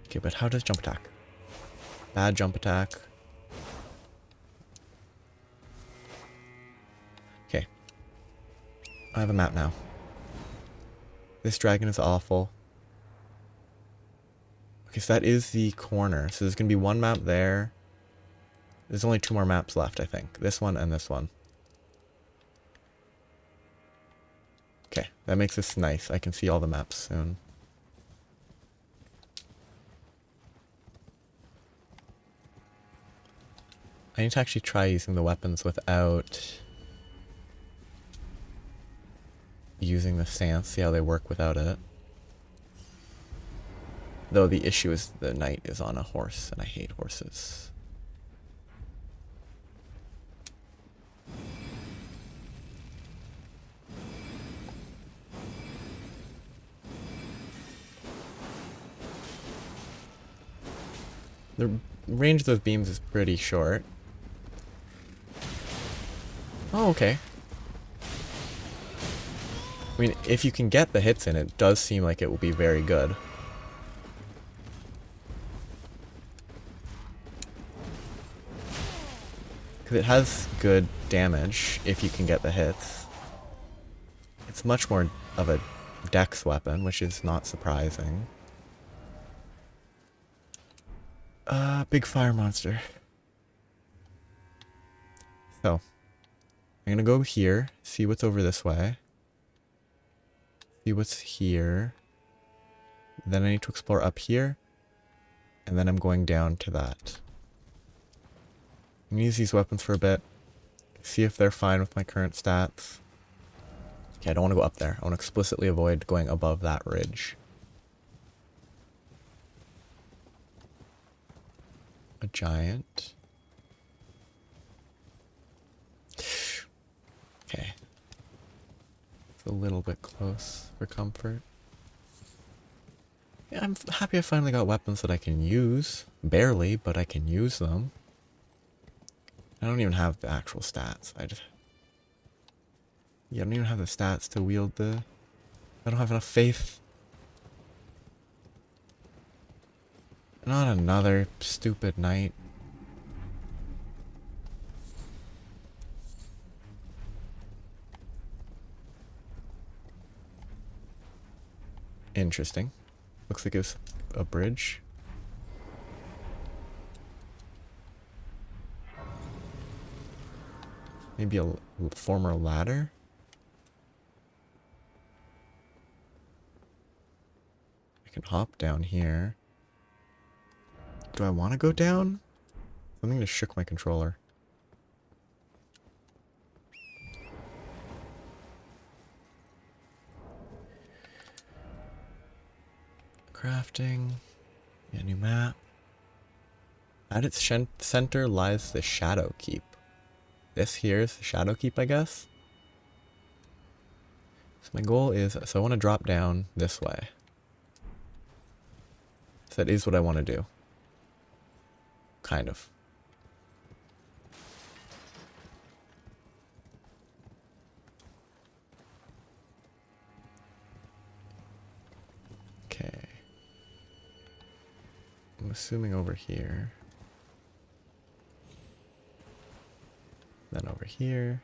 Okay, but how does jump attack? Bad jump attack. Okay. I have a map now. This dragon is awful. Okay, so that is the corner. So there's going to be one map there. There's only 2 more maps left, I think. This one and this one. Okay, that makes this nice. I can see all the maps soon. I need to actually try using the weapons without using the stance, see how they work without it. Though the issue is the knight is on a horse, and I hate horses. The range of those beams is pretty short. Oh, okay. I mean, if you can get the hits in, it does seem like it will be very good. Because it has good damage if you can get the hits. It's much more of a dex weapon, which is not surprising. Big fire monster. So, I'm gonna go here, see what's over this way. See what's here. Then I need to explore up here. And then I'm going down to that. I'm gonna use these weapons for a bit. See if they're fine with my current stats. Okay, I don't want to go up there. I want to explicitly avoid going above that ridge. A giant. Okay. It's a little bit close for comfort. Yeah, I'm happy I finally got weapons that I can use. Barely, but I can use them. I don't even have the actual stats. Yeah, I don't even have the stats to wield the... I don't have enough faith. Not another stupid knight. Interesting. Looks like it's a bridge. Maybe a former ladder? I can hop down here. Do I want to go down? Something just shook my controller. Crafting. Yeah, new map. At its center lies the Shadow Keep. This here is the Shadow Keep, I guess. So my goal is, so I want to drop down this way. So that is what I want to do. Kind of. Okay. I'm assuming over here. Then over here.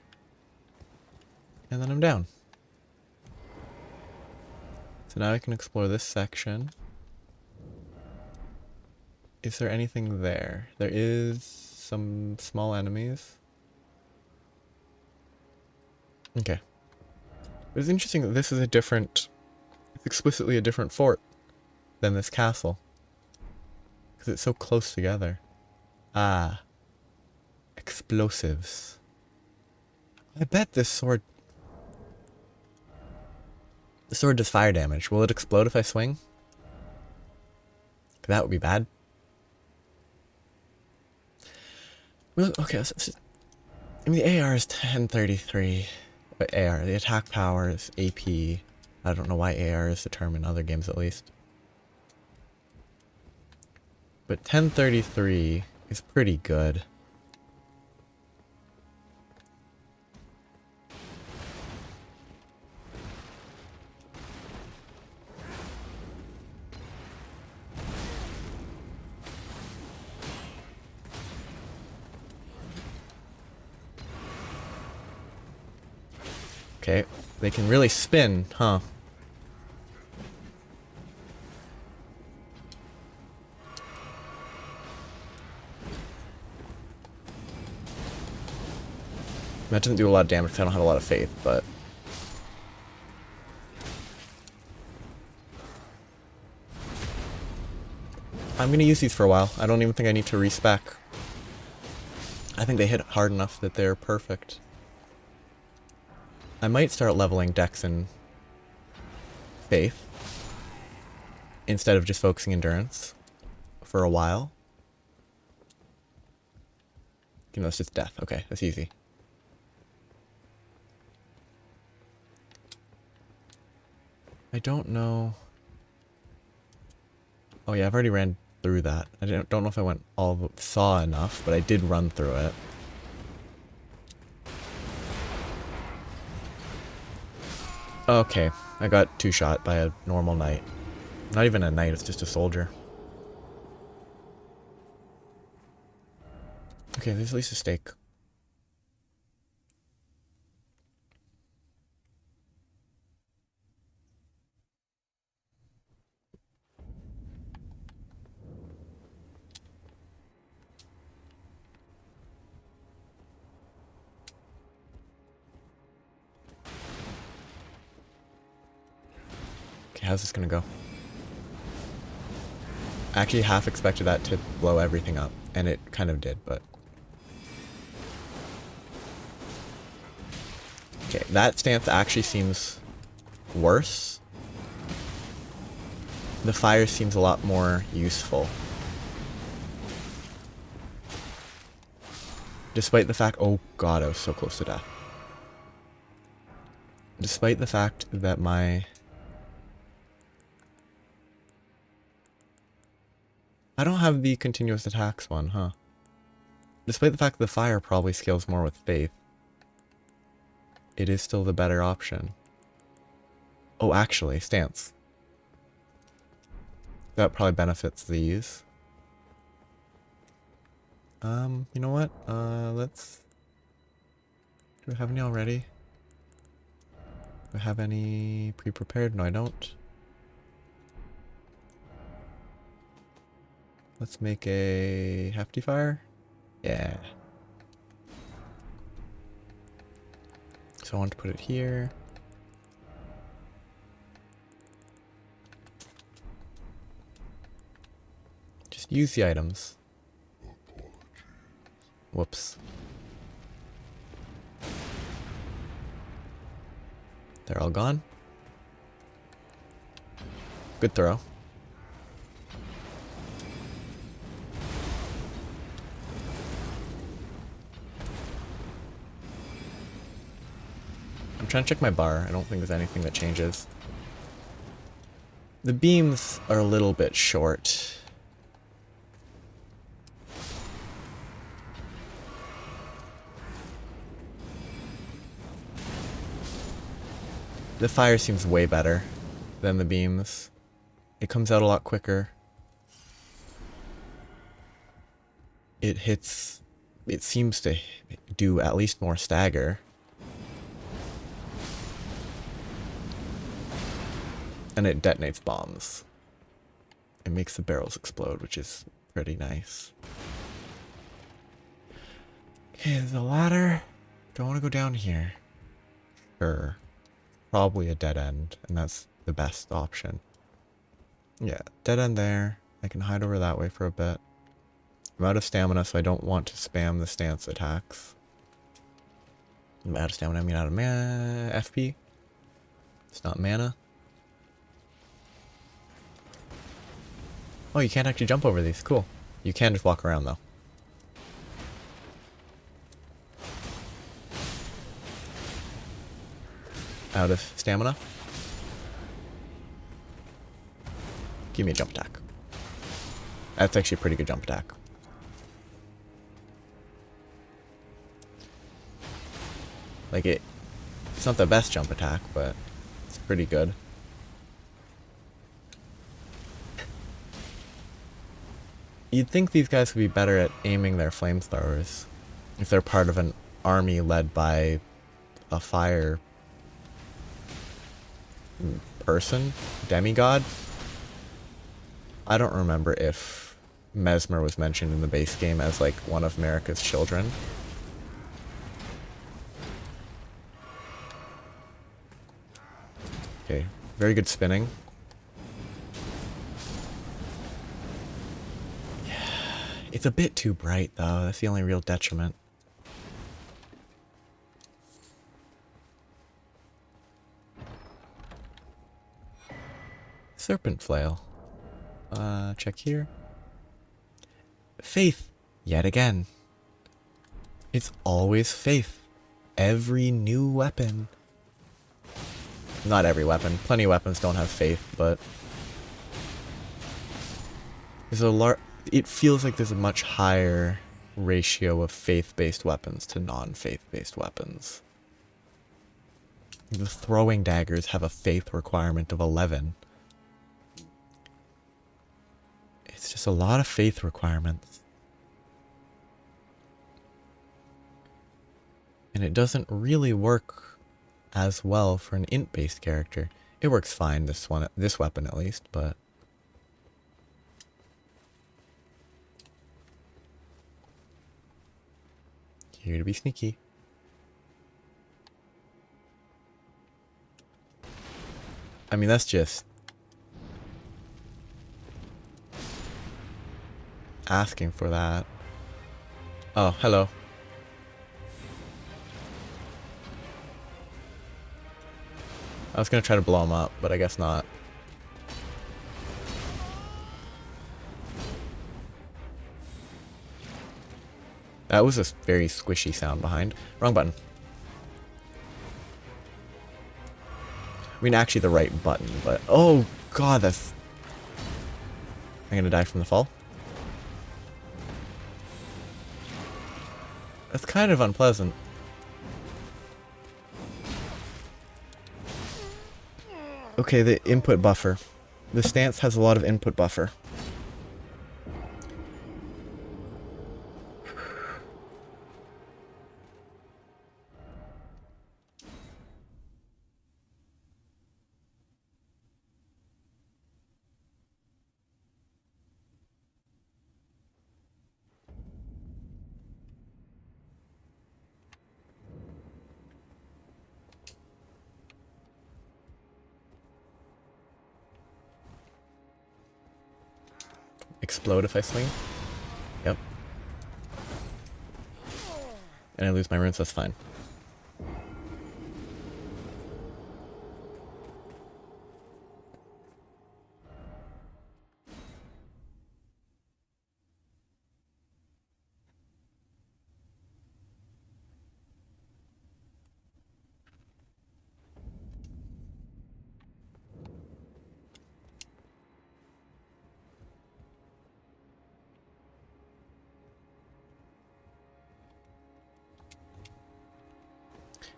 And then I'm down. So now I can explore this section. Is there anything there? There is some small enemies. Okay. It's interesting that this is a different... It's explicitly a different fort than this castle. Because it's so close together. Ah. Explosives. I bet this sword... The sword does fire damage. Will it explode if I swing? That would be bad. Well, okay, I mean, the AR is 1033. But AR, the attack power is AP. I don't know why AR is the term in other games at least. But 1033 is pretty good. Okay, they can really spin, huh? That doesn't do a lot of damage because I don't have a lot of faith, but... I'm gonna use these for a while. I don't even think I need to respec. I think they hit hard enough that they're perfect. I might start leveling Dex and Faith instead of just focusing Endurance for a while. You know, it's just Death. Okay, that's easy. I don't know. Oh yeah, I've already ran through that. I don't know if I went saw enough, but I did run through it. Okay, I got two-shot by a normal knight. Not even a knight, it's just a soldier. Okay, there's at least a stake. Okay, how's this gonna go? I actually half expected that to blow everything up, and it kind of did, but... Okay, that stance actually seems worse. The fire seems a lot more useful. Despite the fact... Oh god, I was so close to death. Despite the fact that my... I don't have the continuous attacks one, huh? Despite the fact that the fire probably scales more with faith, it is still the better option. Oh, actually, stance. That probably benefits these. You know what? Let's... Do I have any already? Do I have any pre-prepared? No, I don't. Let's make a hefty fire. Yeah. So I want to put it here. Just use the items. Whoops. They're all gone. Good throw. I'm trying to check my bar. I don't think there's anything that changes. The beams are a little bit short. The fire seems way better than the beams. It comes out a lot quicker. It hits... It seems to do at least more stagger. And it detonates bombs. It makes the barrels explode, which is pretty nice. Okay, there's a ladder. Do I want to go down here? Sure. Probably a dead end, and that's the best option. Yeah, dead end there. I can hide over that way for a bit. I'm out of stamina, so I don't want to spam the stance attacks. I'm out of stamina, I mean out of mana. FP. It's not mana. Oh, you can't actually jump over these. Cool. You can just walk around, though. Out of stamina. Give me a jump attack. That's actually a pretty good jump attack. Like it's not the best jump attack, but it's pretty good. You'd think these guys would be better at aiming their flamethrowers if they're part of an army led by a fire person, demigod. I don't remember if Mesmer was mentioned in the base game as like one of Marika's children. Okay, very good spinning. Yeah, it's a bit too bright though. That's the only real detriment. Serpent flail. Check here. Faith, yet again. It's always faith. Every new weapon. Not every weapon. Plenty of weapons don't have faith, but there's a it feels like there's a much higher ratio of faith-based weapons to non-faith-based weapons. The throwing daggers have a faith requirement of 11. It's just a lot of faith requirements. And it doesn't really work as well for an int-based character. It works fine, this weapon at least, but here to be sneaky. I mean, that's just asking for that. Oh, hello. I was gonna try to blow him up, but I guess not. That was a very squishy sound behind. Wrong button. I mean, actually the right button, but... Oh, God, that's... I'm gonna die from the fall. That's kind of unpleasant. Okay, the input buffer. The stance has a lot of input buffer. Explode if I swing. Yep. And I lose my runes, that's fine.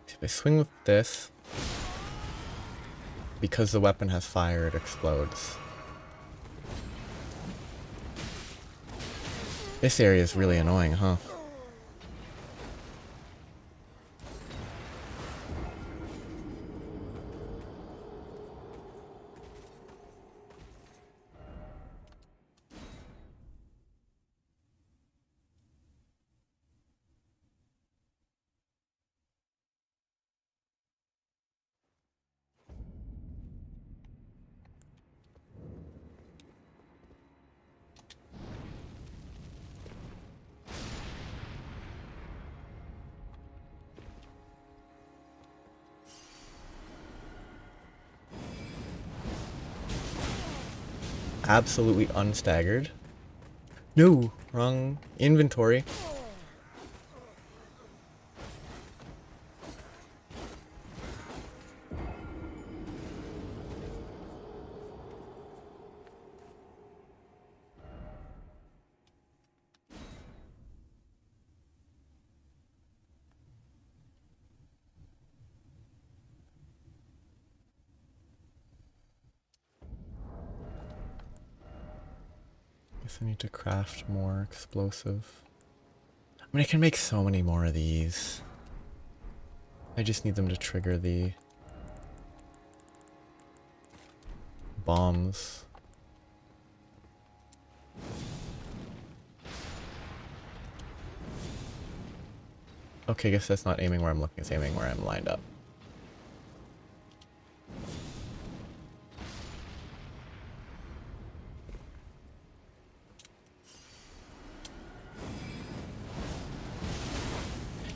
If I swing with this, because the weapon has fire, it explodes. This area is really annoying, huh? Absolutely unstaggered. No, wrong inventory. Guess I need to craft more explosive. I mean, I can make so many more of these. I just need them to trigger the bombs. Okay, I guess that's not aiming where I'm looking, it's aiming where I'm lined up.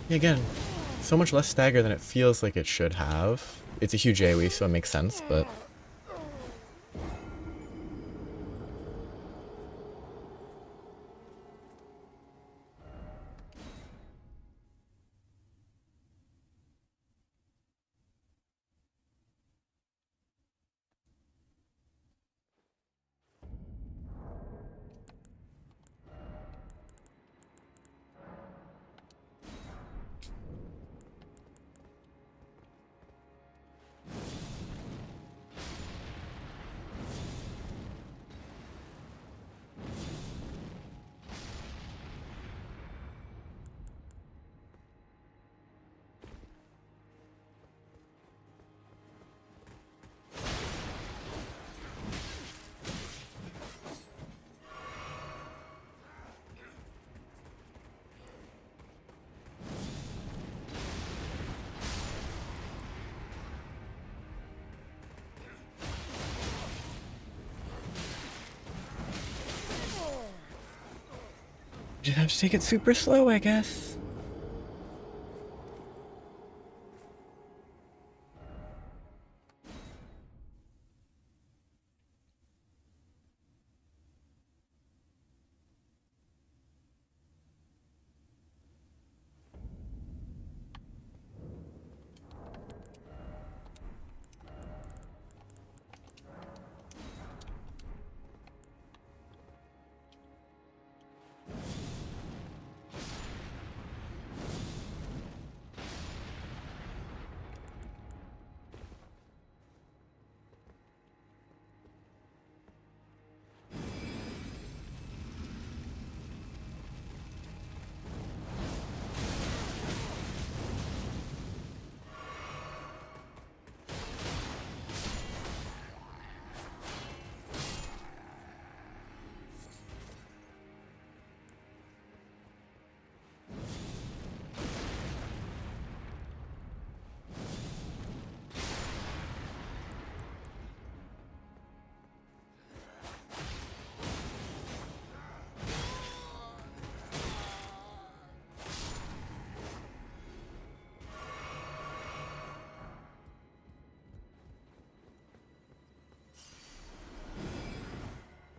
Yeah, again, so much less stagger than it feels like it should have. It's a huge AoE, so it makes sense, but... Just have to take it super slow, I guess.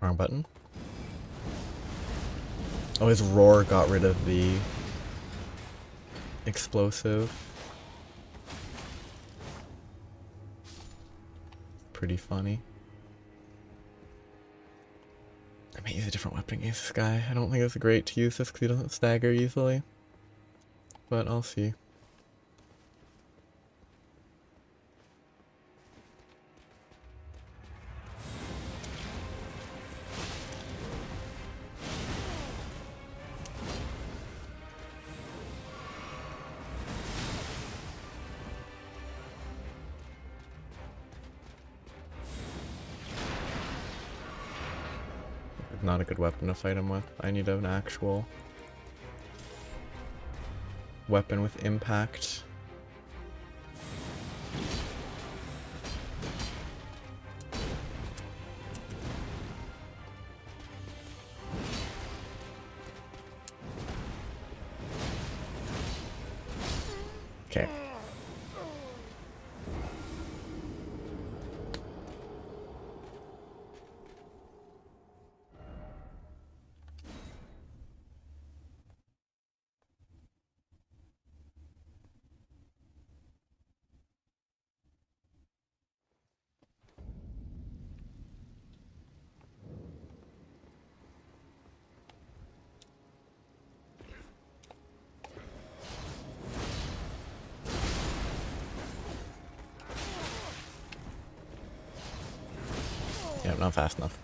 Wrong button. Oh, his roar got rid of the explosive. Pretty funny. I might use a different weapon against this guy. I don't think it's great to use this because he doesn't stagger easily. But I'll see. Not a good weapon to fight him with. I need an actual weapon with impact. Okay. Yeah, not fast enough.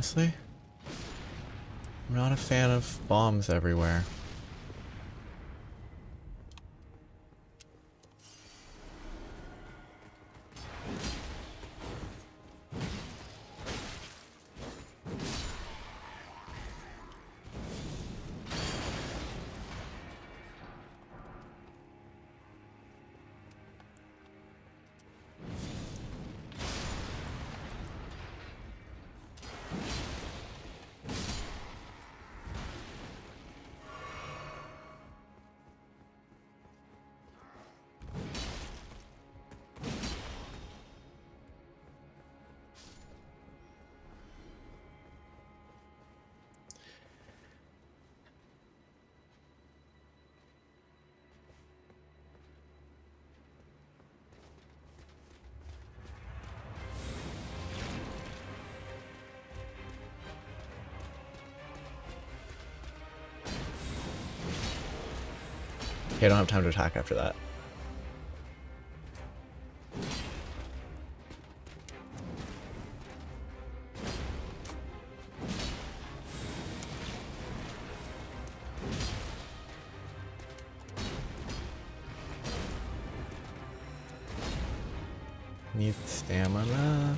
honestly. I'm not a fan of bombs everywhere. Okay, I don't have time to attack after that. Need stamina.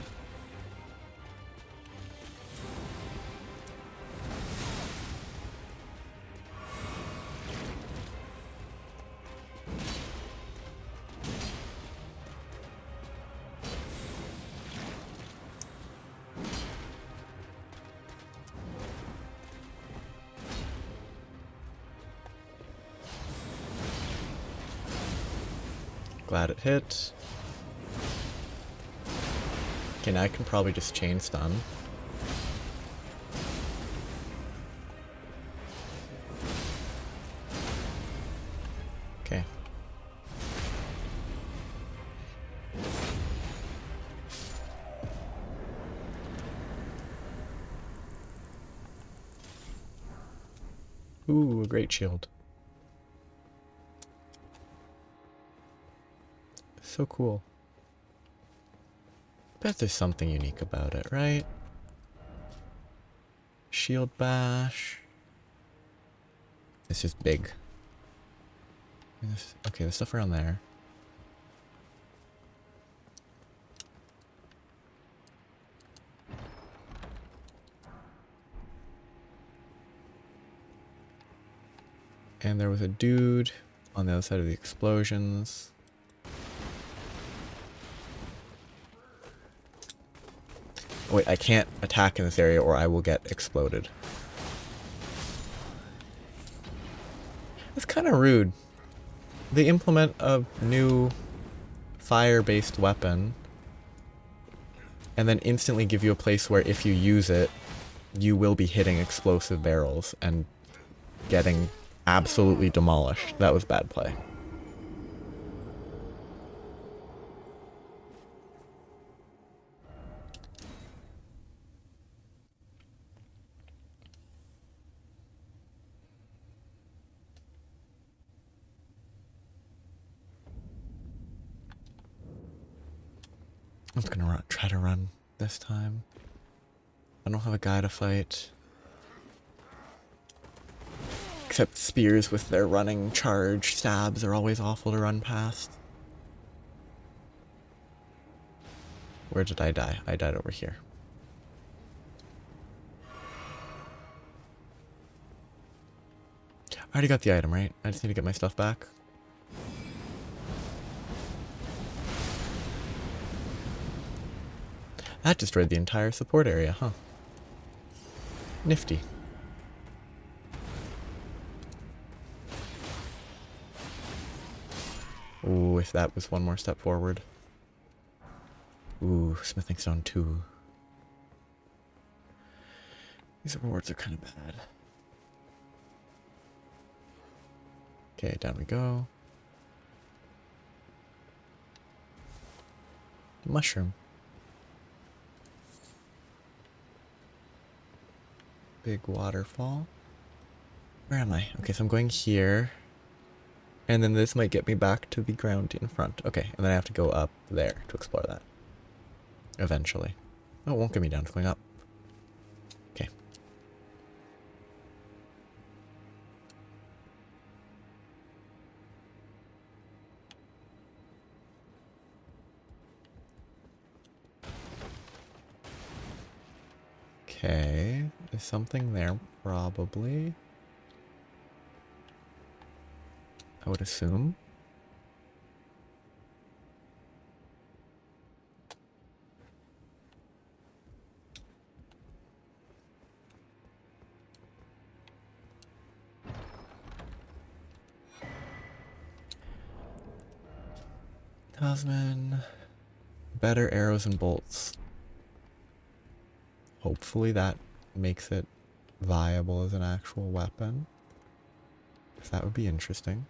Glad it hit. Okay, now I can probably just chain stun. Okay. Ooh, a great shield. So cool. Bet there's something unique about it, right? Shield bash. It's just big. Okay, there's stuff around there. And there was a dude on the other side of the explosions. Wait, I can't attack in this area or I will get exploded. It's kind of rude. They implement a new fire-based weapon and then instantly give you a place where if you use it, you will be hitting explosive barrels and getting absolutely demolished. That was bad play. I'm just gonna try to run this time. I don't have a guy to fight. Except spears with their running charge stabs are always awful to run past. Where did I die? I died over here. I already got the item, right? I just need to get my stuff back. That destroyed the entire support area, huh? Nifty. Ooh, if that was one more step forward. Ooh, smithing stone 2. These rewards are kind of bad. Okay, down we go. Mushroom. Big waterfall. Where am I? Okay, so I'm going here. And then this might get me back to the ground in front. Okay, and then I have to go up there to explore that. Eventually. Oh, it won't get me down, it's going up. Okay, there's something there, probably. I would assume. Talisman. Better arrows and bolts. Hopefully that makes it viable as an actual weapon. 'Cause that would be interesting.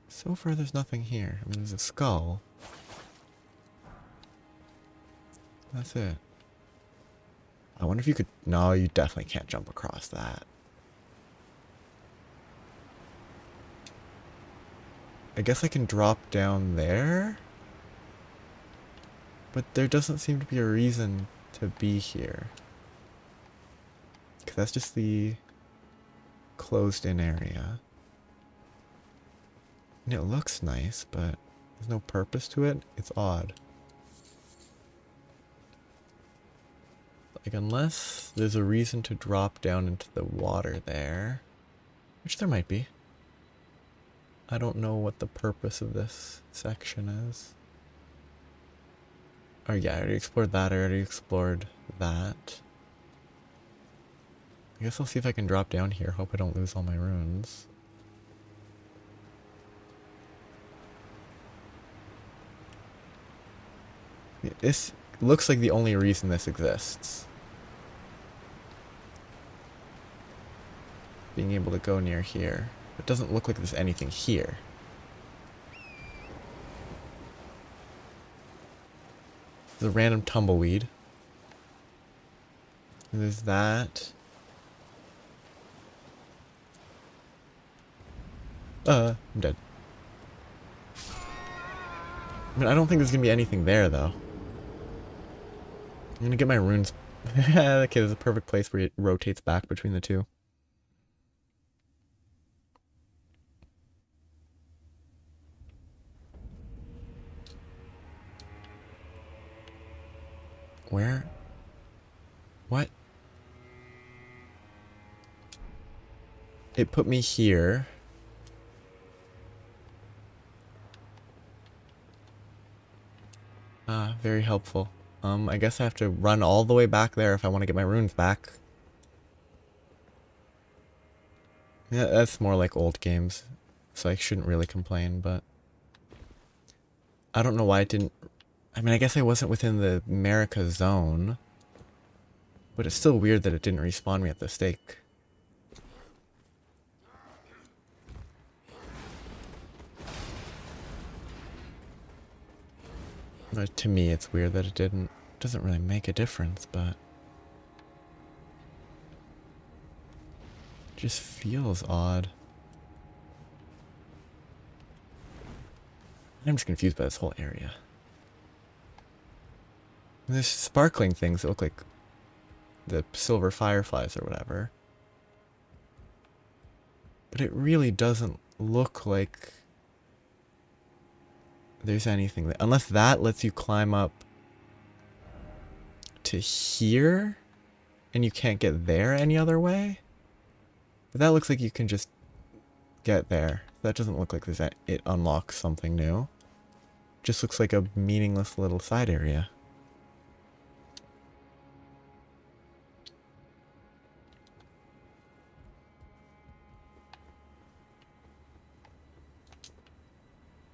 So far there's nothing here. I mean, there's a skull. That's it. I wonder if you could... No, you definitely can't jump across that. I guess I can drop down there? But there doesn't seem to be a reason to be here. Because that's just the closed-in area. And it looks nice, but there's no purpose to it. It's odd. Like, unless there's a reason to drop down into the water there. Which there might be. I don't know what the purpose of this section is. Oh yeah, I already explored that. I already explored that. I guess I'll see if I can drop down here. Hope I don't lose all my runes. This looks like the only reason this exists. Being able to go near here. It doesn't look like there's anything here. There's a random tumbleweed. And there's that. I'm dead. I mean, I don't think there's gonna be anything there, though. I'm gonna get my runes. Okay, there's a perfect place where it rotates back between the two. Where? What? It put me here. Ah, very helpful. I guess I have to run all the way back there if I want to get my runes back. Yeah, that's more like old games, so I shouldn't really complain, but... I don't know why it didn't... I mean, I guess I wasn't within the America zone, but it's still weird that it didn't respawn me at the stake. To me, it's weird that it didn't. It doesn't really make a difference, but... It just feels odd. I'm just confused by this whole area. And there's sparkling things that look like the silver fireflies or whatever. But it really doesn't look like there's anything that, unless that lets you climb up to here and you can't get there any other way. But that looks like you can just get there. That doesn't look like it unlocks something new. Just looks like a meaningless little side area.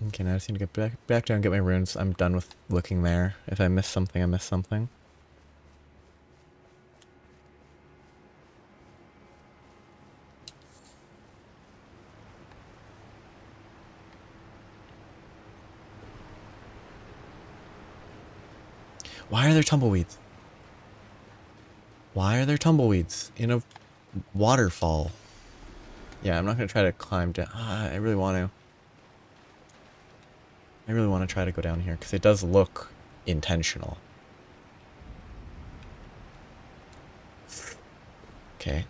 Okay, now I just need to get back down and get my runes. I'm done with looking there. If I miss something, I miss something. Why are there tumbleweeds? Why are there tumbleweeds in a waterfall? Yeah, I'm not going to try to climb down. I really want to. I really want to try to go down here because it does look intentional. Okay.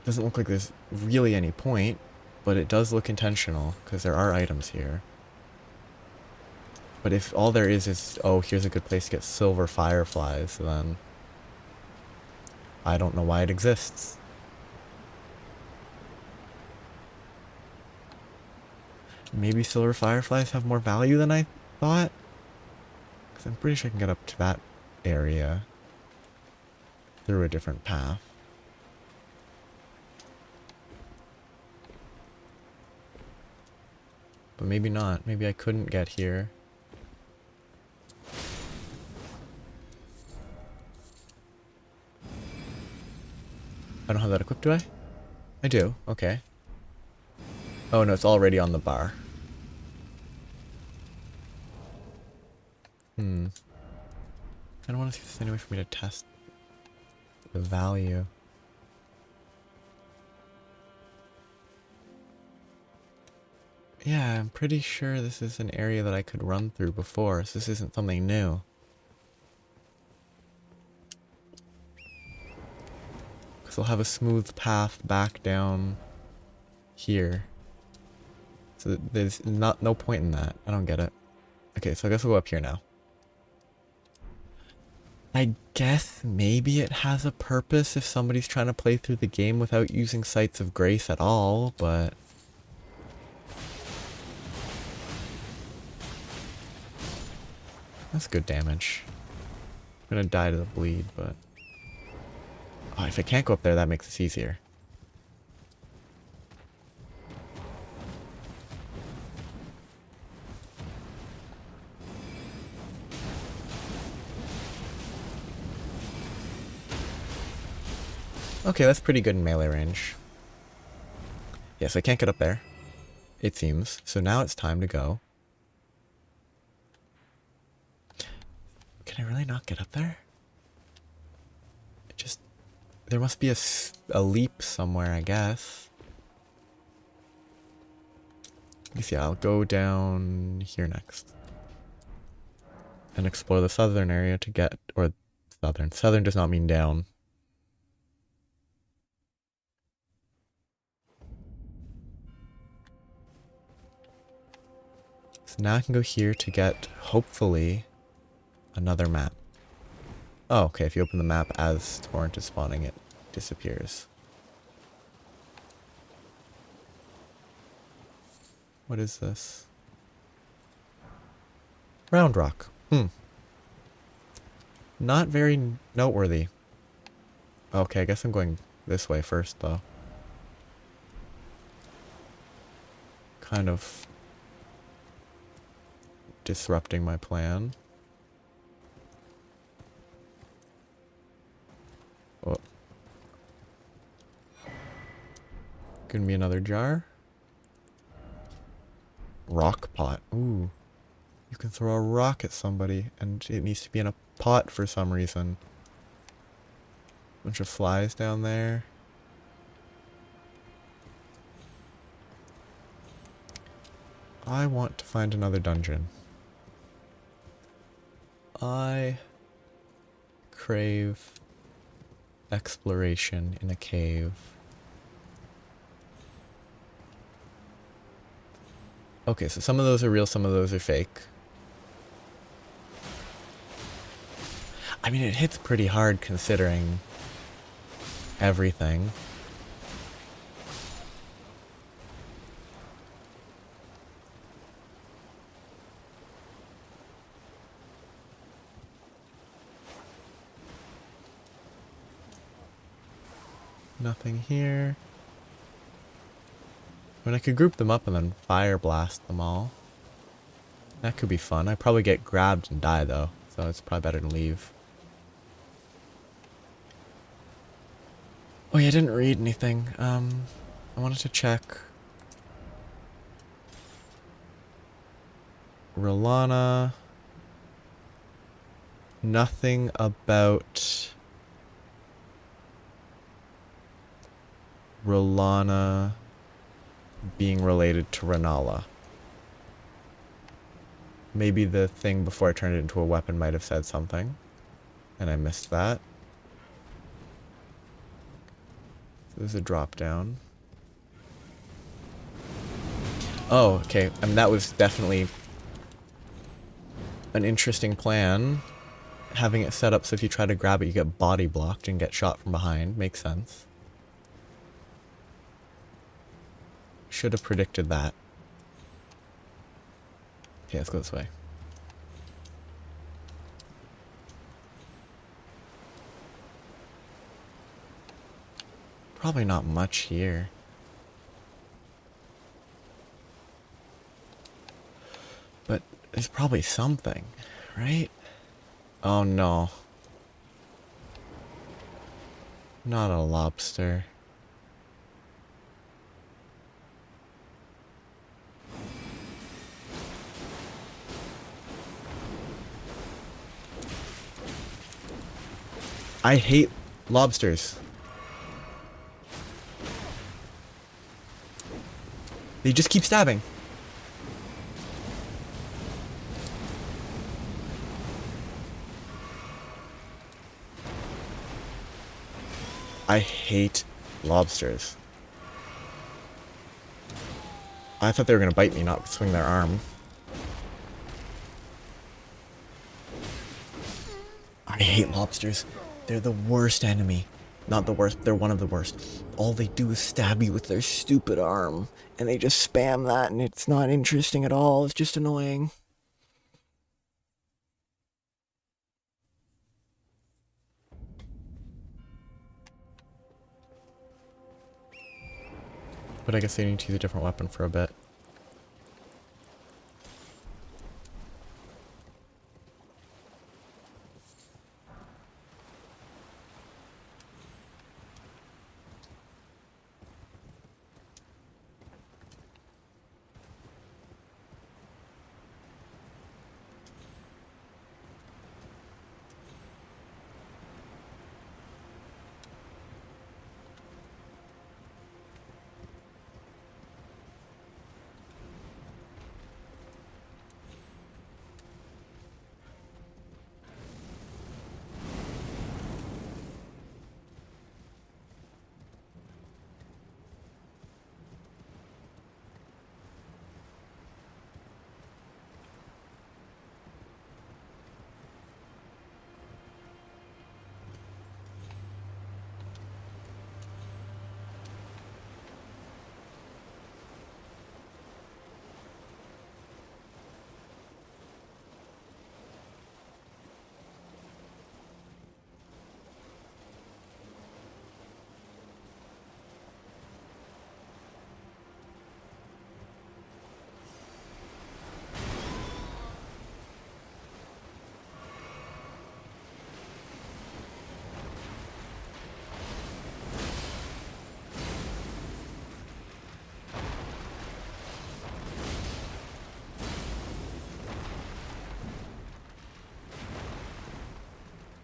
Doesn't look like there's really any point. But it does look intentional, because there are items here. But if all there is, oh, here's a good place to get silver fireflies, then I don't know why it exists. Maybe silver fireflies have more value than I thought? Because I'm pretty sure I can get up to that area through a different path. But maybe not. Maybe I couldn't get here. I don't have that equipped, do I? I do. Okay. Oh no, it's already on the bar. I don't want to see if there's any way for me to test the value. Yeah, I'm pretty sure this is an area that I could run through before, so this isn't something new. Because I'll have a smooth path back down here. So there's no point in that. I don't get it. Okay, so I guess we'll go up here now. I guess maybe it has a purpose if somebody's trying to play through the game without using Sights of Grace at all, but... That's good damage. I'm gonna die to the bleed, but... Oh, if I can't go up there, that makes this easier. Okay, that's pretty good in melee range. Yes, I can't get up there, it seems. So now it's time to go. Can I really not get up there? It just... There must be a leap somewhere, I guess. Let me see, I'll go down here next. And explore the southern area to get... Or southern. Southern does not mean down. So now I can go here to get, hopefully, another map. Oh, okay, if you open the map as Torrent is spawning, it disappears. What is this? Round rock. Not very noteworthy. Okay, I guess I'm going this way first, though. Kind of disrupting my plan. Oh. Give me another jar. Rock pot. Ooh. You can throw a rock at somebody and it needs to be in a pot for some reason. Bunch of flies down there. I want to find another dungeon. I crave exploration in a cave. Okay, so some of those are real, some of those are fake. I mean, it hits pretty hard considering everything. Nothing here. I mean, I could group them up and then fire blast them all. That could be fun. I'd probably get grabbed and die though, so it's probably better to leave. Oh yeah, I didn't read anything. I wanted to check. Rolana. Nothing about Rolana being related to Renala. Maybe the thing before I turned it into a weapon might have said something, and I missed that. So there's a drop down. Oh, okay. I mean, that was definitely an interesting plan. Having it set up so if you try to grab it, you get body blocked and get shot from behind. Makes sense. Should have predicted that. Okay, let's go this way. Probably not much here. But there's probably something, right? Oh no. Not a lobster. I hate lobsters. They just keep stabbing. I hate lobsters. I thought they were gonna bite me, not swing their arm. I hate lobsters. They're the worst enemy. Not the worst, they're one of the worst. All they do is stab you with their stupid arm. And they just spam that and it's not interesting at all. It's just annoying. But I guess they need to use a different weapon for a bit.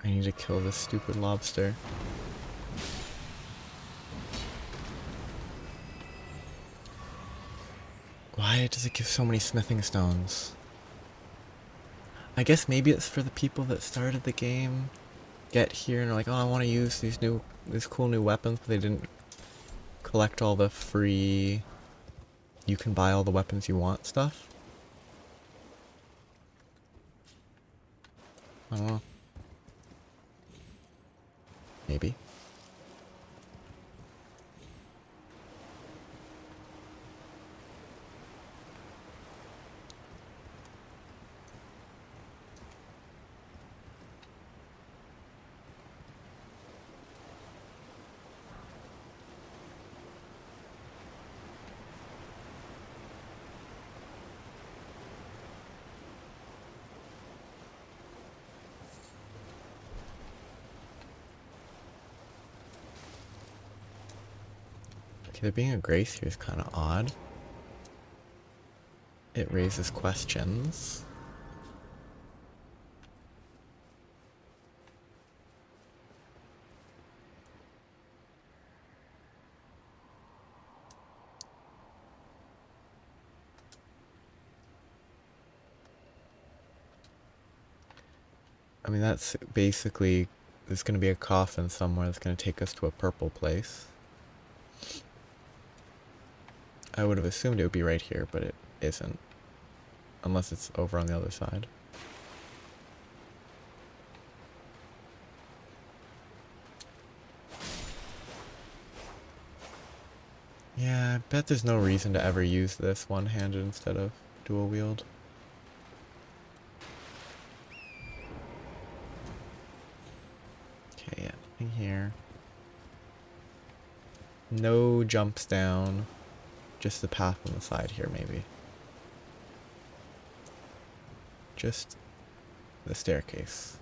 I need to kill this stupid lobster. Why does it give so many smithing stones? I guess maybe it's for the people that started the game, get here and are like, oh, I want to use these cool new weapons, but they didn't collect all the free, you can buy all the weapons you want stuff. I don't know. Maybe. Okay, there being a grace here is kind of odd. It raises questions. I mean, that's basically, there's going to be a coffin somewhere that's going to take us to a purple place. I would have assumed it would be right here, but it isn't. Unless it's over on the other side. Yeah, I bet there's no reason to ever use this one-handed instead of dual-wield. Okay, yeah, nothing here. No jumps down. Just the path on the side here, maybe. Just the staircase.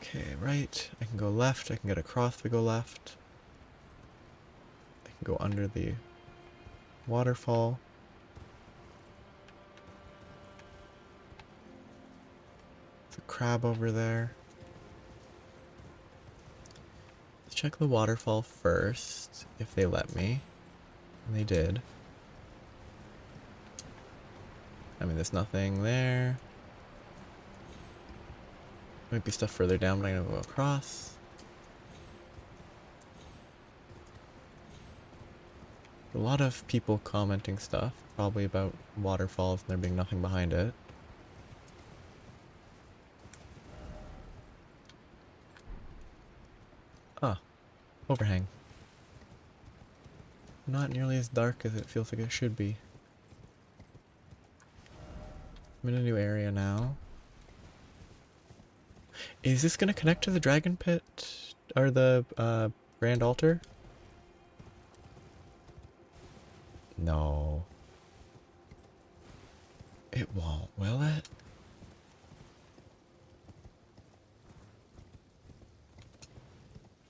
Okay, right. I can go left. I can get across to go left. I can go under the waterfall. There's a crab over there. Let's check the waterfall first, if they let me. And they did. I mean, there's nothing there. Might be stuff further down, but I'm gonna go across. A lot of people commenting stuff, probably about waterfalls and there being nothing behind it. Ah, overhang. Not nearly as dark as it feels like it should be. I'm in a new area now. Is this gonna connect to the dragon pit? Or the grand altar? No. It won't, will it?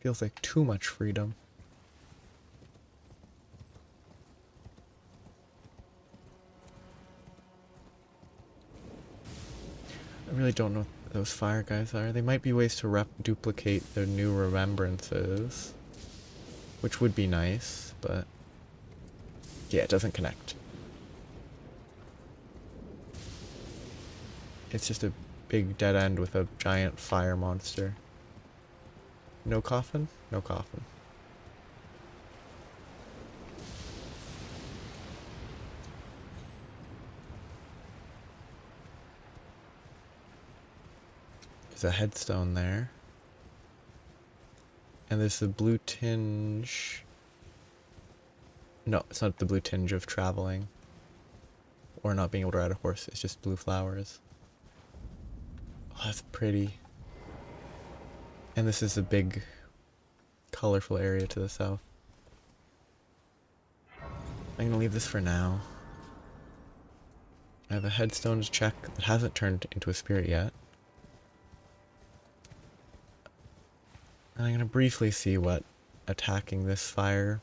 Feels like too much freedom. I really don't know what those fire guys are. They might be ways to duplicate their new remembrances, which would be nice, but yeah, it doesn't connect. It's just a big dead end with a giant fire monster. No coffin? No coffin. There's a headstone there. And there's the blue tinge. No, it's not the blue tinge of traveling. Or not being able to ride a horse. It's just blue flowers. Oh, that's pretty. And this is a big, colorful area to the south. I'm gonna leave this for now. I have a headstone to check that hasn't turned into a spirit yet. And I'm gonna briefly see what attacking this fire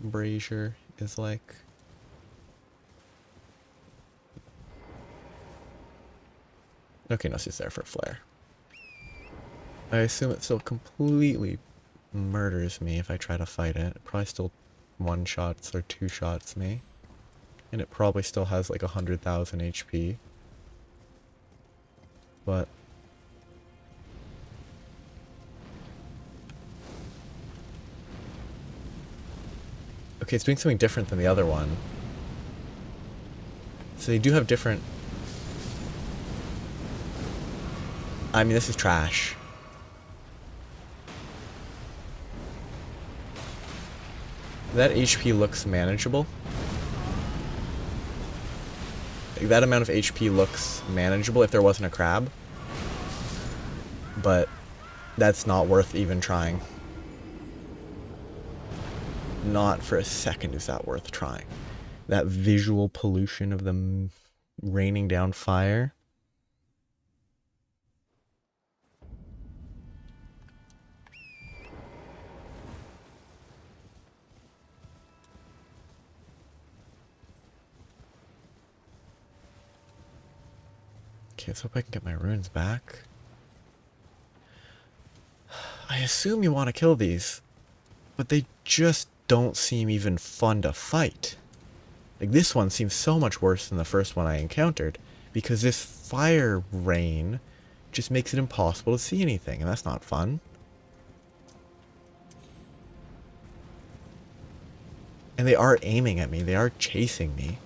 brazier is like. Okay, no, she's there for a flare. I assume it still completely murders me if I try to fight it. It probably still one-shots or two-shots me. And it probably still has like 100,000 HP. But okay, it's doing something different than the other one. So they do have different... I mean, this is trash. That HP looks manageable. That amount of HP looks manageable if there wasn't a crab. But that's not worth even trying. Not for a second is that worth trying. That visual pollution of them raining down fire. Okay, let's hope I can get my runes back. I assume you want to kill these, but they just don't seem even fun to fight. Like, this one seems so much worse than the first one I encountered, because this fire rain just makes it impossible to see anything, and that's not fun. And they are aiming at me. They are chasing me.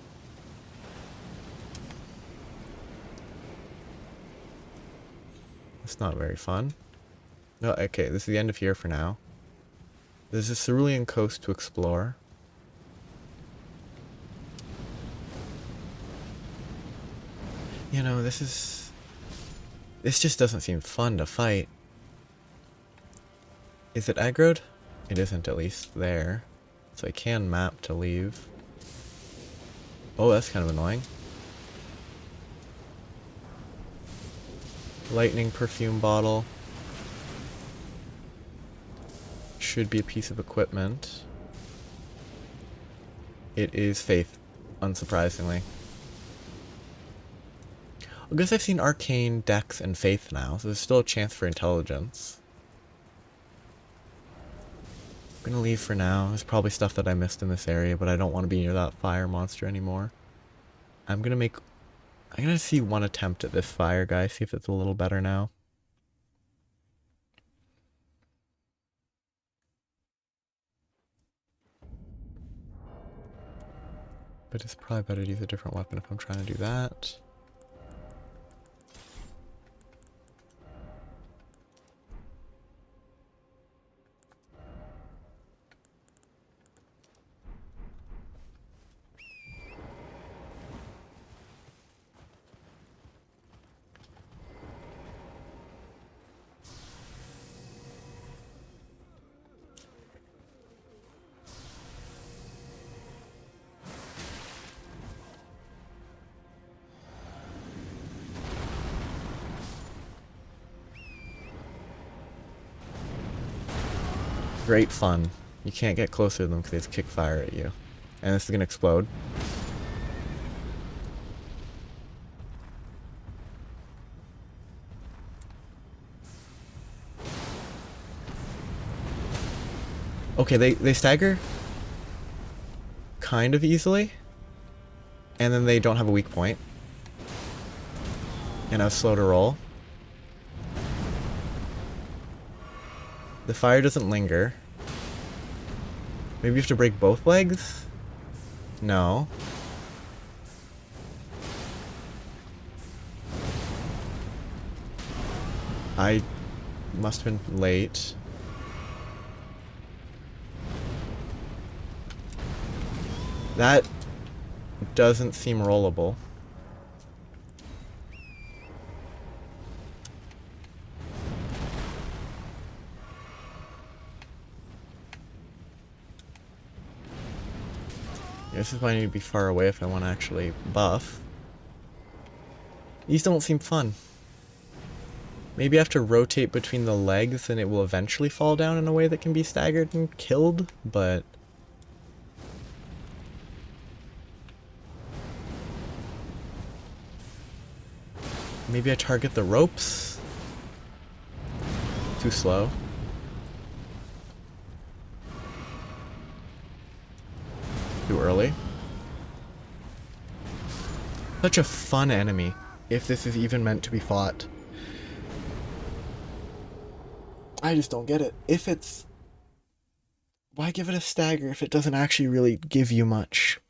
It's not very fun. No, okay, this is the end of here for now. There's a cerulean coast to explore. You know, this just doesn't seem fun to fight. Is it aggroed? It isn't, at least there. So I can map to leave. Oh, that's kind of annoying. Lightning perfume bottle. Should be a piece of equipment. It is faith, unsurprisingly. I guess I've seen arcane, dex, and faith now, so there's still a chance for intelligence. I'm gonna leave for now. There's probably stuff that I missed in this area, but I don't want to be near that fire monster anymore. I'm gonna see one attempt at this fire guy, see if it's a little better now. But it's probably better to use a different weapon if I'm trying to do that. Great fun. You can't get closer to them because they just kick fire at you. And this is gonna explode. Okay, they stagger kind of easily. And then they don't have a weak point. And I was slow to roll. The fire doesn't linger. Maybe you have to break both legs? No. I must have been late. That doesn't seem rollable. This is why I need to be far away if I want to actually buff. These don't seem fun. Maybe I have to rotate between the legs and it will eventually fall down in a way that can be staggered and killed, but... Maybe I target the ropes? Too slow. Too early. Such a fun enemy, if this is even meant to be fought. I just don't get it. If it's... Why give it a stagger if it doesn't actually really give you much?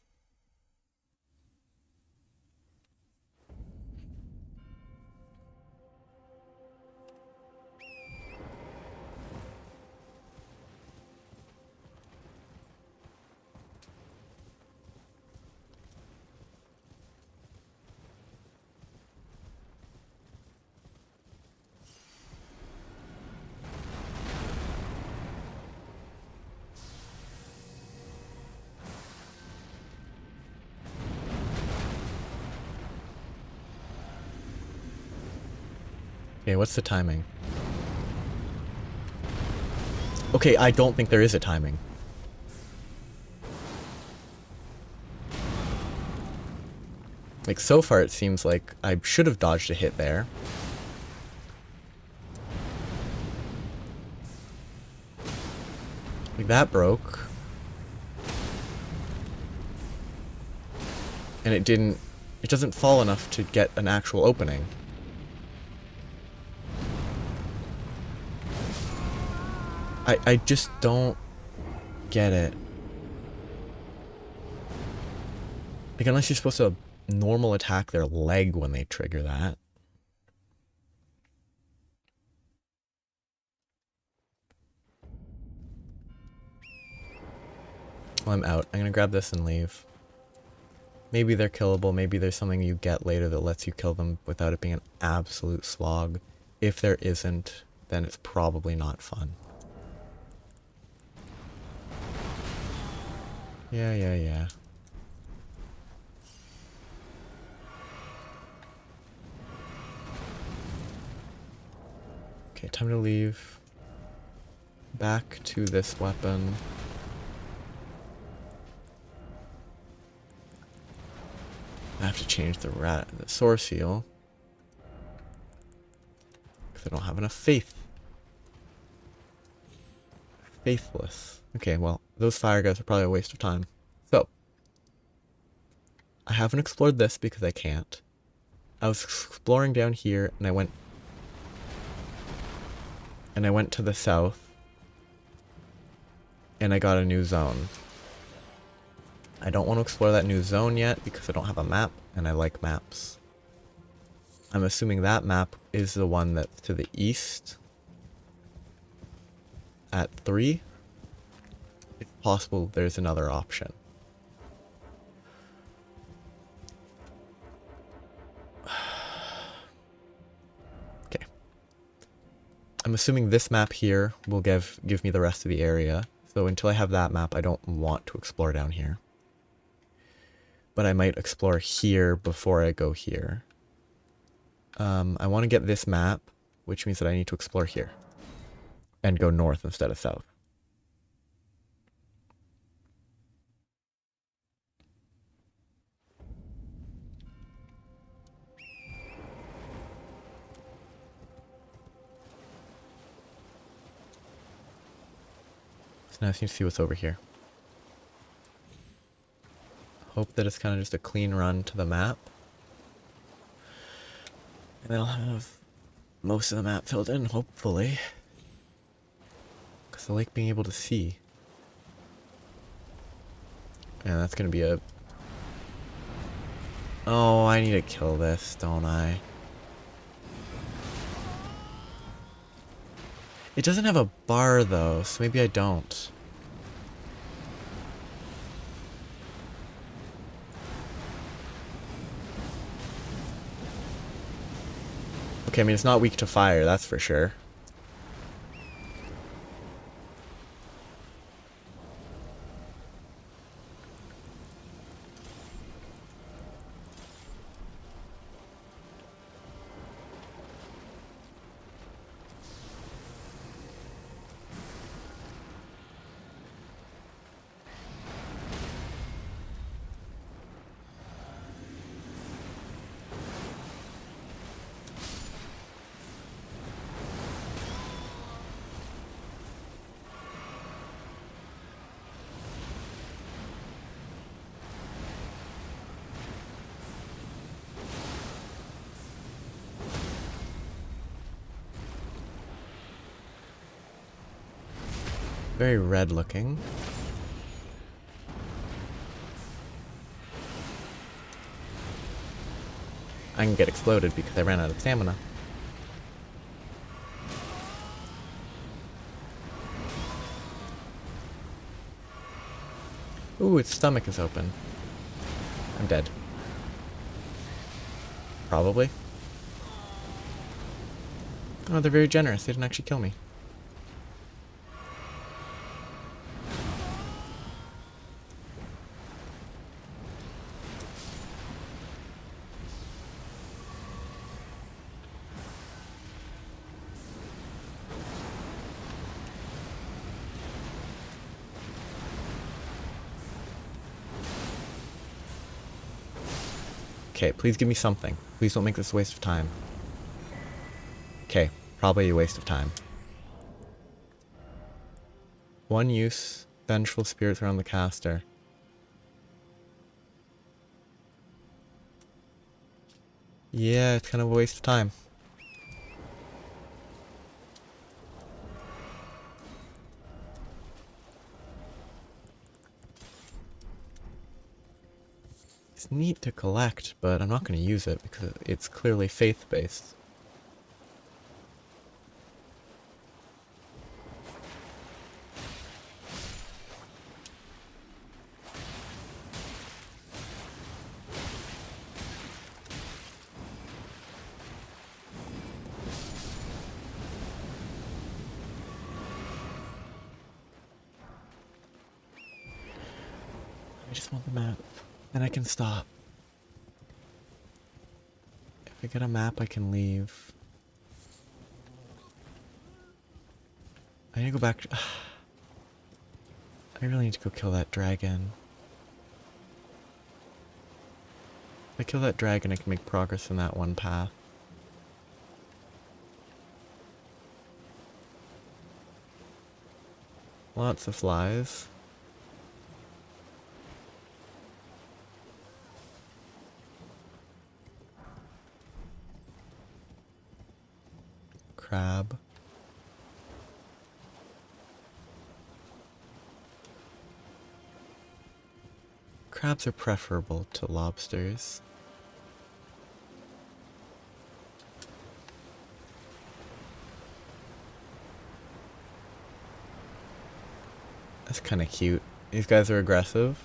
Okay, what's the timing? Okay, I don't think there is a timing. Like, so far it seems like I should have dodged a hit there. Like, that broke. And it doesn't fall enough to get an actual opening. I just don't get it. Like, unless you're supposed to normal attack their leg when they trigger that. Well, I'm out. I'm gonna grab this and leave. Maybe they're killable. Maybe there's something you get later that lets you kill them without it being an absolute slog. If there isn't, then it's probably not fun. Yeah. Okay, time to leave. Back to this weapon. I have to change the sword seal. Because I don't have enough faith. Faithless. Okay, well, those fire guys are probably a waste of time. So, I haven't explored this because I can't. I was exploring down here and I went to the south and I got a new zone. I don't want to explore that new zone yet because I don't have a map and I like maps. I'm assuming that map is the one that's to the east at 3. It's possible there's another option. Okay. I'm assuming this map here will give me the rest of the area. So until I have that map, I don't want to explore down here. But I might explore here before I go here. I want to get this map, which means that I need to explore here. And go north instead of south. So now I just need to see what's over here. Hope that it's kind of just a clean run to the map. And then I'll have most of the map filled in, hopefully. Because I like being able to see. And that's going to be a... Oh, I need to kill this, don't I? It doesn't have a bar, though, so maybe I don't. Okay, I mean, it's not weak to fire, that's for sure. Very red looking. I can get exploded because I ran out of stamina. Ooh, its stomach is open. I'm dead. Probably. Oh, they're very generous. They didn't actually kill me. Okay, please give me something. Please don't make this a waste of time. Okay, probably a waste of time. One use, vengeful spirits around the caster. Yeah, it's kind of a waste of time. It's neat to collect, but I'm not going to use it because it's clearly faith-based. I just want the map. Then I can stop. If I get a map, I can leave. I need to go back. I really need to go kill that dragon. If I kill that dragon, I can make progress in that one path. Lots of flies. Crab. Crabs are preferable to lobsters. That's kind of cute. These guys are aggressive.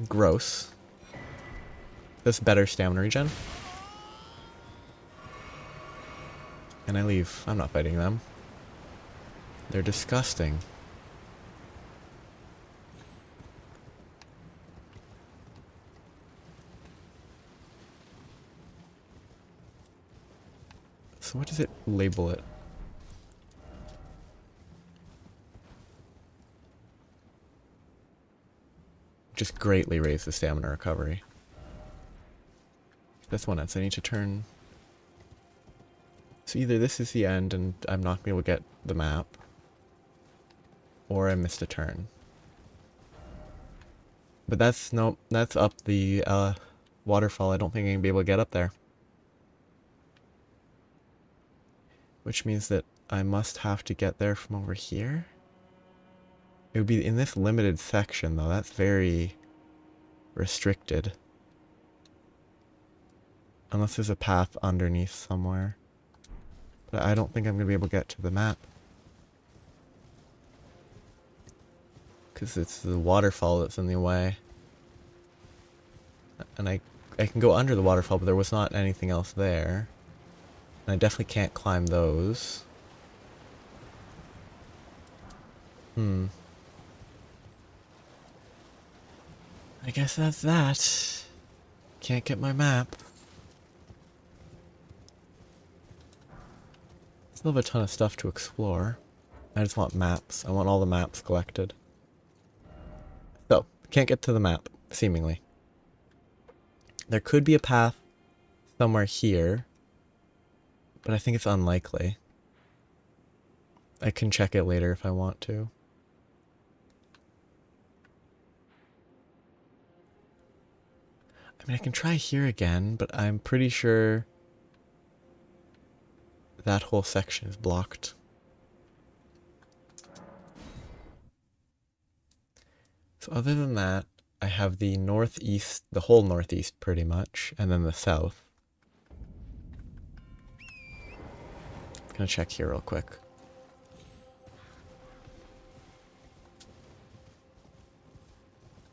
Gross. This better stamina regen. And I leave. I'm not fighting them. They're disgusting. So what does it label it? Just greatly raise the stamina recovery. This one ends. I need to turn. So either this is the end and I'm not going to be able to get the map, or I missed a turn. But that's, nope, that's up the waterfall. I don't think I'm going to be able to get up there. Which means that I must have to get there from over here. It would be in this limited section though. That's very restricted. Unless there's a path underneath somewhere. But I don't think I'm going to be able to get to the map. Because it's the waterfall that's in the way. And I can go under the waterfall, but there was not anything else there. And I definitely can't climb those. I guess that's that. Can't get my map. Still have a ton of stuff to explore. I just want maps. I want all the maps collected. So, can't get to the map, seemingly. There could be a path somewhere here, but I think it's unlikely. I can check it later if I want to. I mean, I can try here again, but I'm pretty sure that whole section is blocked. So other than that, I have the northeast, the whole northeast pretty much, and then the south. I'm gonna check here real quick.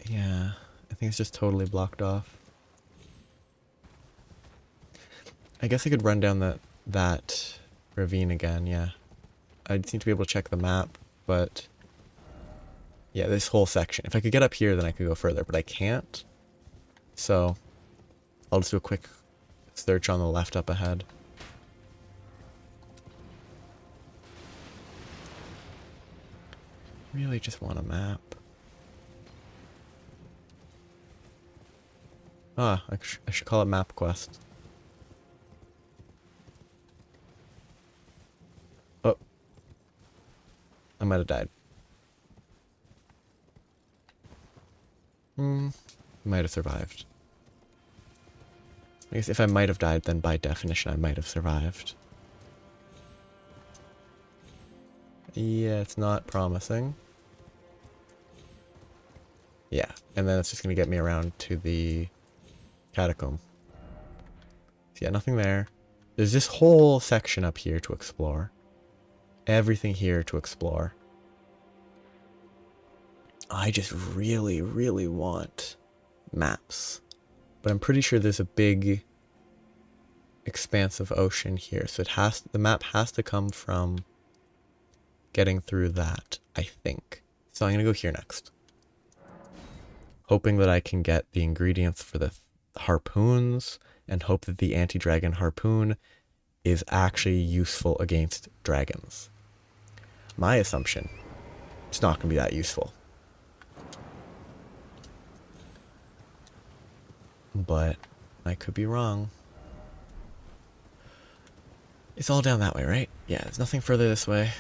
Yeah, I think it's just totally blocked off. I guess I could run down that ravine again, yeah. I just need to be able to check the map, but yeah, this whole section. If I could get up here, then I could go further, but I can't. So I'll just do a quick search on the left up ahead. Really just want a map. Ah, I should call it Map Quest. Oh. I might have died. Might have survived. I guess if I might have died, then by definition I might have survived. Yeah, it's not promising. Yeah, and then it's just going to get me around to the catacomb. So yeah, nothing there. There's this whole section up here to explore. Everything here to explore. I just really, really want maps. But I'm pretty sure there's a big expanse of ocean here. So the map has to come from getting through that, I think. So I'm going to go here next. Hoping that I can get the ingredients for the harpoons and hope that the anti-dragon harpoon is actually useful against dragons. My assumption, it's not going to be that useful. But I could be wrong. It's all down that way, right? Yeah, there's nothing further this way.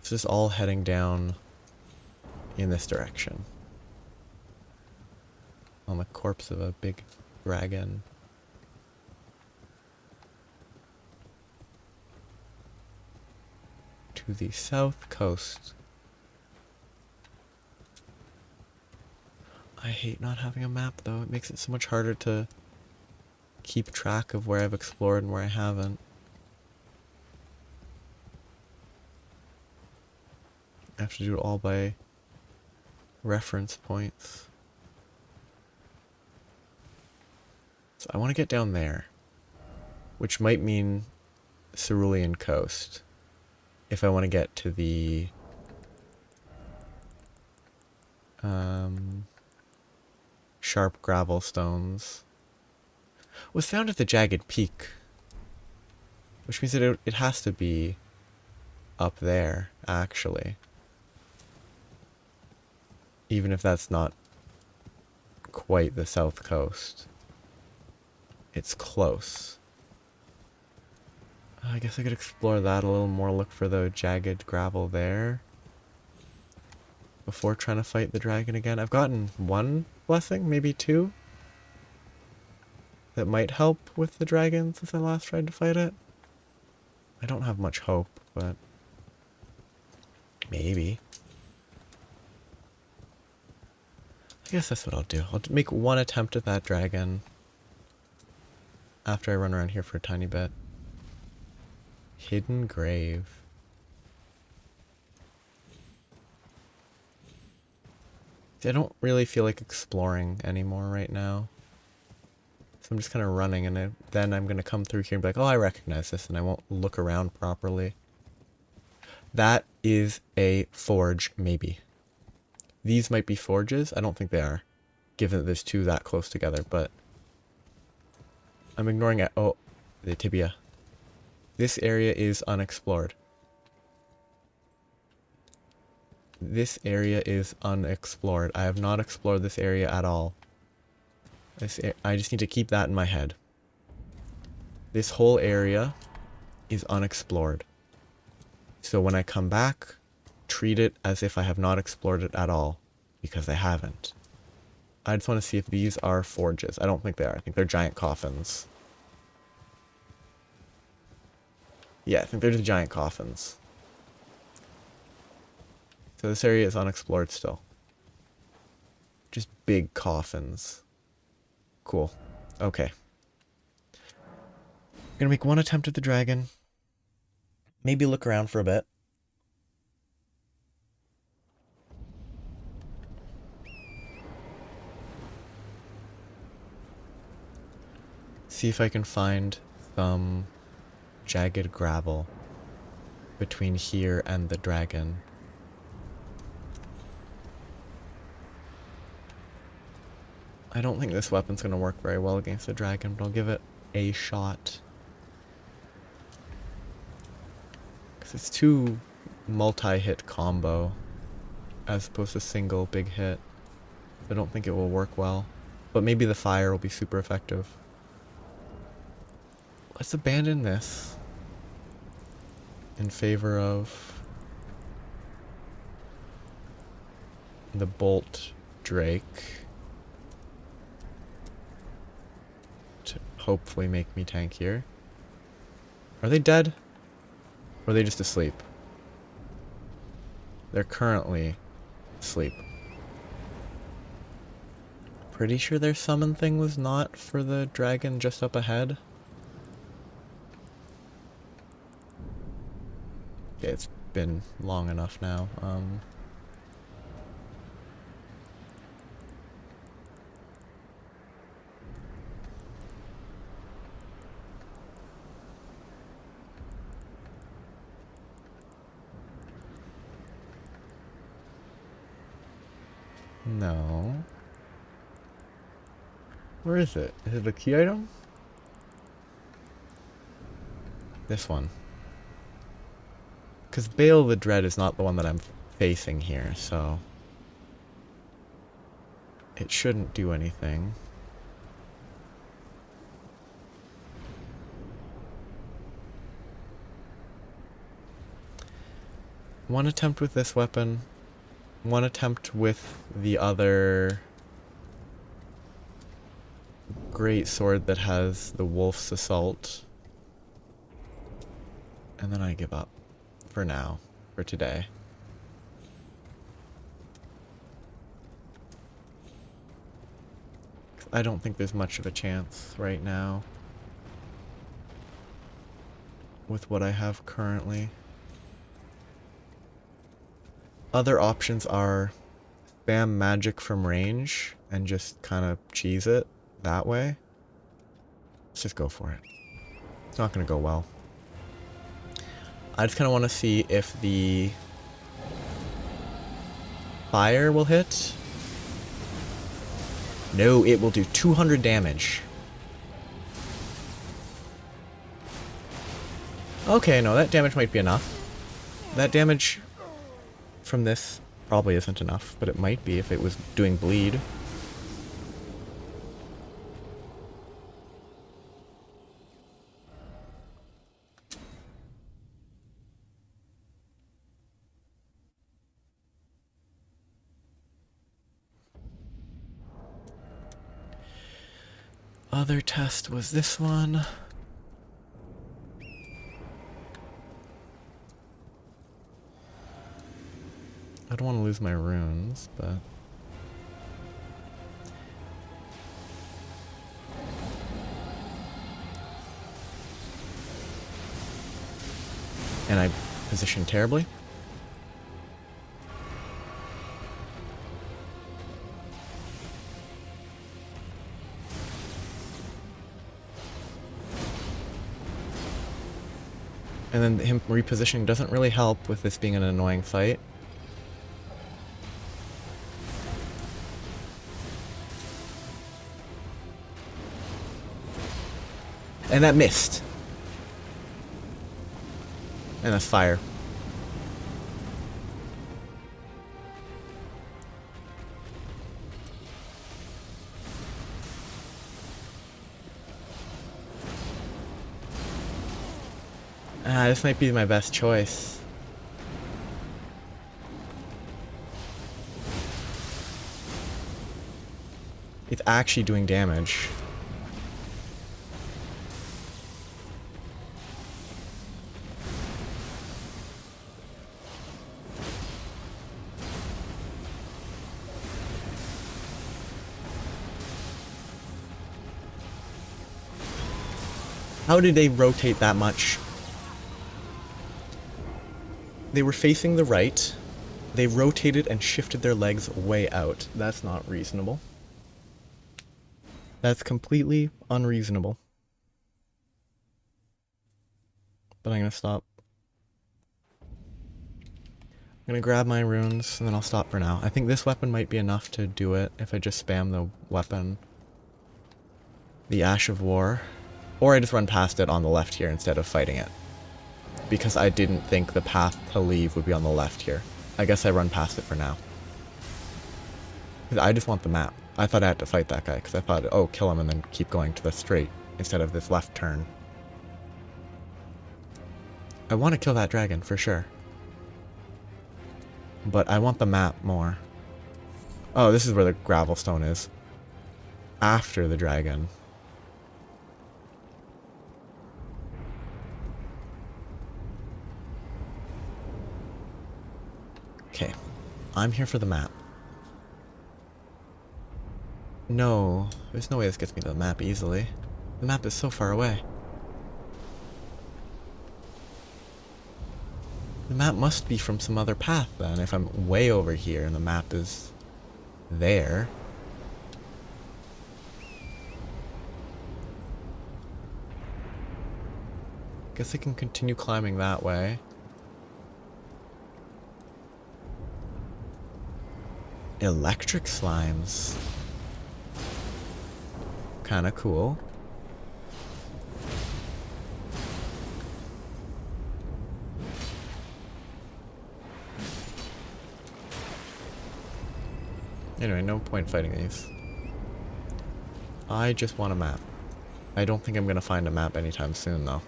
It's just all heading down in this direction. On the corpse of a big dragon. To the south coast. I hate not having a map though. It makes it so much harder to keep track of where I've explored and where I haven't. I have to do it all by reference points. So I want to get down there, which might mean Cerulean Coast if I want to get to the sharp gravel stones. Was found at the Jagged Peak, which means that it has to be up there, actually. Even if that's not quite the south coast. It's close. I guess I could explore that a little more, look for the jagged gravel there. Before trying to fight the dragon again. I've gotten one blessing, maybe two. That might help with the dragon since I last tried to fight it. I don't have much hope, but maybe. I guess that's what I'll do. I'll make one attempt at that dragon after I run around here for a tiny bit. Hidden grave. See, I don't really feel like exploring anymore right now. So I'm just kind of running, and then I'm going to come through here and be like, oh, I recognize this, and I won't look around properly. That is a forge, maybe. These might be forges. I don't think they are, given that there's two that close together, but I'm ignoring it. Oh, the tibia. This area is unexplored. This area is unexplored. I have not explored this area at all. I just need to keep that in my head. This whole area is unexplored. So when I come back, treat it as if I have not explored it at all, because I haven't. I just want to see if these are forges. I don't think they are. I think they're giant coffins. Yeah, I think they're just giant coffins. So this area is unexplored still. Just big coffins. Cool. Okay. I'm gonna make one attempt at the dragon. Maybe look around for a bit. See if I can find some jagged gravel between here and the dragon. I don't think this weapon's gonna work very well against the dragon, but I'll give it a shot. Because it's two multi-hit combo as opposed to single big hit. I don't think it will work well. But maybe the fire will be super effective. Let's abandon this in favor of the bolt drake to hopefully make me tankier. Are they dead? Or are they just asleep? They're currently asleep. Pretty sure their summon thing was not for the dragon just up ahead. Okay, it's been long enough now. No. Where is it? Is it a key item? This one. Because Bale the Dread is not the one that I'm facing here, so... it shouldn't do anything. One attempt with this weapon. One attempt with the other... great sword that has the Wolf's Assault. And then I give up. For now. For today. I don't think there's much of a chance right now. With what I have currently. Other options are spam magic from range and just kind of cheese it that way. Let's just go for it. It's not going to go well. I just kind of want to see if the fire will hit. No, it will do 200 damage. Okay, no, that damage might be enough. That damage from this probably isn't enough, but it might be if it was doing bleed. Other test was this one. I don't want to lose my runes, but... and I positioned terribly. And then him repositioning doesn't really help with this being an annoying fight. And that missed. And that's fire. This might be my best choice. It's actually doing damage. How did they rotate that much? They were facing the right. They rotated and shifted their legs way out. That's not reasonable. That's completely unreasonable. But I'm gonna stop. I'm gonna grab my runes and then I'll stop for now. I think this weapon might be enough to do it if I just spam the weapon. The Ash of War. Or I just run past it on the left here instead of fighting it. Because I didn't think the path to leave would be on the left here. I guess I run past it for now. I just want the map. I thought I had to fight that guy, because I thought, oh, kill him and then keep going to the straight, instead of this left turn. I want to kill that dragon, for sure. But I want the map more. Oh, this is where the gravel stone is. After the dragon. Okay, I'm here for the map. No, there's no way this gets me to the map easily. The map is so far away. The map must be from some other path then, if I'm way over here and the map is there. Guess I can continue climbing that way. Electric slimes. Kinda cool. Anyway, no point fighting these. I just want a map. I don't think I'm gonna find a map anytime soon, though.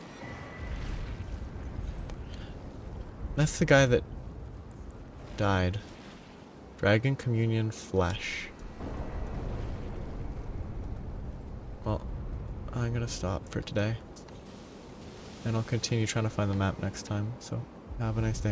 That's the guy that died. Dragon Communion Flesh. Well, I'm gonna stop for today. And I'll continue trying to find the map next time, so have a nice day.